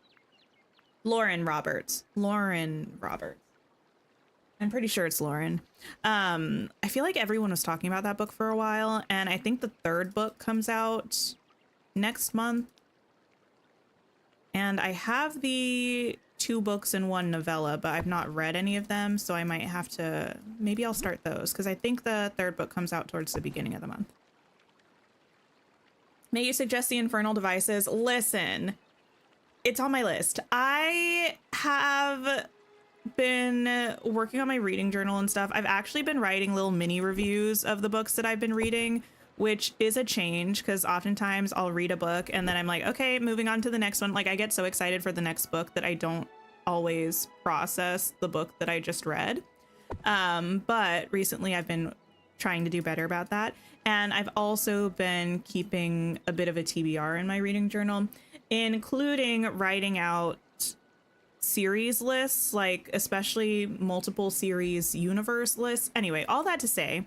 I'm pretty sure it's Lauren. I feel like everyone was talking about that book for a while, and I think the 3rd book comes out next month. And I have the 2 books and 1 novella, but I've not read any of them, so I might have to, maybe I'll start those, because I think the 3rd book comes out towards the beginning of the month. May you suggest the infernal devices? Listen, it's on my list. I have been working on my reading journal and stuff. I've actually been writing little mini reviews of the books that I've been reading, which is a change because oftentimes I'll read a book and then I'm like, okay, moving on to the next one. Like I get so excited for the next book that I don't always process the book that I just read. But recently I've been trying to do better about that. And I've also been keeping a bit of a TBR in my reading journal, including writing out series lists, like especially multiple series universe lists. Anyway, all that to say,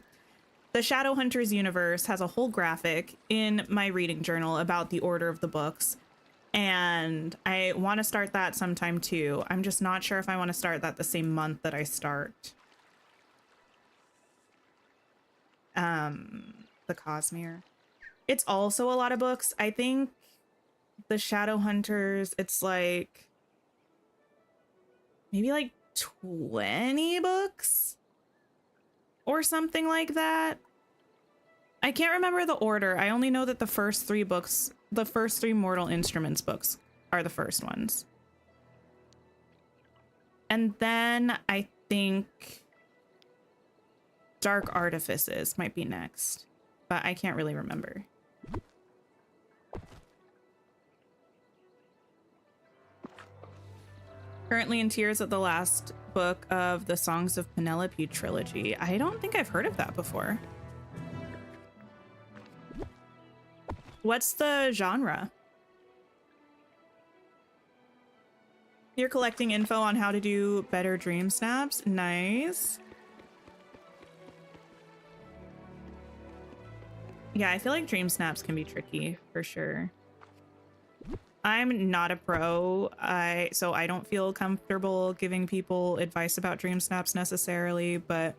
the Shadowhunters universe has a whole graphic in my reading journal about the order of the books, and I want to start that sometime too. I'm just not sure if I want to start that the same month that I start the Cosmere. It's also a lot of books. I think the Shadowhunters, it's like maybe like 20 books or something like that. I can't remember the order. I only know that the first 3 books, the first 3 Mortal Instruments books are the first ones. And then I think Dark Artifices might be next, but I can't really remember. Currently in tears at the last book of the Songs of Penelope trilogy. I don't think I've heard of that before. What's the genre? You're collecting info on how to do better dream snaps. Nice. Yeah, I feel like dream snaps can be tricky for sure. I'm not a pro, so I don't feel comfortable giving people advice about dream snaps necessarily, but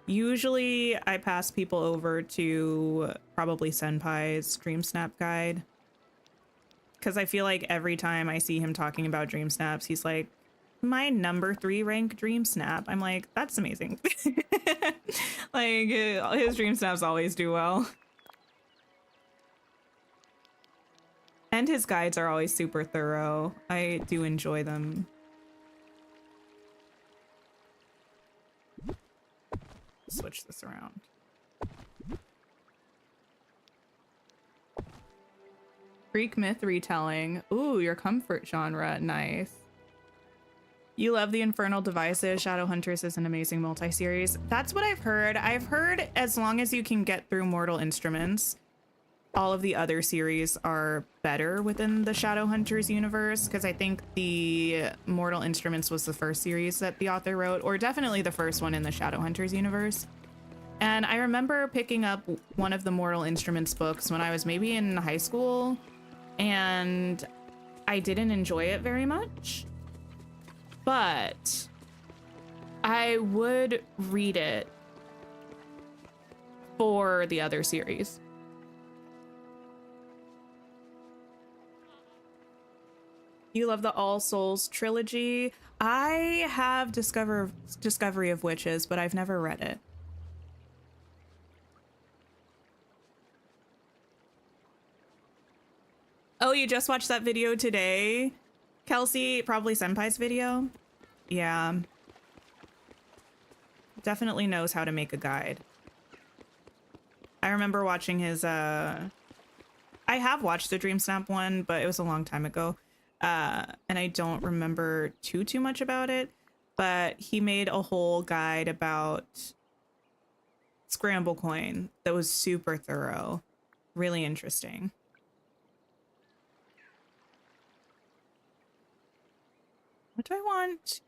usually I pass people over to probably Senpai's dream snap guide, because I feel like every time I see him talking about dream snaps, he's like, my number 3 rank dream snap. I'm like, that's amazing. Like his dream snaps always do well. And his guides are always super thorough. I do enjoy them. Switch this around. Greek myth retelling. Ooh, your comfort genre. Nice. You love the Infernal Devices. Shadowhunters is an amazing multi-series. That's what I've heard. I've heard as long as you can get through Mortal Instruments, all of the other series are better within the Shadowhunters universe, because I think the Mortal Instruments was the first series that the author wrote, or definitely the first one in the Shadowhunters universe. And I remember picking up one of the Mortal Instruments books when I was maybe in high school, and I didn't enjoy it very much, but I would read it for the other series. You love the All Souls trilogy. I have Discovery of Witches, but I've never read it. Oh, you just watched that video today, Kelsey? Probably Senpai's video. Yeah. Definitely knows how to make a guide. I remember watching his, I have watched the Dream Snap one, but it was a long time ago. And I don't remember too much about it, but he made a whole guide about Scramble Coin that was super thorough, really interesting. What do I want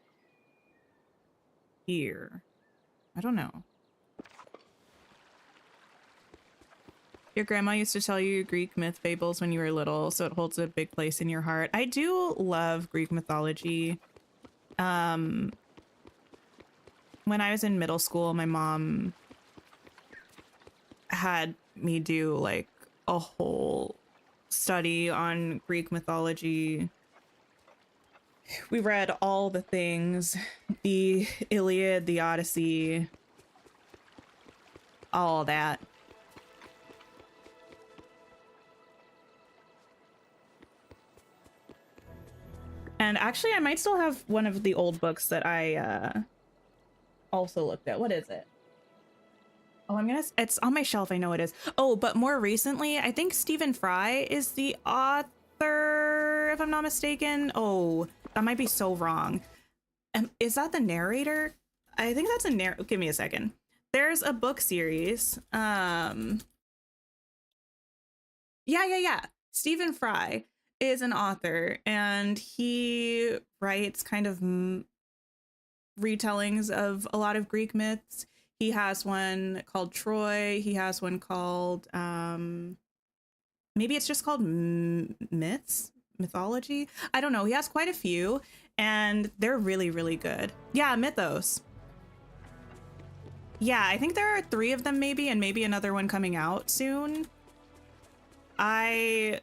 here? I don't know. Your grandma used to tell you Greek myth fables when you were little, so it holds a big place in your heart. I do love Greek mythology. When I was in middle school, my mom had me do like a whole study on Greek mythology. We read all the things, the Iliad, the Odyssey, all that. And actually, I might still have one of the old books that I also looked at. What is it? Oh, it's on my shelf. I know it is. Oh, but more recently, I think Stephen Fry is the author, if I'm not mistaken. Oh, that might be so wrong. Is that the narrator? I think that's a narrator. Give me a second. There's a book series. Yeah. Stephen Fry is an author, and he writes kind of retellings of a lot of Greek myths. He has one called Troy. He has one called maybe it's just called mythology. I don't know. He has quite a few, and they're really, really good. Yeah, Mythos. Yeah, I think there are 3 of them maybe, and maybe another one coming out soon. I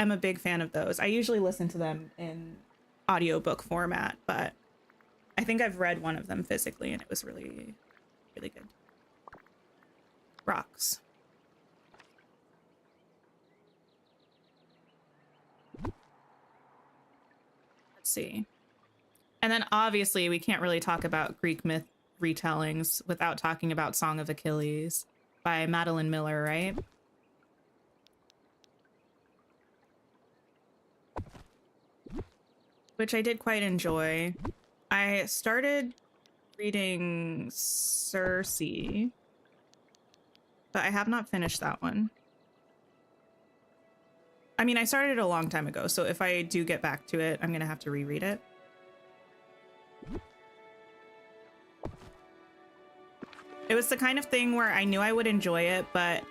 am a big fan of those. I usually listen to them in audiobook format, but I think I've read one of them physically, and it was really, really good. Rocks. Let's see. And then obviously we can't really talk about Greek myth retellings without talking about Song of Achilles by Madeline Miller, right? Which I did quite enjoy. I started reading Circe, but I have not finished that one. I mean, I started it a long time ago, so if I do get back to it, I'm gonna have to reread it. It was the kind of thing where I knew I would enjoy it, but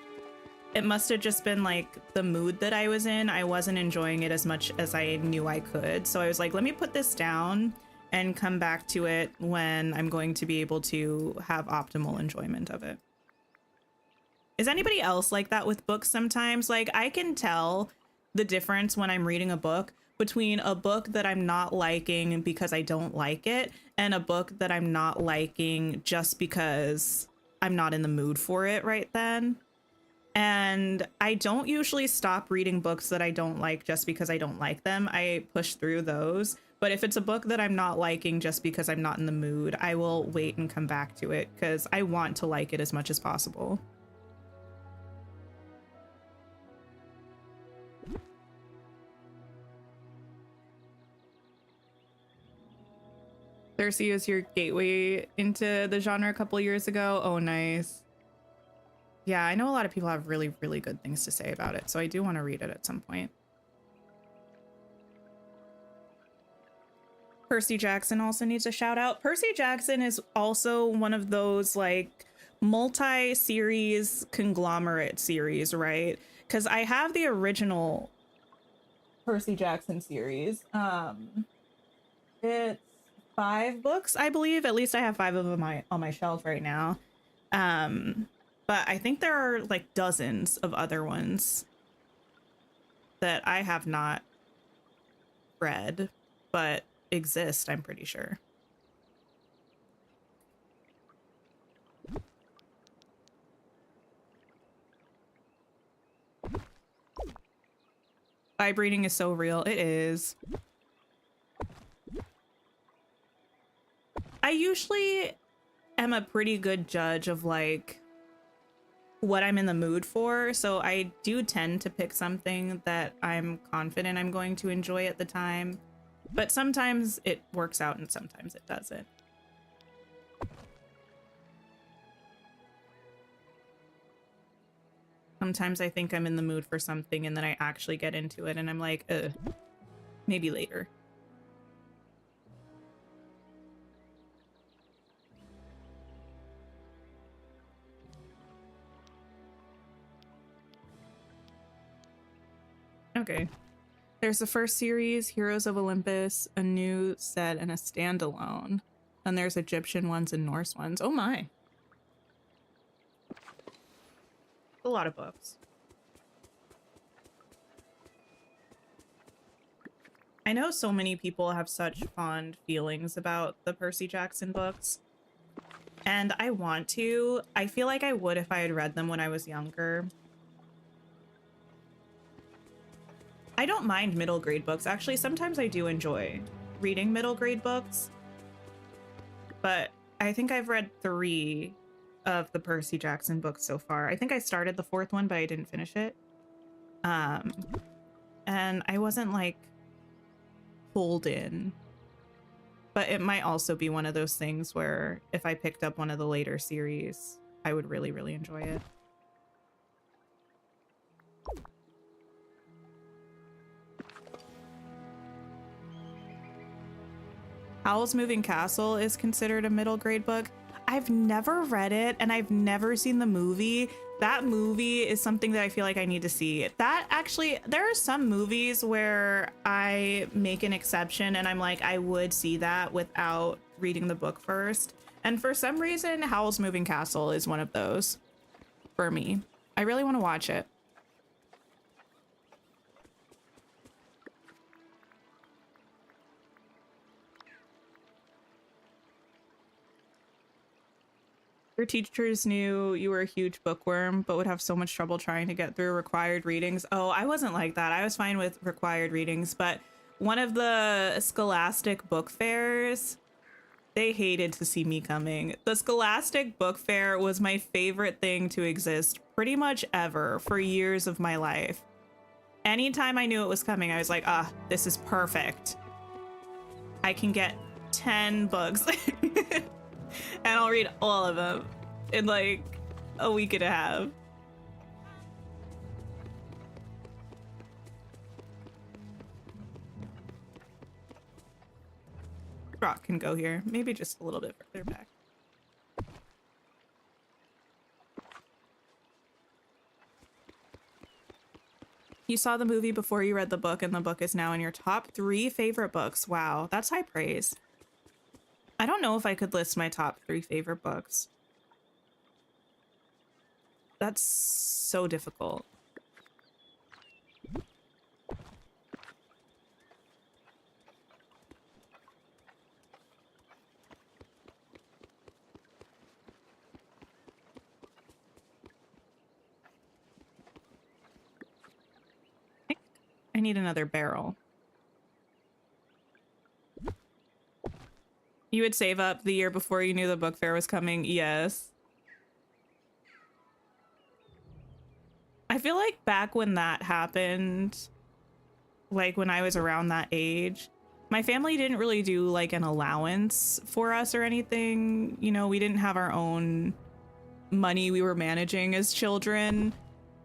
it must have just been like the mood that I was in. I wasn't enjoying it as much as I knew I could. So I was like, let me put this down and come back to it when I'm going to be able to have optimal enjoyment of it. Is anybody else like that with books sometimes? Like, I can tell the difference when I'm reading a book between a book that I'm not liking because I don't like it and a book that I'm not liking just because I'm not in the mood for it right then. And I don't usually stop reading books that I don't like just because I don't like them. I push through those. But if it's a book that I'm not liking just because I'm not in the mood, I will wait and come back to it because I want to like it as much as possible. Circe was your gateway into the genre a couple years ago. Oh, nice. Yeah, I know a lot of people have really, really good things to say about it, so I do want to read it at some point. Percy Jackson also needs a shout out. Percy Jackson is also one of those like multi-series conglomerate series, right? Because I have the original Percy Jackson series. It's 5 books, I believe. At least I have 5 of them on my shelf right now. But I think there are like dozens of other ones that I have not read, but exist, I'm pretty sure. Vibrating is so real. It is. I usually am a pretty good judge of like what I'm in the mood for, so I do tend to pick something that I'm confident I'm going to enjoy at the time, but sometimes it works out and sometimes it doesn't. Sometimes I think I'm in the mood for something and then I actually get into it and I'm like, maybe later. Okay. There's the first series, Heroes of Olympus, a new set, and a standalone. And there's Egyptian ones and Norse ones. Oh my. A lot of books. I know so many people have such fond feelings about the Percy Jackson books. And I want to. I feel like I would if I had read them when I was younger. I don't mind middle grade books. Actually, sometimes I do enjoy reading middle grade books. But I think I've read 3 of the Percy Jackson books so far. I think I started the 4th one, but I didn't finish it. And I wasn't like pulled in. But it might also be one of those things where if I picked up one of the later series, I would really, really enjoy it. Howl's Moving Castle is considered a middle grade book. I've never read it and I've never seen the movie. That movie is something that I feel like I need to see. That actually, there are some movies where I make an exception and I'm like, I would see that without reading the book first. And for some reason, Howl's Moving Castle is one of those for me. I really want to watch it. Your teachers knew you were a huge bookworm, but would have so much trouble trying to get through required readings. Oh, I wasn't like that. I was fine with required readings, but one of the Scholastic book fairs, they hated to see me coming. The Scholastic book fair was my favorite thing to exist pretty much ever for years of my life. Anytime I knew it was coming, I was like, ah, this is perfect. I can get 10 books. And I'll read all of them in like a week and a half. Rock can go here. Maybe just a little bit further back. You saw the movie before you read the book, and the book is now in your top 3 favorite books. Wow, that's high praise. I don't know if I could list my top 3 favorite books. That's so difficult. I need another barrel. You would save up the year before you knew the book fair was coming? Yes. I feel like back when that happened, like when I was around that age, my family didn't really do like an allowance for us or anything. You know, we didn't have our own money we were managing as children.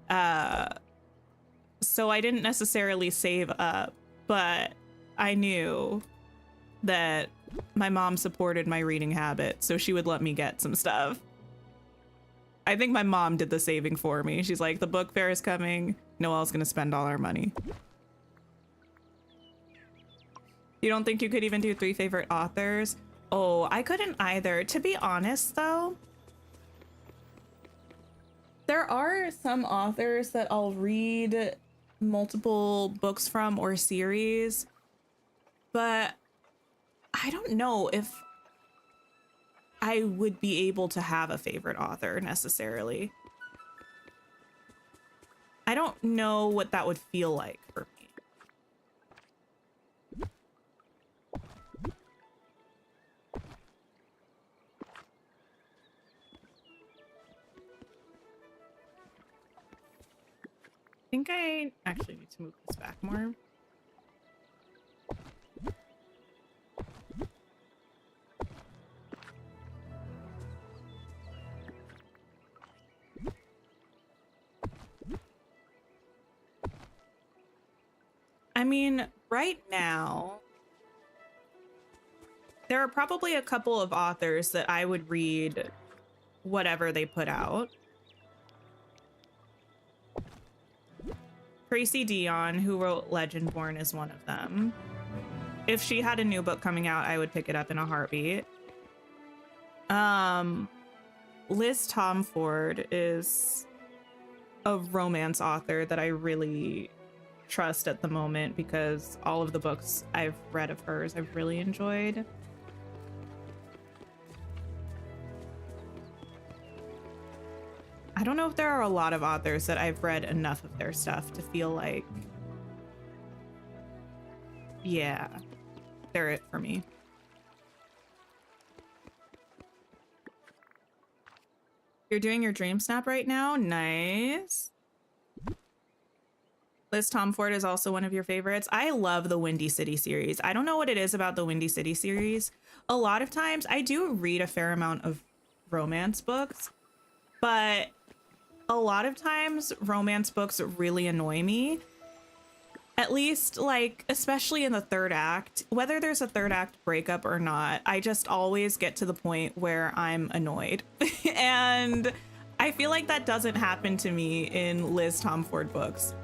So I didn't necessarily save up, but I knew that my mom supported my reading habit, so she would let me get some stuff. I think my mom did the saving for me. She's like, the book fair is coming. Noelle's gonna spend all our money. You don't think you could even do 3 favorite authors? Oh, I couldn't either. To be honest, though, there are some authors that I'll read multiple books from or series, but I don't know if I would be able to have a favorite author necessarily. I don't know what that would feel like for me. I think I actually need to move this back more. I mean, right now, there are probably a couple of authors that I would read whatever they put out. Gracie Dion, who wrote Legendborn, is one of them. If she had a new book coming out, I would pick it up in a heartbeat. Liz Tomford is a romance author that I really trust at the moment because all of the books I've read of hers I've really enjoyed. I don't know if there are a lot of authors that I've read enough of their stuff to feel like, yeah, they're it for me. You're doing your dream snap right now? Nice. Liz Tomford is also one of your favorites. I love the Windy City series. I don't know what it is about the Windy City series. A lot of times I do read a fair amount of romance books, but a lot of times romance books really annoy me. At least, like, especially in the third act, whether there's a third act breakup or not, I just always get to the point where I'm annoyed. And I feel like that doesn't happen to me in Liz Tomford books.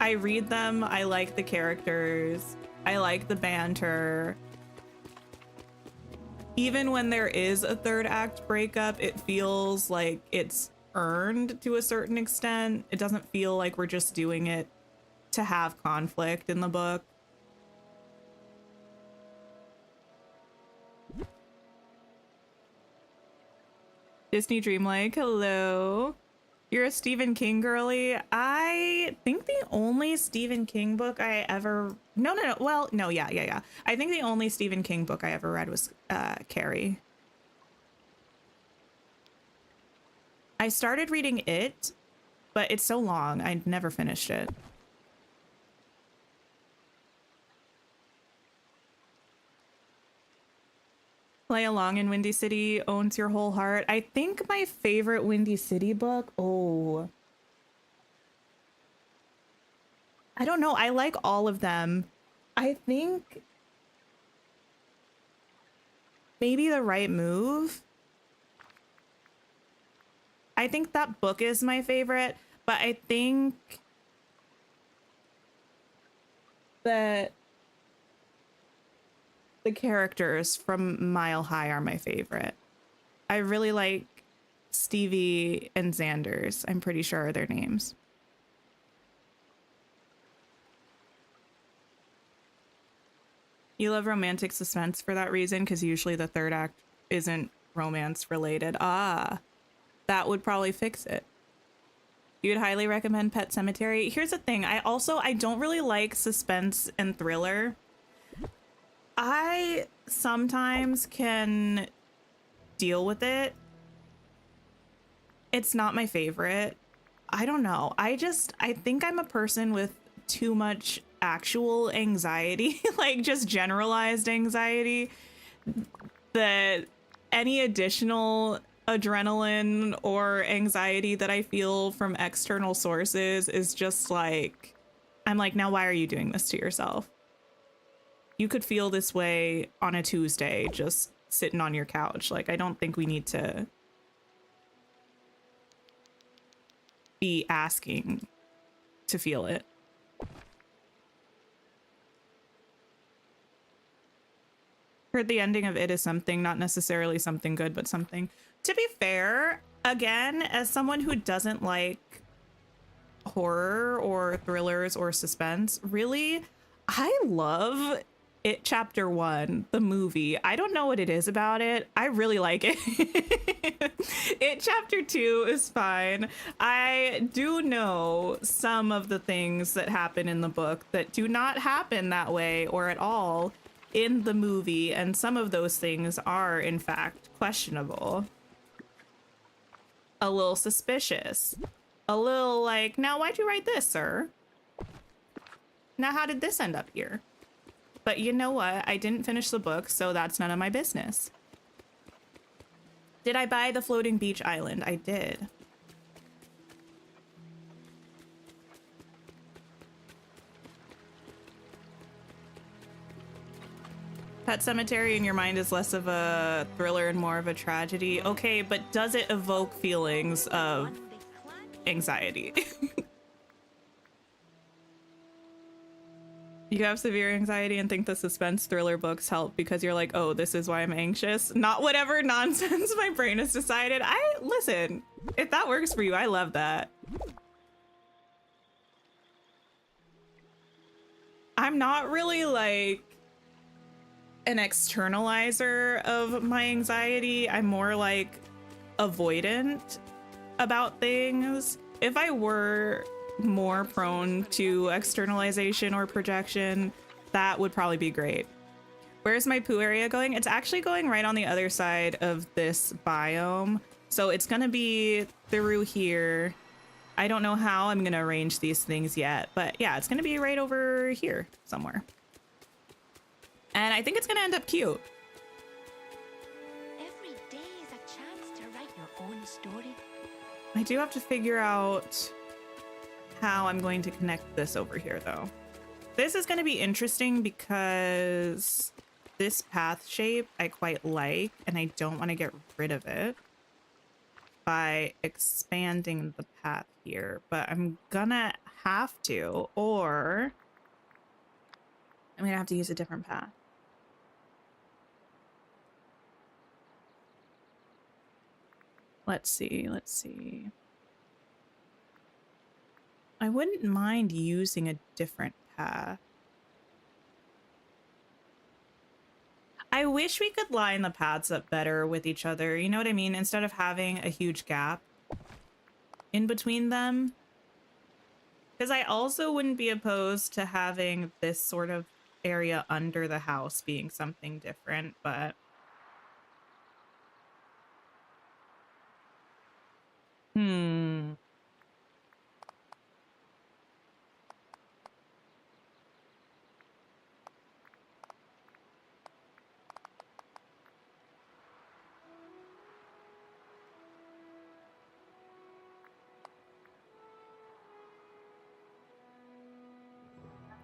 I read them, I like the characters, I like the banter. Even when there is a third act breakup, it feels like it's earned to a certain extent. It doesn't feel like we're just doing it to have conflict in the book. Disney Dreamlike, hello. You're a Stephen King girly. I think the only Stephen King book I ever... No. Well, no, yeah. I think the only Stephen King book I ever read was Carrie. I started reading it, but it's so long, I never finished it. Play Along in Windy City owns your whole heart. I think my favorite Windy City book, I don't know. I like all of them. I think maybe The Right Move. I think that book is my favorite, but I think that the characters from Mile High are my favorite. I really like Stevie and Xander's. I'm pretty sure are their names. You love romantic suspense for that reason, because usually the third act isn't romance related. Ah, that would probably fix it. You would highly recommend Pet Sematary. Here's the thing. I don't really like suspense and thriller. I sometimes can deal with it. It's not my favorite. I don't know. I think I'm a person with too much actual anxiety, like just generalized anxiety, that any additional adrenaline or anxiety that I feel from external sources is just like, I'm like, now why are you doing this to yourself? You could feel this way on a Tuesday, just sitting on your couch. Like, I don't think we need to be asking to feel it. Heard the ending of It is something, not necessarily something good, but something. To be fair, again, as someone who doesn't like horror or thrillers or suspense, really, I love It Chapter 1, the movie. I don't know what it is about it. I really like it. It Chapter 2 is fine. I do know some of the things that happen in the book that do not happen that way or at all in the movie, and some of those things are, in fact, questionable. A little suspicious. A little like, now why'd you write this, sir? Now how did this end up here? But you know what? I didn't finish the book, so that's none of my business. Did I buy the Floating Beach Island? I did. Pet Sematary in your mind is less of a thriller and more of a tragedy. Okay, but does it evoke feelings of anxiety? You have severe anxiety and think the suspense thriller books help because you're like, oh, this is why I'm anxious. Not whatever nonsense my brain has decided. Listen, if that works for you, I love that. I'm not really like an externalizer of my anxiety. I'm more like avoidant about things. If I were more prone to externalization or projection, that would probably be great. Where's my poo area going? It's actually going right on the other side of this biome. So it's gonna be through here. I don't know how I'm gonna arrange these things yet, but yeah, it's gonna be right over here somewhere. And I think it's gonna end up cute. Every day is a chance to write your own story. I do have to figure out how I'm going to connect this over here though. This is going to be interesting because this path shape I quite like, and I don't want to get rid of it by expanding the path here, but I'm gonna have to, or I'm gonna have to use a different path. Let's see. I wouldn't mind using a different path. I wish we could line the paths up better with each other. You know what I mean? Instead of having a huge gap in between them. Because I also wouldn't be opposed to having this sort of area under the house being something different, but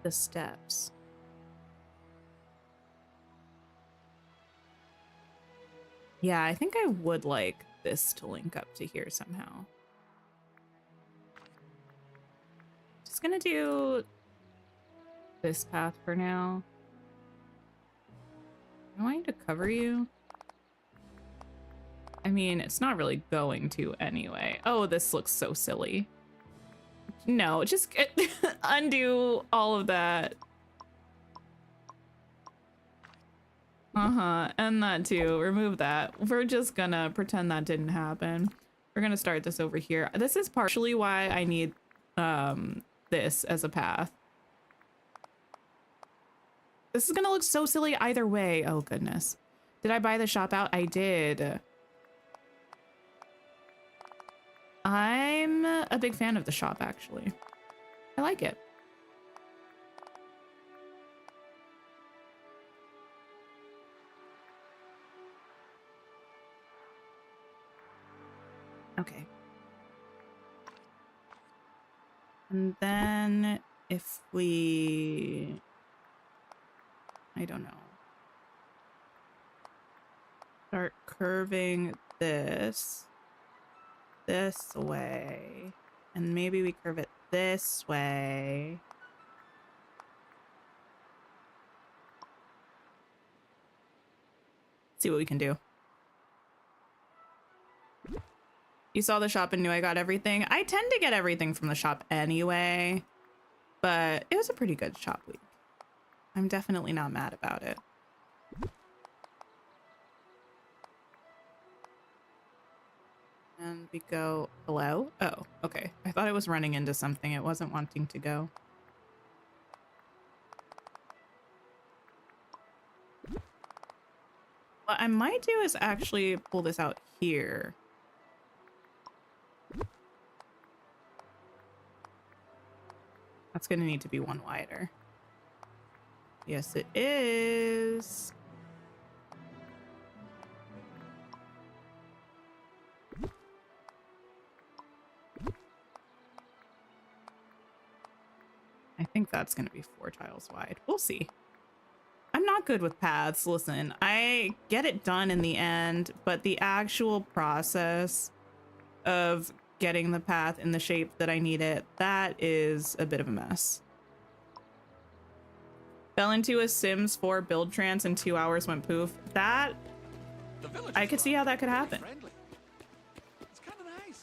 the steps. Yeah, I think I would like this to link up to here somehow. Just gonna do this path for now. Am I going to cover you? I mean, it's not really going to anyway. Oh, this looks so silly. No, just undo all of that. And that too. Remove that. We're just gonna pretend that didn't happen. We're gonna start this over here. This is partially why I need this as a path. This is gonna look so silly either way. Oh goodness. Did I buy the shop out? I did. I'm a big fan of the shop, actually. I like it. Okay. And then if we... I don't know. Start curving this way, and maybe we curve it this way. See what we can do. You saw the shop and knew I got everything. I tend to get everything from the shop anyway, but it was a pretty good shop week. I'm definitely not mad about it. And we go, hello? Oh, okay. I thought it was running into something. It wasn't wanting to go. What I might do is actually pull this out here. That's gonna need to be one wider. Yes, it is. I think that's going to be 4 tiles wide. We'll see. I'm not good with paths. Listen, I get it done in the end, but the actual process of getting the path in the shape that I need it, that is a bit of a mess. Fell into a Sims 4 build trance and 2 hours went poof. That, The village I is could see how that could lovely, happen. friendly. It's kind of nice.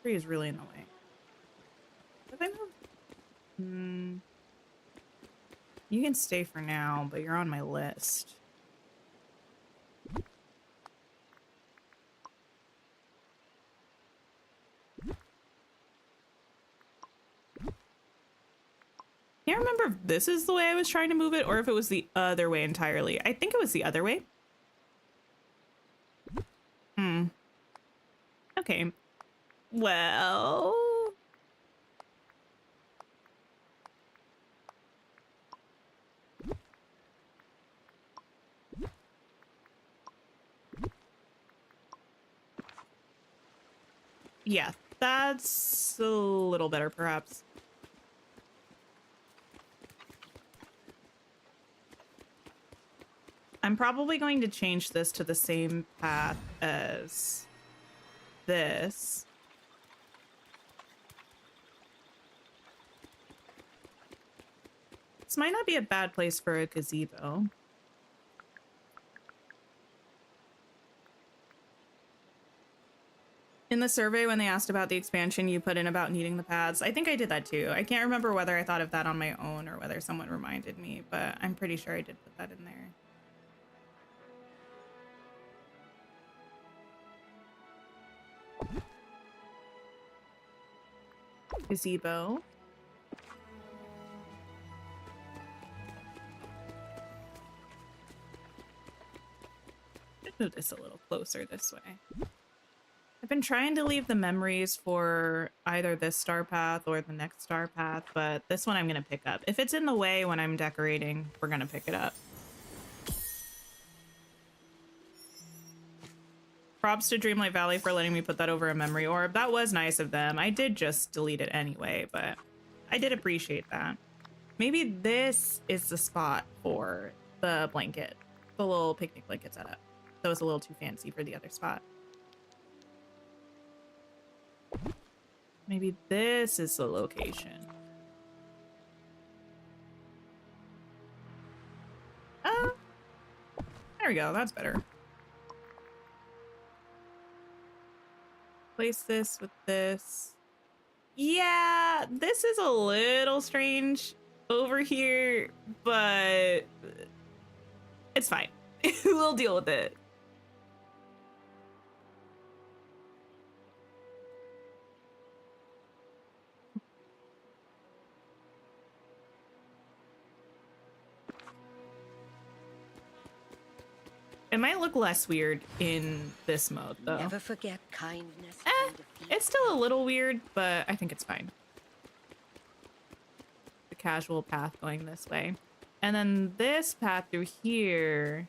Tree is really in the way. Did I move? You can stay for now, but you're on my list. Can't remember if this is the way I was trying to move it or if it was the other way entirely. I think it was the other way. Okay. Well... yeah, that's a little better, perhaps. I'm probably going to change this to the same path as this. This might not be a bad place for a gazebo. In the survey, when they asked about the expansion, you put in about needing the paths. I think I did that too. I can't remember whether I thought of that on my own or whether someone reminded me, but I'm pretty sure I did put that in there. Gazebo. Let's move this a little closer this way. I've been trying to leave the memories for either this star path or the next star path, but this one I'm going to pick up. If it's in the way when I'm decorating, we're going to pick it up. Props to Dreamlight Valley for letting me put that over a memory orb. That was nice of them. I did just delete it anyway, but I did appreciate that. Maybe this is the spot for the blanket, the little picnic blanket setup. That was a little too fancy for the other spot. Maybe this is the location. Oh, there we go. That's better. Place this with this. Yeah, this is a little strange over here, but it's fine. We'll deal with it. It might look less weird in this mode, though. Never forget kindness. and defeat. It's still a little weird, but I think it's fine. The casual path going this way. And then this path through here,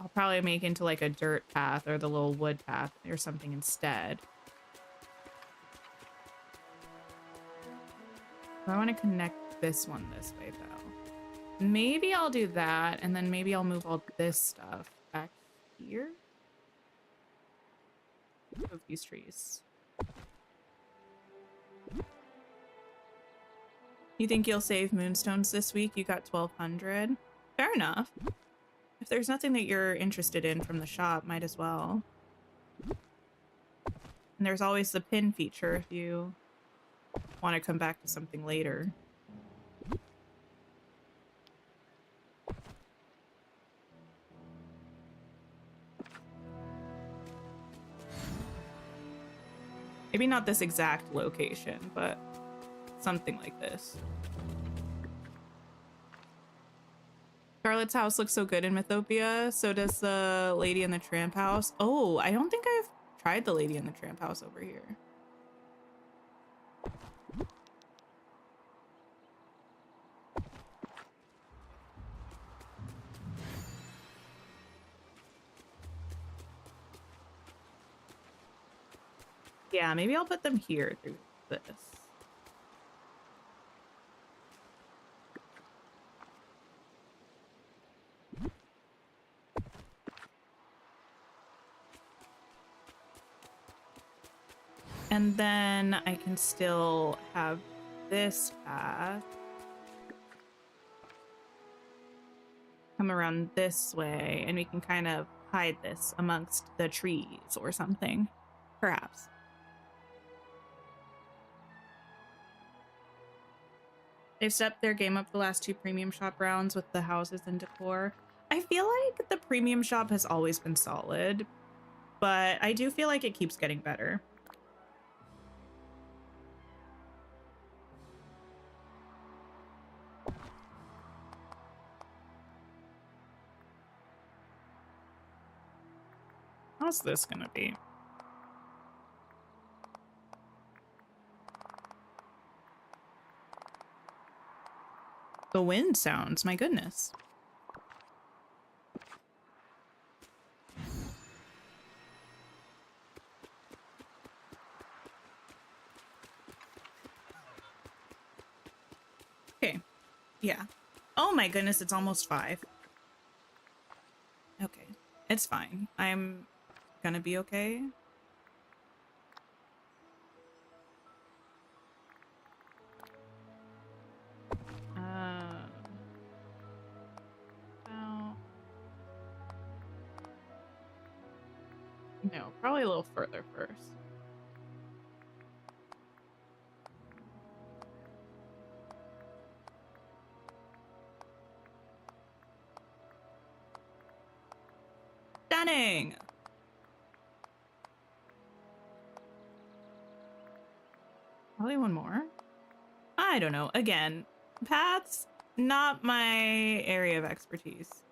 I'll probably make into like a dirt path or the little wood path or something instead. I want to connect this one this way, though. Maybe I'll do that, and then maybe I'll move all this stuff back here. Move these trees. You think you'll save moonstones this week? You got 1,200. Fair enough. If there's nothing that you're interested in from the shop, might as well. And there's always the pin feature if you want to come back to something later. Maybe not this exact location, but something like this. Scarlett's house looks so good in Mythopia. So does the Lady in the Tramp house. Oh, I don't think I've tried the Lady in the Tramp house over here. Yeah, maybe I'll put them here through this. And then I can still have this path come around this way and we can kind of hide this amongst the trees or something, perhaps. They've stepped their game up the last 2 premium shop rounds with the houses and decor. I feel like the premium shop has always been solid, but I do feel like it keeps getting better. How's this gonna be? The wind sounds, my goodness. Okay, yeah. Oh my goodness, it's almost 5. Okay, it's fine. I'm gonna be okay. No, probably a little further first. Stunning! Probably one more. I don't know. Again, paths, not my area of expertise.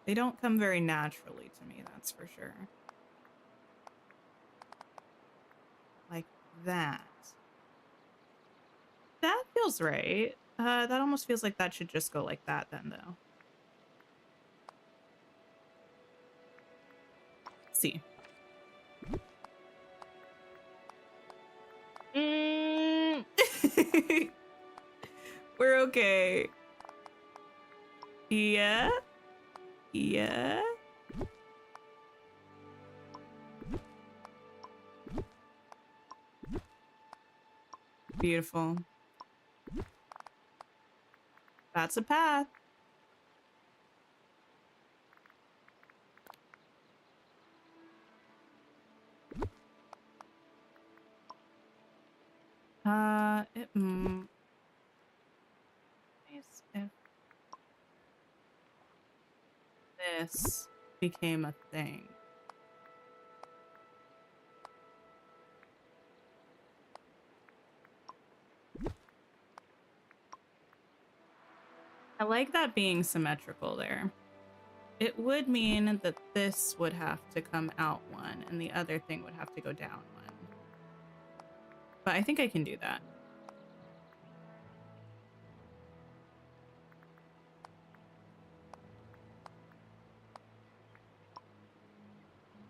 They don't come very naturally to me, that's for sure. Like that. That feels right. That almost feels like that should just go like that then, though. Let's see. We're okay. Yeah. Yeah. Beautiful. That's a path. Nice if this became a thing. I like that being symmetrical there. It would mean that this would have to come out one and the other thing would have to go down one. But I think I can do that.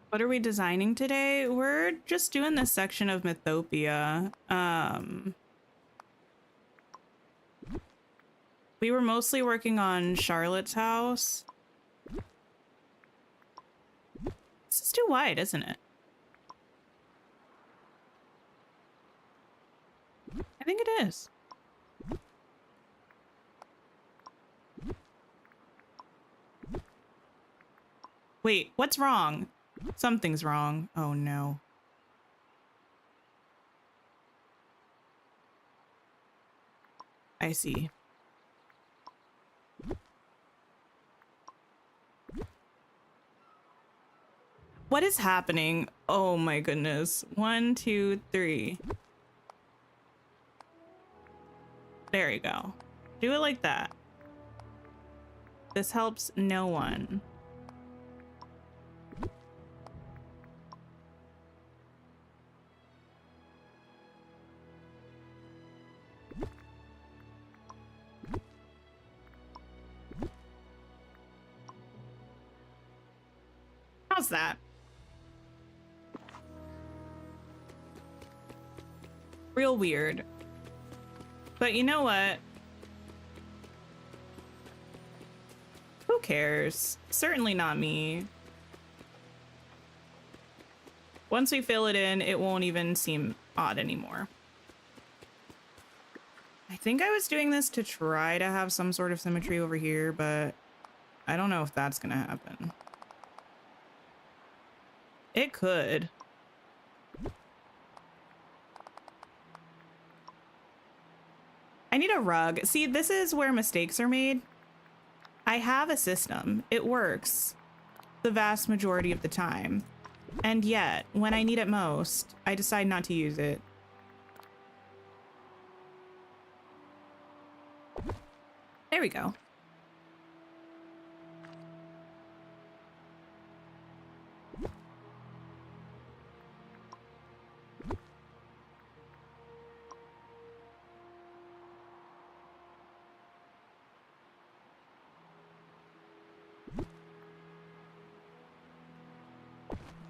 What are we designing today? We're just doing this section of Mythopia. We were mostly working on Charlotte's house. This is too wide, isn't it? I think it is. Wait, what's wrong? Something's wrong. Oh no. I see. What is happening? Oh my goodness. 1, 2, 3. There you go. Do it like that. This helps no one. How's that? Real weird. But you know what? Who cares? Certainly not me. Once we fill it in, it won't even seem odd anymore. I think I was doing this to try to have some sort of symmetry over here, but I don't know if that's gonna happen. It could. I need a rug. See, this is where mistakes are made. I have a system. It works the vast majority of the time. And yet, when I need it most, I decide not to use it. There we go.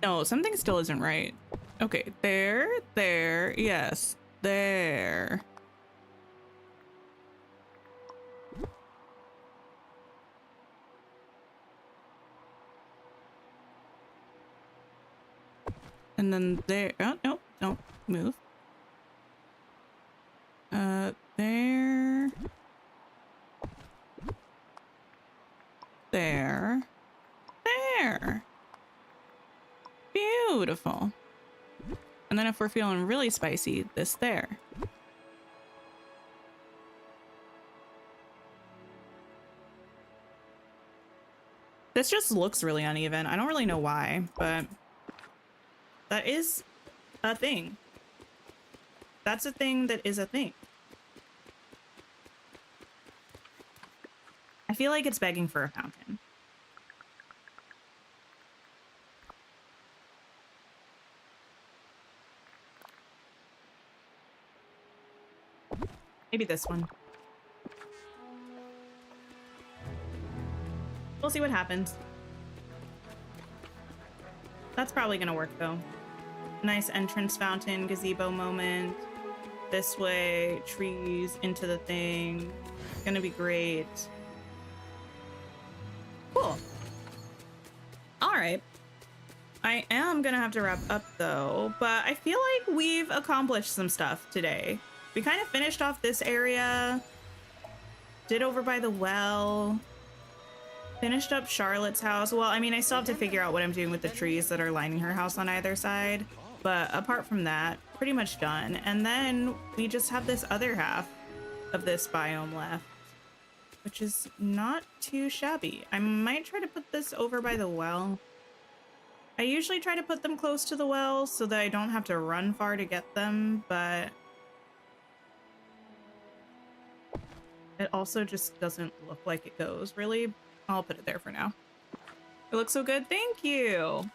No, something still isn't right. Okay, there, yes, there. And then there, oh, no, don't move. There. There. There. Beautiful. And then if we're feeling really spicy, this there. This just looks really uneven. I don't really know why, but that is a thing. That's a thing that is a thing. I feel like it's begging for a fountain. Maybe this one. We'll see what happens. That's probably gonna work though. Nice entrance fountain, gazebo moment. This way, trees into the thing. Gonna be great. Cool. All right. I am gonna have to wrap up though, but I feel like we've accomplished some stuff today. We kind of finished off this area, did over by the well, finished up Charlotte's house. Well, I mean, I still have to figure out what I'm doing with the trees that are lining her house on either side. But apart from that, pretty much done. And then we just have this other half of this biome left, which is not too shabby. I might try to put this over by the well. I usually try to put them close to the well so that I don't have to run far to get them, but it also just doesn't look like it goes, really. I'll put it there for now. It looks so good. Thank you.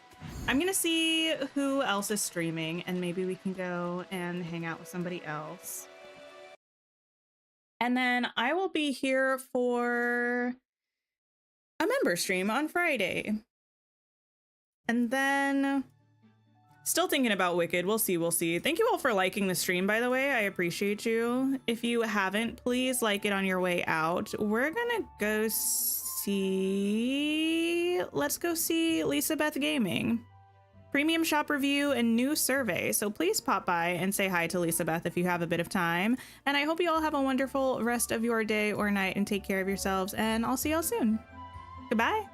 I'm gonna see who else is streaming and maybe we can go and hang out with somebody else. And then I will be here for a member stream on Friday. And then still thinking about Wicked. We'll see. We'll see. Thank you all for liking the stream, by the way. I appreciate you. If you haven't, please like it on your way out. We're gonna go see... Let's go see Lisa Beth Gaming. Premium shop review and new survey. So please pop by and say hi to Lisa Beth if you have a bit of time. And I hope you all have a wonderful rest of your day or night and take care of yourselves. And I'll see y'all soon. Goodbye.